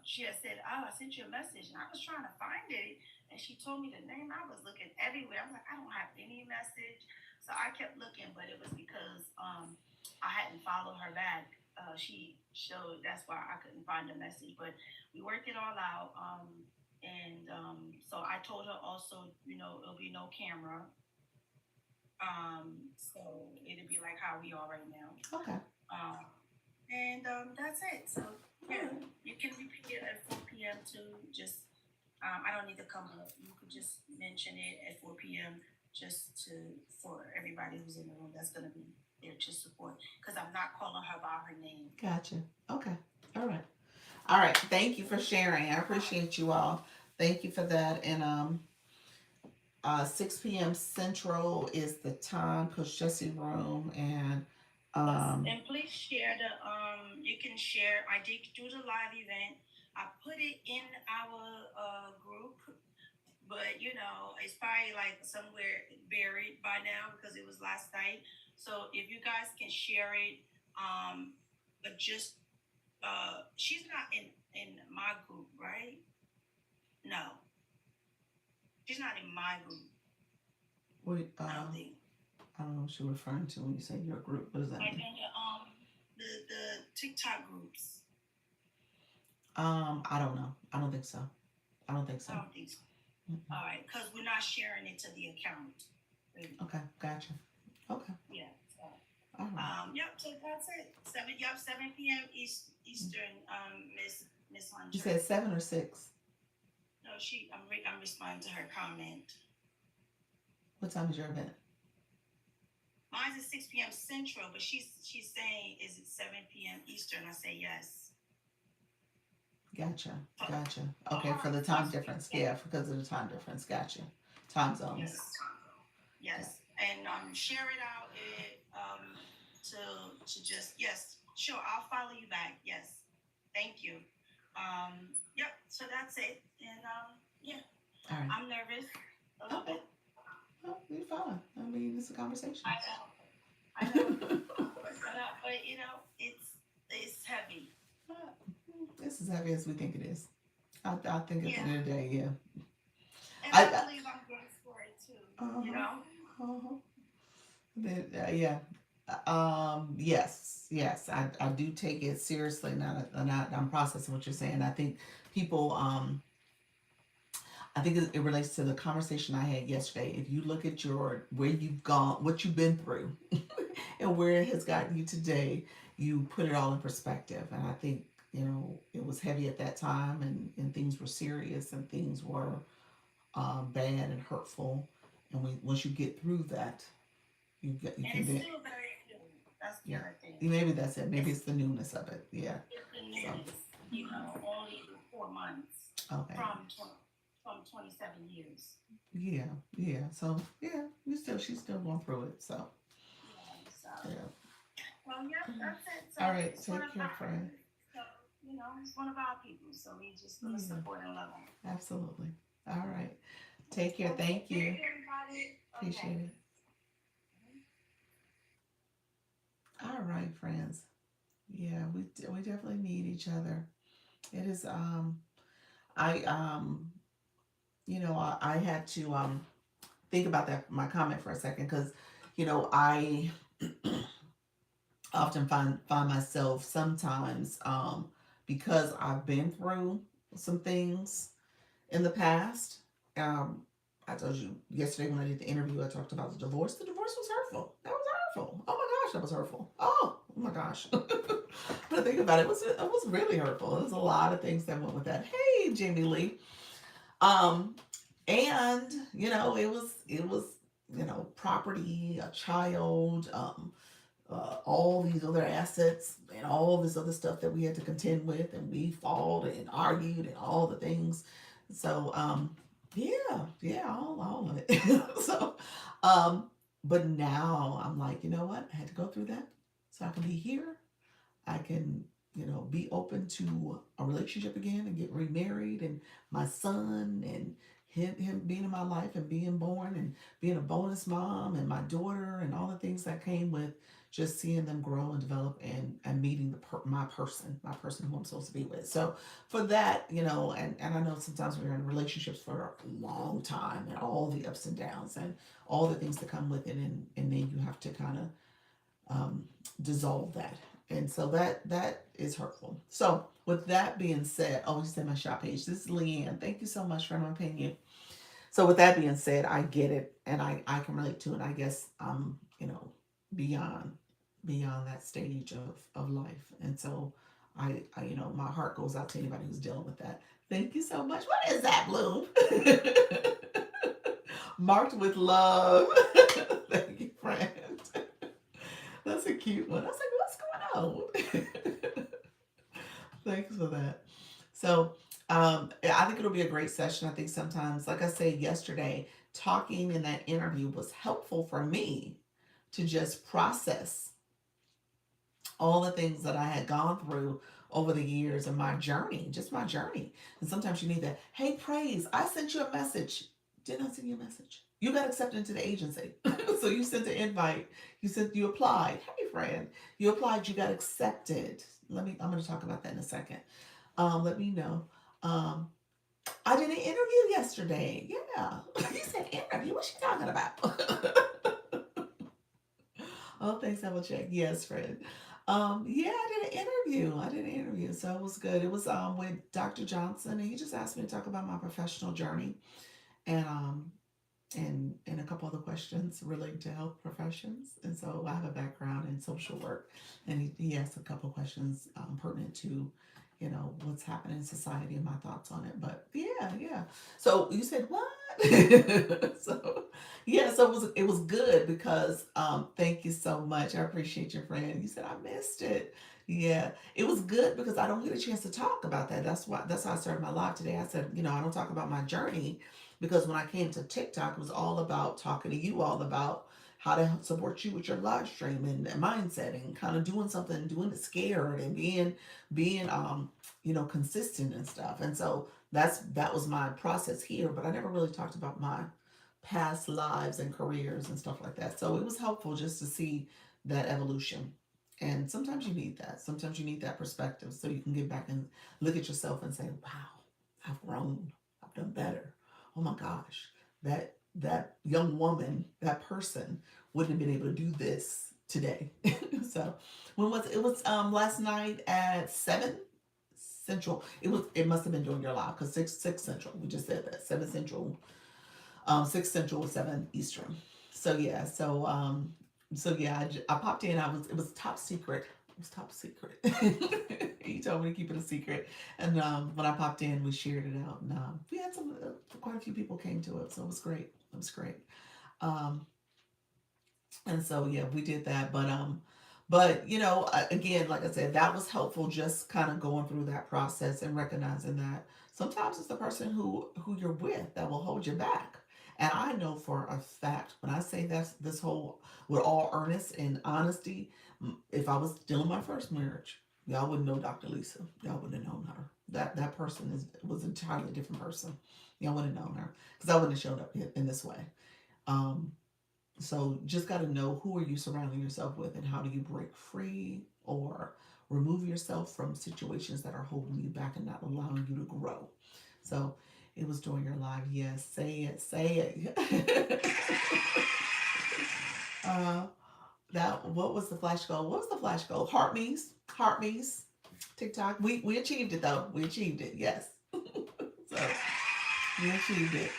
She had said, "Oh, I sent you a message," and I was trying to find it, and she told me the name. I was looking everywhere. I was like, "I don't have any message," so I kept looking, but it was because I hadn't followed her back. She showed that's why I couldn't find the message, but we worked it all out. And so I told her also, it'll be no camera. So it'll be like how we are right now. Okay. Um, and that's it. So All yeah, right. you can repeat it at 4 p.m. too. Just I don't need to come up. You could just mention it at 4 p.m. just to for everybody who's in the room that's gonna be there to support. Because I'm not calling her by her name. Gotcha. Okay. All right. All right. Thank you for sharing. I appreciate you all. Thank you for that. And 6 p.m. Central is the time. Coach Jesse room and Yes, um and please share the you can share. I did do the live event. I put it in our group, but it's probably like somewhere buried by now because it was last night. So if you guys can share it, but just she's not in my group, right? No, she's not in my group. we I don't think. I don't know what you're referring to when you say your group. What does that Like mean? in the TikTok groups. I don't know. I don't think so. I don't think so. I don't think so. Mm-mm. All right, because we're not sharing it to the account. Really. Okay, gotcha. Okay. Yeah. So, All right. yep. So that's it. 7 p.m. Mm. Eastern. Miss You Hunter. said 7 or 6. No, I'm responding to her comment. What time is your event? Mine's at 6 p.m. Central, but she's saying, is it 7 p.m. Eastern? I say yes. Gotcha. For, Gotcha. for Okay, for her, the for time difference. yes, Yeah, because of the time difference. Gotcha. Time zones. yes, Yeah. yes, and share it out to just yes, sure. I'll follow you back. Yes, thank you. Yep. So that's it, and yeah, All right. I'm nervous a little Okay. bit. Well, you're fine. I mean, it's a conversation. I know, I know, but it's heavy. It's as heavy as we think it is. I think at the Yeah, end of the day, yeah. and I I believe I'm good for it too. uh You huh. know. Uh-huh. Yeah. Yes, yes. I do take it seriously now that I'm processing what you're saying. I think people, I think it relates to the conversation I had yesterday. If you look at where you've gone, what you've been through, and where it has gotten you today, you put it all in perspective. And I think, it was heavy at that time, and things were serious, and things were bad and hurtful. And once you get through that, you And can it's then, still very new. That's the yeah. other thing. Maybe that's it. Maybe It's it's the newness of it. Yeah. it's the So newness. Only 4 months okay. from 27 years. Yeah. Yeah. So yeah, she's still going through it. So Yeah. So yeah. well, yep, that's it. So All right. it's one Take of care, our friend. so it's one of our people. So we just gonna Yeah. support and love them. Absolutely. All right. Take care. Okay. Thank Thank you. you, everybody. Appreciate Okay. it. All right, friends. Yeah, we definitely need each other. It is I I had to think about that my comment for a second because I often find myself sometimes because I've been through some things in the past. Um, I told you yesterday when I did the interview, I talked about the divorce. The divorce was hurtful. That was hurtful. Oh my gosh, that was hurtful. Oh my gosh. But I think about it, it was really hurtful. There was a lot of things that went with that. Hey, Jamie Lee. Um, and it was property, a child, all these other assets and all this other stuff that we had to contend with, and we fought and argued and all the things. So yeah, yeah, all of it. So um, but now I'm like, you know what? I had to go through that so I can be here. I can, be open to a relationship again and get remarried, and my son and him being in my life and being born and being a bonus mom, and my daughter and all the things that came with just seeing them grow and develop, and meeting my person who I'm supposed to be with. So for that, and I know sometimes we're in relationships for a long time, and all the ups and downs and all the things that come with it, and then you have to kind of dissolve that. And so that is hurtful. So with that being said, oh, you said my shop page. This is Leanne. Thank you so much for my opinion. So with that being said, I get it, and I can relate to it. I guess beyond beyond that stage of life, and so my heart goes out to anybody who's dealing with that. Thank you so much. What is that, Bloom? Marked with love. Thank you, friend. That's a cute one. I was like, what's going on? Thanks for that. So, I think it'll be a great session. I think sometimes, like I said yesterday, talking in that interview was helpful for me to just process all the things that I had gone through over the years and my journey, just my journey. And sometimes you need that. Hey, praise, I sent you a message. Did I send you a message? You got accepted into the agency. So you sent an invite. You applied. Hey, friend, you applied. You got accepted. I'm going to talk about that in a second. Let me know. Um, I did an interview yesterday. Yeah. You said interview. What's she talking about? Oh, thanks, double check. Yes, friend. Yeah, I did an interview, so it was good. It was with Dr. Johnson, and he just asked me to talk about my professional journey, and and a couple other questions relating to health professions. And so I have a background in social work, and he asked a couple questions pertinent to what's happening in society and my thoughts on it. But yeah, yeah. So you said what? So Yeah, so it was good because thank you so much. I appreciate your friend. You said I missed it. Yeah. It was good because I don't get a chance to talk about that. That's how I started my live today. I said, I don't talk about my journey because when I came to TikTok, it was all about talking to you all about how to support you with your live stream and mindset and kind of doing something, doing it scared and being consistent and stuff. And so that was my process here, but I never really talked about my past lives and careers and stuff like that. So it was helpful just to see that evolution. And sometimes you need that. Sometimes you need that perspective so you can get back and look at yourself and say, "Wow, I've grown. I've done better. Oh my gosh, that young woman, that person wouldn't have been able to do this today." So when was it? It was last night at 7 Central. It must have been during your live because six Central. We just said that 7 Central, 6 Central, 7 Eastern. So yeah, I popped in. It was top secret. It was top secret. He told me to keep it a secret, and when I popped in, we shared it out, and we had quite a few people came to it, so it was great. It was great. Um, and so yeah, we did that, but again, like I said, that was helpful, just kind of going through that process and recognizing that sometimes it's the person who you're with that will hold you back. And I know for a fact when I say that's this whole, with all earnest and honesty, if I was still in my first marriage, y'all wouldn't know Dr. Lisa. Y'all wouldn't have known her. That person was an entirely different person. Y'all wouldn't have known her because I wouldn't have showed up in this way. Um, so just got to know, who are you surrounding yourself with and how do you break free or remove yourself from situations that are holding you back and not allowing you to grow. So it was during your live. Yes, say it. uh, that what was the flash goal? What was the flash goal? Heart me's, TikTok. We achieved it though. We achieved it. Yes. So we achieved it.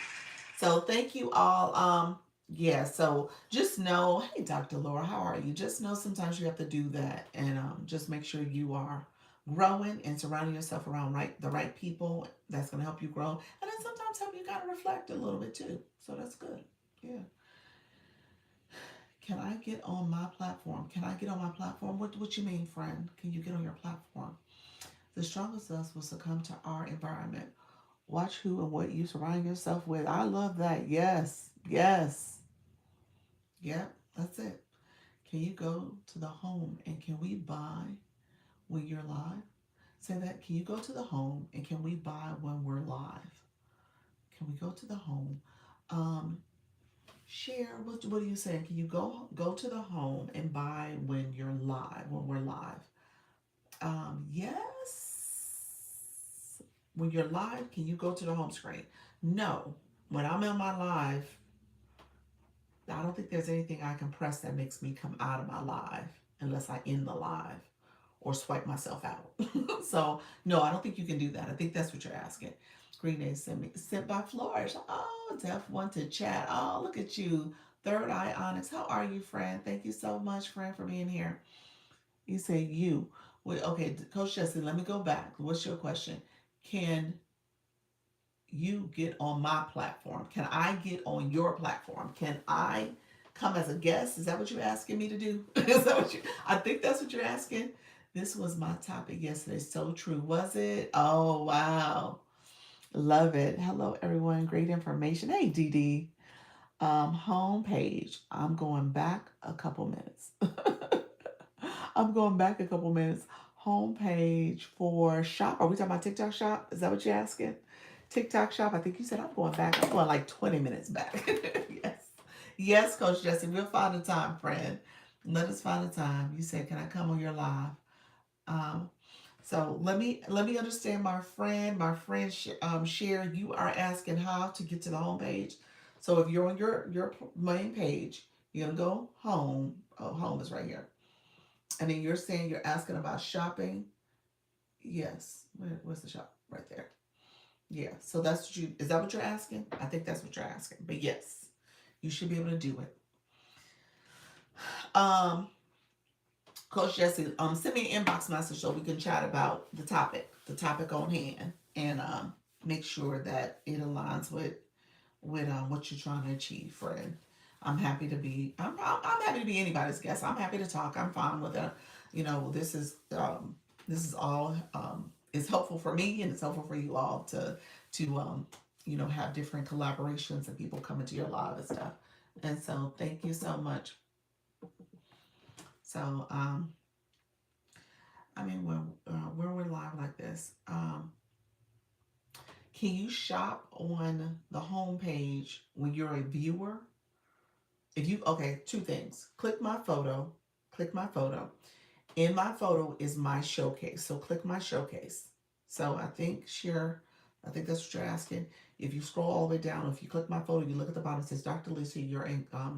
So thank you all. Yeah, so just know, hey Dr. Laura, how are you? Just know sometimes you have to do that and just make sure you are growing and surrounding yourself around the right people that's gonna help you grow. And then sometimes help you kind of reflect a little bit too. So that's good. Yeah. Can I get on my platform? Can I get on my platform? What you mean, friend? Can you get on your platform? The strongest of us will succumb to our environment. Watch who and what you surround yourself with. I love that. Yes. Yes. Yep, that's it. Can you go to the home and can we buy when you're live? Say that. Can you go to the home and can we buy when we're live? Can we go to the home? Um, Share. What are you saying? Can you go to the home and buy when you're live? When we're live? Yes. When you're live, can you go to the home screen? No. When I'm in my live, I don't think there's anything I can press that makes me come out of my live unless I end the live or swipe myself out. So no, I don't think you can do that. I think that's what you're asking. Green Day sent by Flourish. Oh, Def want to chat. Oh, look at you. Third Eye Onyx. How are you, friend? Thank you so much, friend, for being here. You say you. Wait, okay, Coach Jesse, let me go back. What's your question? Can you get on my platform? Can I get on your platform? Can I come as a guest? Is that what you're asking me to do? Is that what you? I think that's what you're asking. This was my topic yesterday. So true, was it? Oh wow, love it. Hello everyone, great information. Hey Dee Dee. Homepage. I'm going back a couple minutes. I'm going back a couple minutes. Homepage for shop. Are we talking about TikTok shop? Is that what you're asking? TikTok shop. I think you said I'm going back. I'm going like 20 minutes back. Yes. Yes, Coach Jesse. We'll find a time, friend. Let us find a time. You said, can I come on your live? Um, so let me understand, my friend. Share. You are asking how to get to the homepage. So if you're on your main page, you're gonna go home. Oh, home is right here. And then you're saying you're asking about shopping. Yes. Where's the shop? Right there. Yeah. So that's what you, is that what you're asking? I think that's what you're asking. But yes, you should be able to do it. Um, Coach Jesse, send me an inbox message so we can chat about the topic on hand, and make sure that it aligns with with what you're trying to achieve, friend. I'm happy to be anybody's guest. I'm happy to talk. I'm fine with it. You know, this is all is helpful for me, and it's helpful for you all to you know, have different collaborations and people come into your live and stuff. And so thank you so much. So I mean, when we're live like this, can you shop on the home page when you're a viewer? If you, okay, two things. Click my photo. In my photo is my showcase. So click my showcase. So I think that's what you're asking. If you scroll all the way down, if you click my photo, you look at the bottom, it says Dr. Lisa,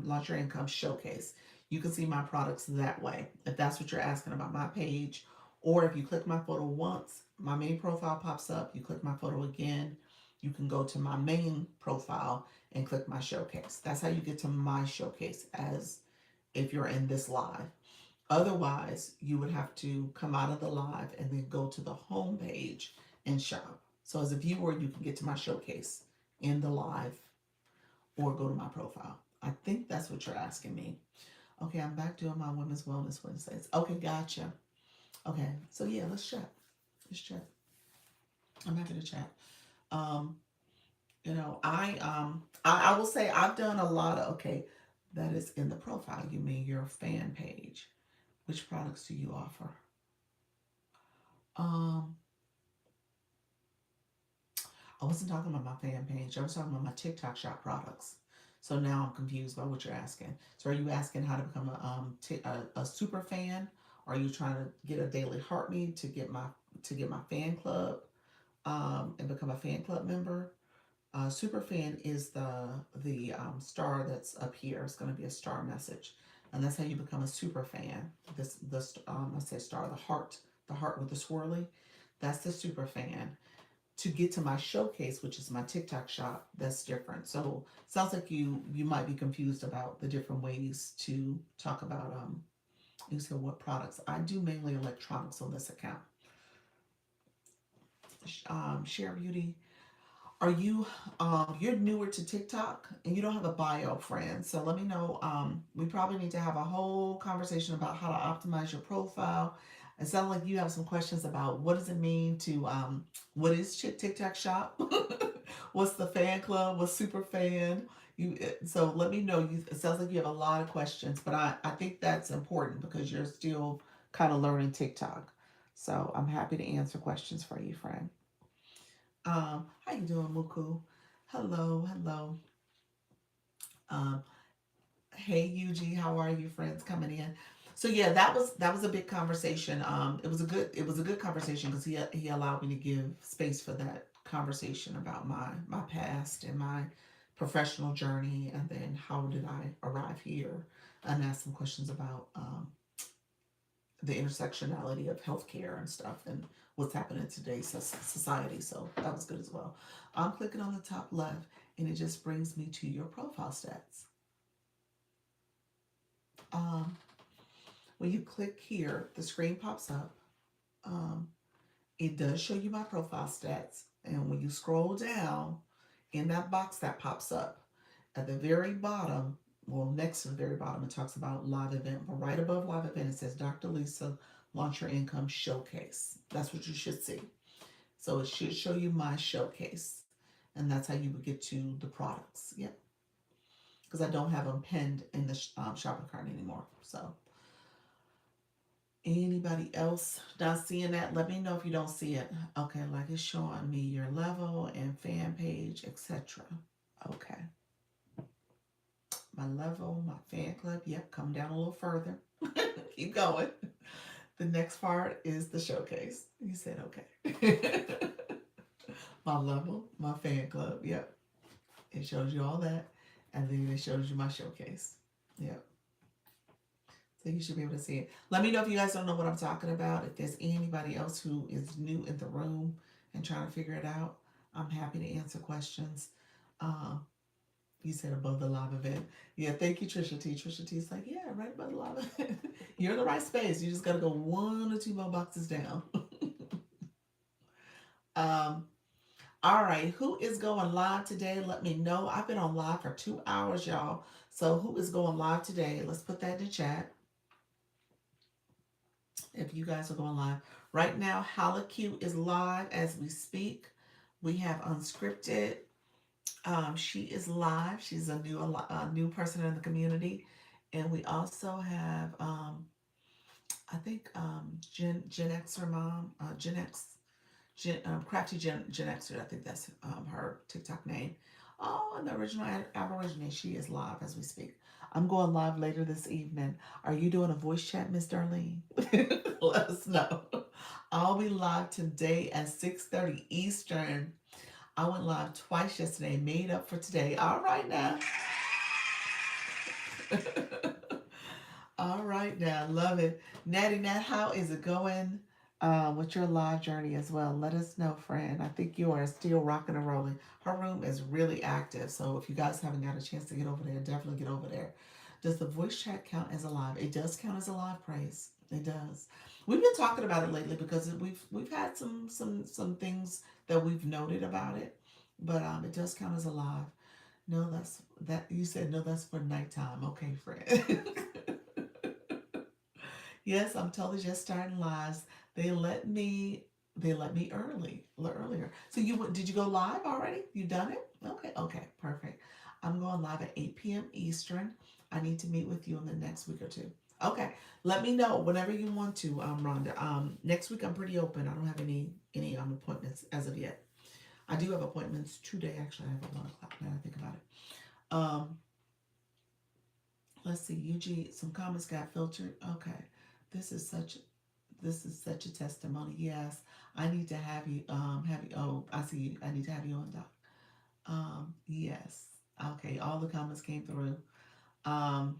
launch your income showcase. You can see my products that way. If that's what you're asking about my page, or if you click my photo once, my main profile pops up. You click my photo again, you can go to my main profile and click my showcase. That's how you get to my showcase as if you're in this live. Otherwise, you would have to come out of the live and then go to the home page and shop. So as a viewer, you can get to my showcase in the live or go to my profile. I think that's what you're asking me. Okay, I'm back doing my Women's Wellness Wednesdays. Okay, gotcha. Okay, so yeah, let's chat. Let's chat. I'm happy to chat. Um, you know, I will say I've done a lot of okay, that is in the profile. You mean your fan page. Which products do you offer? Um, I wasn't talking about my fan page. I was talking about my TikTok shop products. So now I'm confused by what you're asking. So are you asking how to become a super fan? Or are you trying to get a daily heartbeat to get my fan club and become a fan club member? Super fan is the star that's up here. It's going to be a star message, and that's how you become a super fan. I said star, the heart with the swirly. That's the super fan. To get to my showcase, which is my TikTok shop, that's different. So sounds like you might be confused about the different ways to talk about you said what products. I do mainly electronics on this account. Share Beauty. Are you you're newer to TikTok and you don't have a bio, friend? So let me know. We probably need to have a whole conversation about how to optimize your profile. It sounds like you have some questions about what does it mean to what is TikTok Shop? What's the fan club? What's super fan? So let me know. It sounds like you have a lot of questions, but I think that's important because you're still kind of learning TikTok. So I'm happy to answer questions for you, friend. How you doing, Muku? Hello, hello. Um, hey, UG, how are you, friends coming in? So yeah, that was a big conversation. It was a good conversation because he allowed me to give space for that conversation about my past and my professional journey, and then how did I arrive here, and ask some questions about the intersectionality of healthcare and stuff and what's happening in today's society. So that was good as well. I'm clicking on the top left and it just brings me to your profile stats. Um, when you click here, the screen pops up. Um, it does show you my profile stats. And when you scroll down in that box that pops up at the very bottom, well, next to the very bottom, it talks about live event. But right above live event, it says Dr. Lisa Launch Your Income Showcase. That's what you should see. So it should show you my showcase. And that's how you would get to the products. Yep. Because I don't have them pinned in the shopping cart anymore. So anybody else not seeing that? Let me know if you don't see it. Okay, like it's showing me your level and fan page, etc. Okay. My level, my fan club. Yep, come down a little further. Keep going. The next part is the showcase. You said okay. My level, my fan club. Yep. It shows you all that. And then it shows you my showcase. Yep. So you should be able to see it. Let me know if you guys don't know what I'm talking about. If there's anybody else who is new in the room and trying to figure it out, I'm happy to answer questions. Um, you said above the live event. Yeah, thank you, Trisha T. Trisha T's like, yeah, right above the live event. You're in the right space. You just got to go one or two more boxes down. um, All right, who is going live today? Let me know. I've been on live for 2 hours, y'all. So who is going live today? Let's put that in the chat if you guys are going live. Right now, HalaQ is live as we speak. We have Unscripted. She is live. She's a new person in the community. And we also have, I think, Gen Xer mom, Gen X. Crafty Gen Xer, I think that's her TikTok name. Oh, and the original Aborigine, she is live as we speak. I'm going live later this evening. Are you doing a voice chat, Miss Darlene? Let us know. I'll be live today at 6:30 Eastern. I went live twice yesterday, made up for today. All right now. All right now, love it. Natty Nat, how is it going with your live journey as well? Let us know, friend. I think you are still rocking and rolling. Her room is really active, so if you guys haven't got a chance to get over there, definitely get over there. Does the voice chat count as a live? It does count as a live, praise. It does. We've been talking about it lately because we've had some things that we've noted about it, but it does count as a live. No, that's that you said no, that's for nighttime. Okay, friend. Yes, I'm totally just starting lives. They let me they let me earlier. So did you go live already? You done it? Okay, okay, perfect. I'm going live at 8 p.m. Eastern. I need to meet with you in the next week or two. Okay, let me know whenever you want to, Rhonda. Next week I'm pretty open. I don't have any appointments as of yet. I do have appointments today. Actually, I have at 1 o'clock. Now I think about it. Um, let's see. UG, some comments got filtered. Okay, this is such this is such a testimony. Yes, I need to have you. Have you? Oh, I see you. I need to have you on, Doc. Yes. Okay. All the comments came through. Um,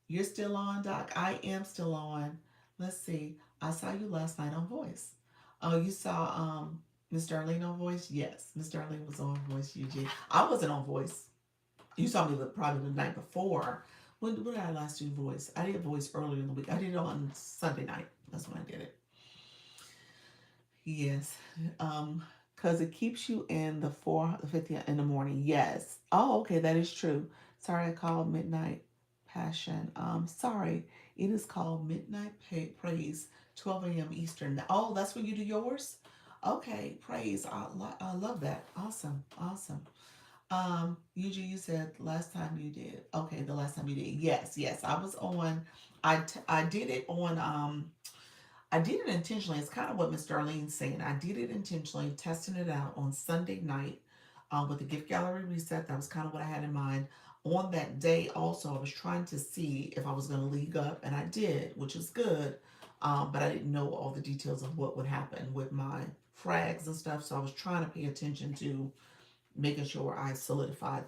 you're still on, Doc. I am still on. Let's see. I saw you last night on Voice. Oh, you saw Miss Darlene on Voice? Yes, Miss Darlene was on Voice. UG. I wasn't on Voice. You saw me probably the night before. When did I last do Voice? I did Voice earlier in the week. I did it on Sunday night. That's when I did it. Yes. Because it keeps you in the 4:50 in the morning. Yes. Oh, okay, that is true. Sorry, I called Midnight Passion. Sorry, it is called Midnight Praise, 12 a.m. Eastern. Oh, that's when you do yours? Okay, praise. I love that. Awesome. Awesome. Eugene, you said last time you did. Okay, the last time you did. Yes, yes. I was on I did it on I did it intentionally. It's kind of what Miss Darlene's saying. I did it intentionally, testing it out on Sunday night with the gift gallery reset. That was kind of what I had in mind. On that day, also, I was trying to see if I was going to league up, and I did, which was good. But I didn't know all the details of what would happen with my frags and stuff. So I was trying to pay attention to making sure I solidified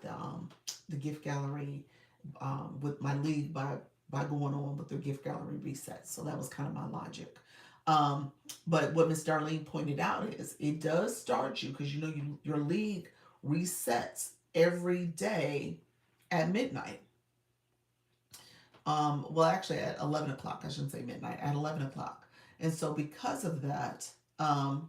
the gift gallery with my league by going on with the gift gallery reset. So that was kind of my logic. Um, but what Miss Darlene pointed out is it does start you because your league resets every day at midnight. Well, actually at 11 o'clock. I shouldn't say midnight, at 11 o'clock. And so um,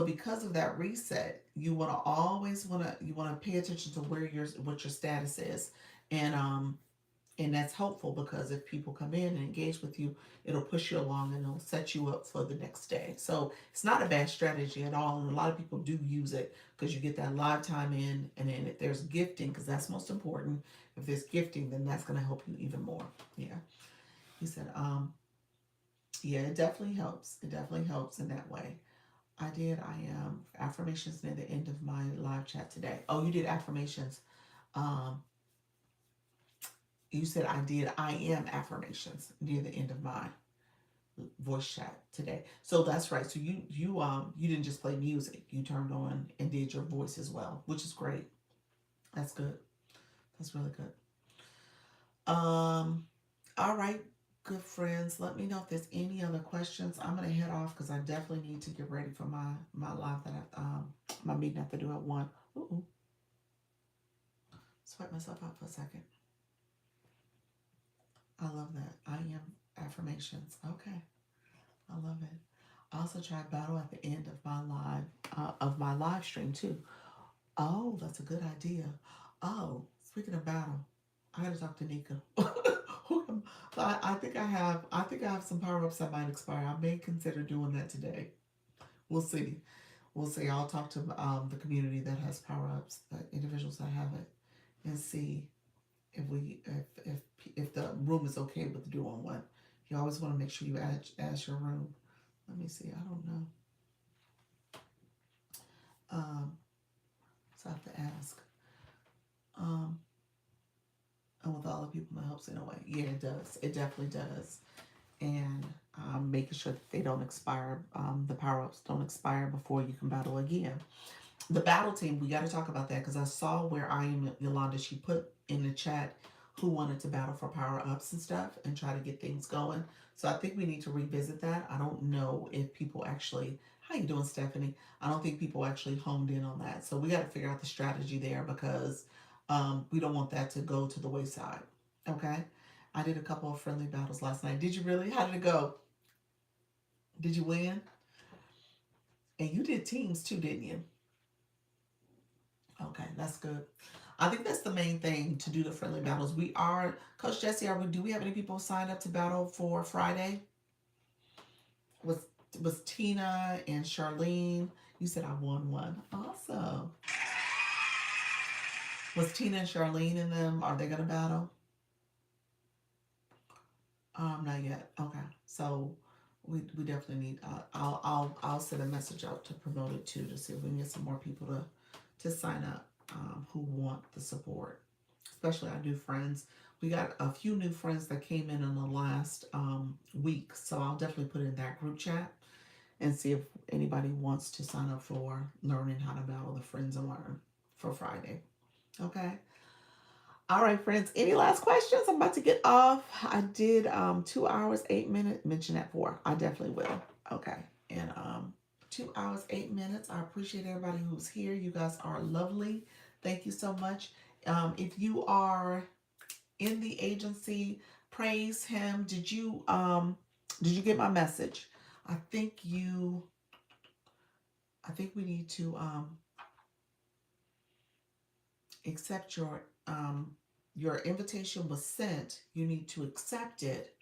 because of that reset, you want to always you want to pay attention to what your status is, and that's helpful because if people come in and engage with you, it'll push you along and it'll set you up for the next day. So it's not a bad strategy at all, and a lot of people do use it because you get that live time in, and then if there's gifting, because that's most important. If there's gifting, then that's going to help you even more. Yeah, he said, yeah, it definitely helps. It definitely helps in that way. I am affirmations near the end of my live chat today. Oh, you did affirmations. Um, you said I am affirmations near the end of my voice chat today. So that's right. So you didn't just play music. You turned on and did your voice as well, which is great. That's good. That's really good. Um, all right, good friends. Let me know if there's any other questions. I'm gonna head off because I definitely need to get ready for my live that my meeting I have to do at 1. Ooh, sweat myself out for a second. I love that. I am affirmations. Okay, I love it. I also try battle at the end of my live stream too. Oh, that's a good idea. Oh, speaking of battle, I gotta talk to Nika. I think I have some power ups that might expire. I may consider doing that today. We'll see. We'll see. I'll talk to the community that has power ups, the individuals that have it, and see if the room is okay with doing one. You always want to make sure you add your room. Let me see. I don't know. Um, so I have to ask. Um, and with all the people that helps in a way, yeah, it does. It definitely does. And making sure that they don't expire. The power ups don't expire before you can battle again. The battle team, we got to talk about that because I saw where I am Yolanda. She put in the chat who wanted to battle for power ups and stuff and try to get things going. So I think we need to revisit that. I don't know if people actually. How you doing, Stephanie? I don't think people actually honed in on that. So we got to figure out the strategy there because we don't want that to go to the wayside. Okay. I did a couple of friendly battles last night. Did you really? How did it go? Did you win? And you did teams too, didn't you? Okay, that's good. I think that's the main thing to do the friendly battles. We are, Coach Jesse. Do we have any people signed up to battle for Friday? Was was Tina and Charlene? You said I won one. Awesome. Was Tina and Charlene in them? Are they gonna battle? Not yet. Okay, so we definitely need. I'll send a message out to promote it too to see if we can get some more people to sign up who want the support, especially our new friends. We got a few new friends that came in the last week, so I'll definitely put it in that group chat and see if anybody wants to sign up for learning how to battle the friends and learn for Friday. Okay. All right, friends. Any last questions? I'm about to get off. I did 2 hours, 8 minutes. Mention that for. I definitely will. Okay. And 2 hours, 8 minutes. I appreciate everybody who's here. You guys are lovely. Thank you so much. If you are in the agency, praise him. Did you get my message? I think you I think we need to accept your invitation was sent. You need to accept it,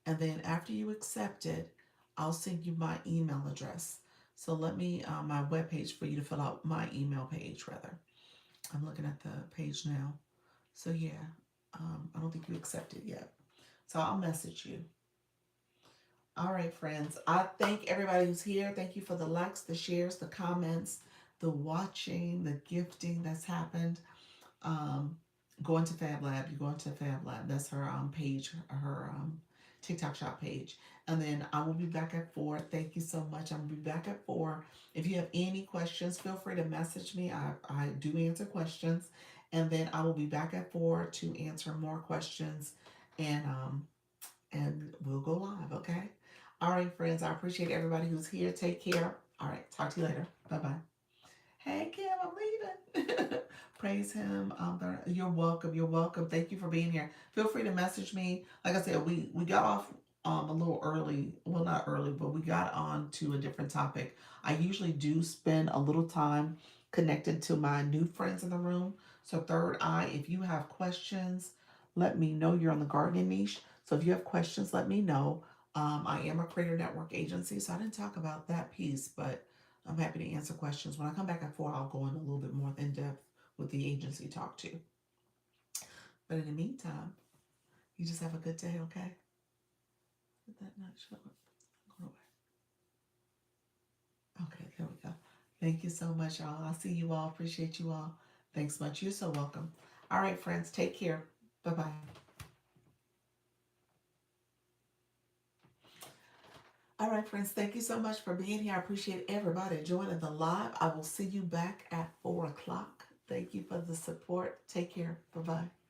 and then after you accept it, I'll send you my email address. So let me my web page for you to fill out my email page rather. I'm looking at the page now. So yeah, I don't think you accepted yet. So I'll message you. All right, friends. I thank everybody who's here. Thank you for the likes, the shares, the comments, the watching, the gifting that's happened. Um, Going to Fab Lab. You're going to Fab Lab. That's her page, her TikTok shop page. And then I will be back at 4. Thank you so much. I'm gonna be back at 4. If you have any questions, feel free to message me. I do answer questions. And then I will be back at 4 to answer more questions. And we'll go live, okay? All right, friends. I appreciate everybody who's here. Take care. All right. Talk to you later. Bye bye. Hey Kim, I'm leaving. Praise him. You're welcome. You're welcome. Thank you for being here. Feel free to message me. Like I said, we got off a little early. Well, not early, but we got on to a different topic. I usually do spend a little time connected to my new friends in the room. So third eye, if you have questions, let me know. You're on the gardening niche. So if you have questions, let me know. I am a creator network agency, so I didn't talk about that piece, but I'm happy to answer questions. When I come back at 4, I'll go in a little bit more in depth with the agency talk too. But in the meantime, you just have a good day, okay? Did that not show up? Go away. Okay, there we go. Thank you so much, y'all. I'll see you all. Appreciate you all. Thanks much. You're so welcome. All right, friends, take care. Bye bye. All right, friends, thank you so much for being here. I appreciate everybody joining the live. I will see you back at 4 o'clock. Thank you for the support. Take care. Bye bye.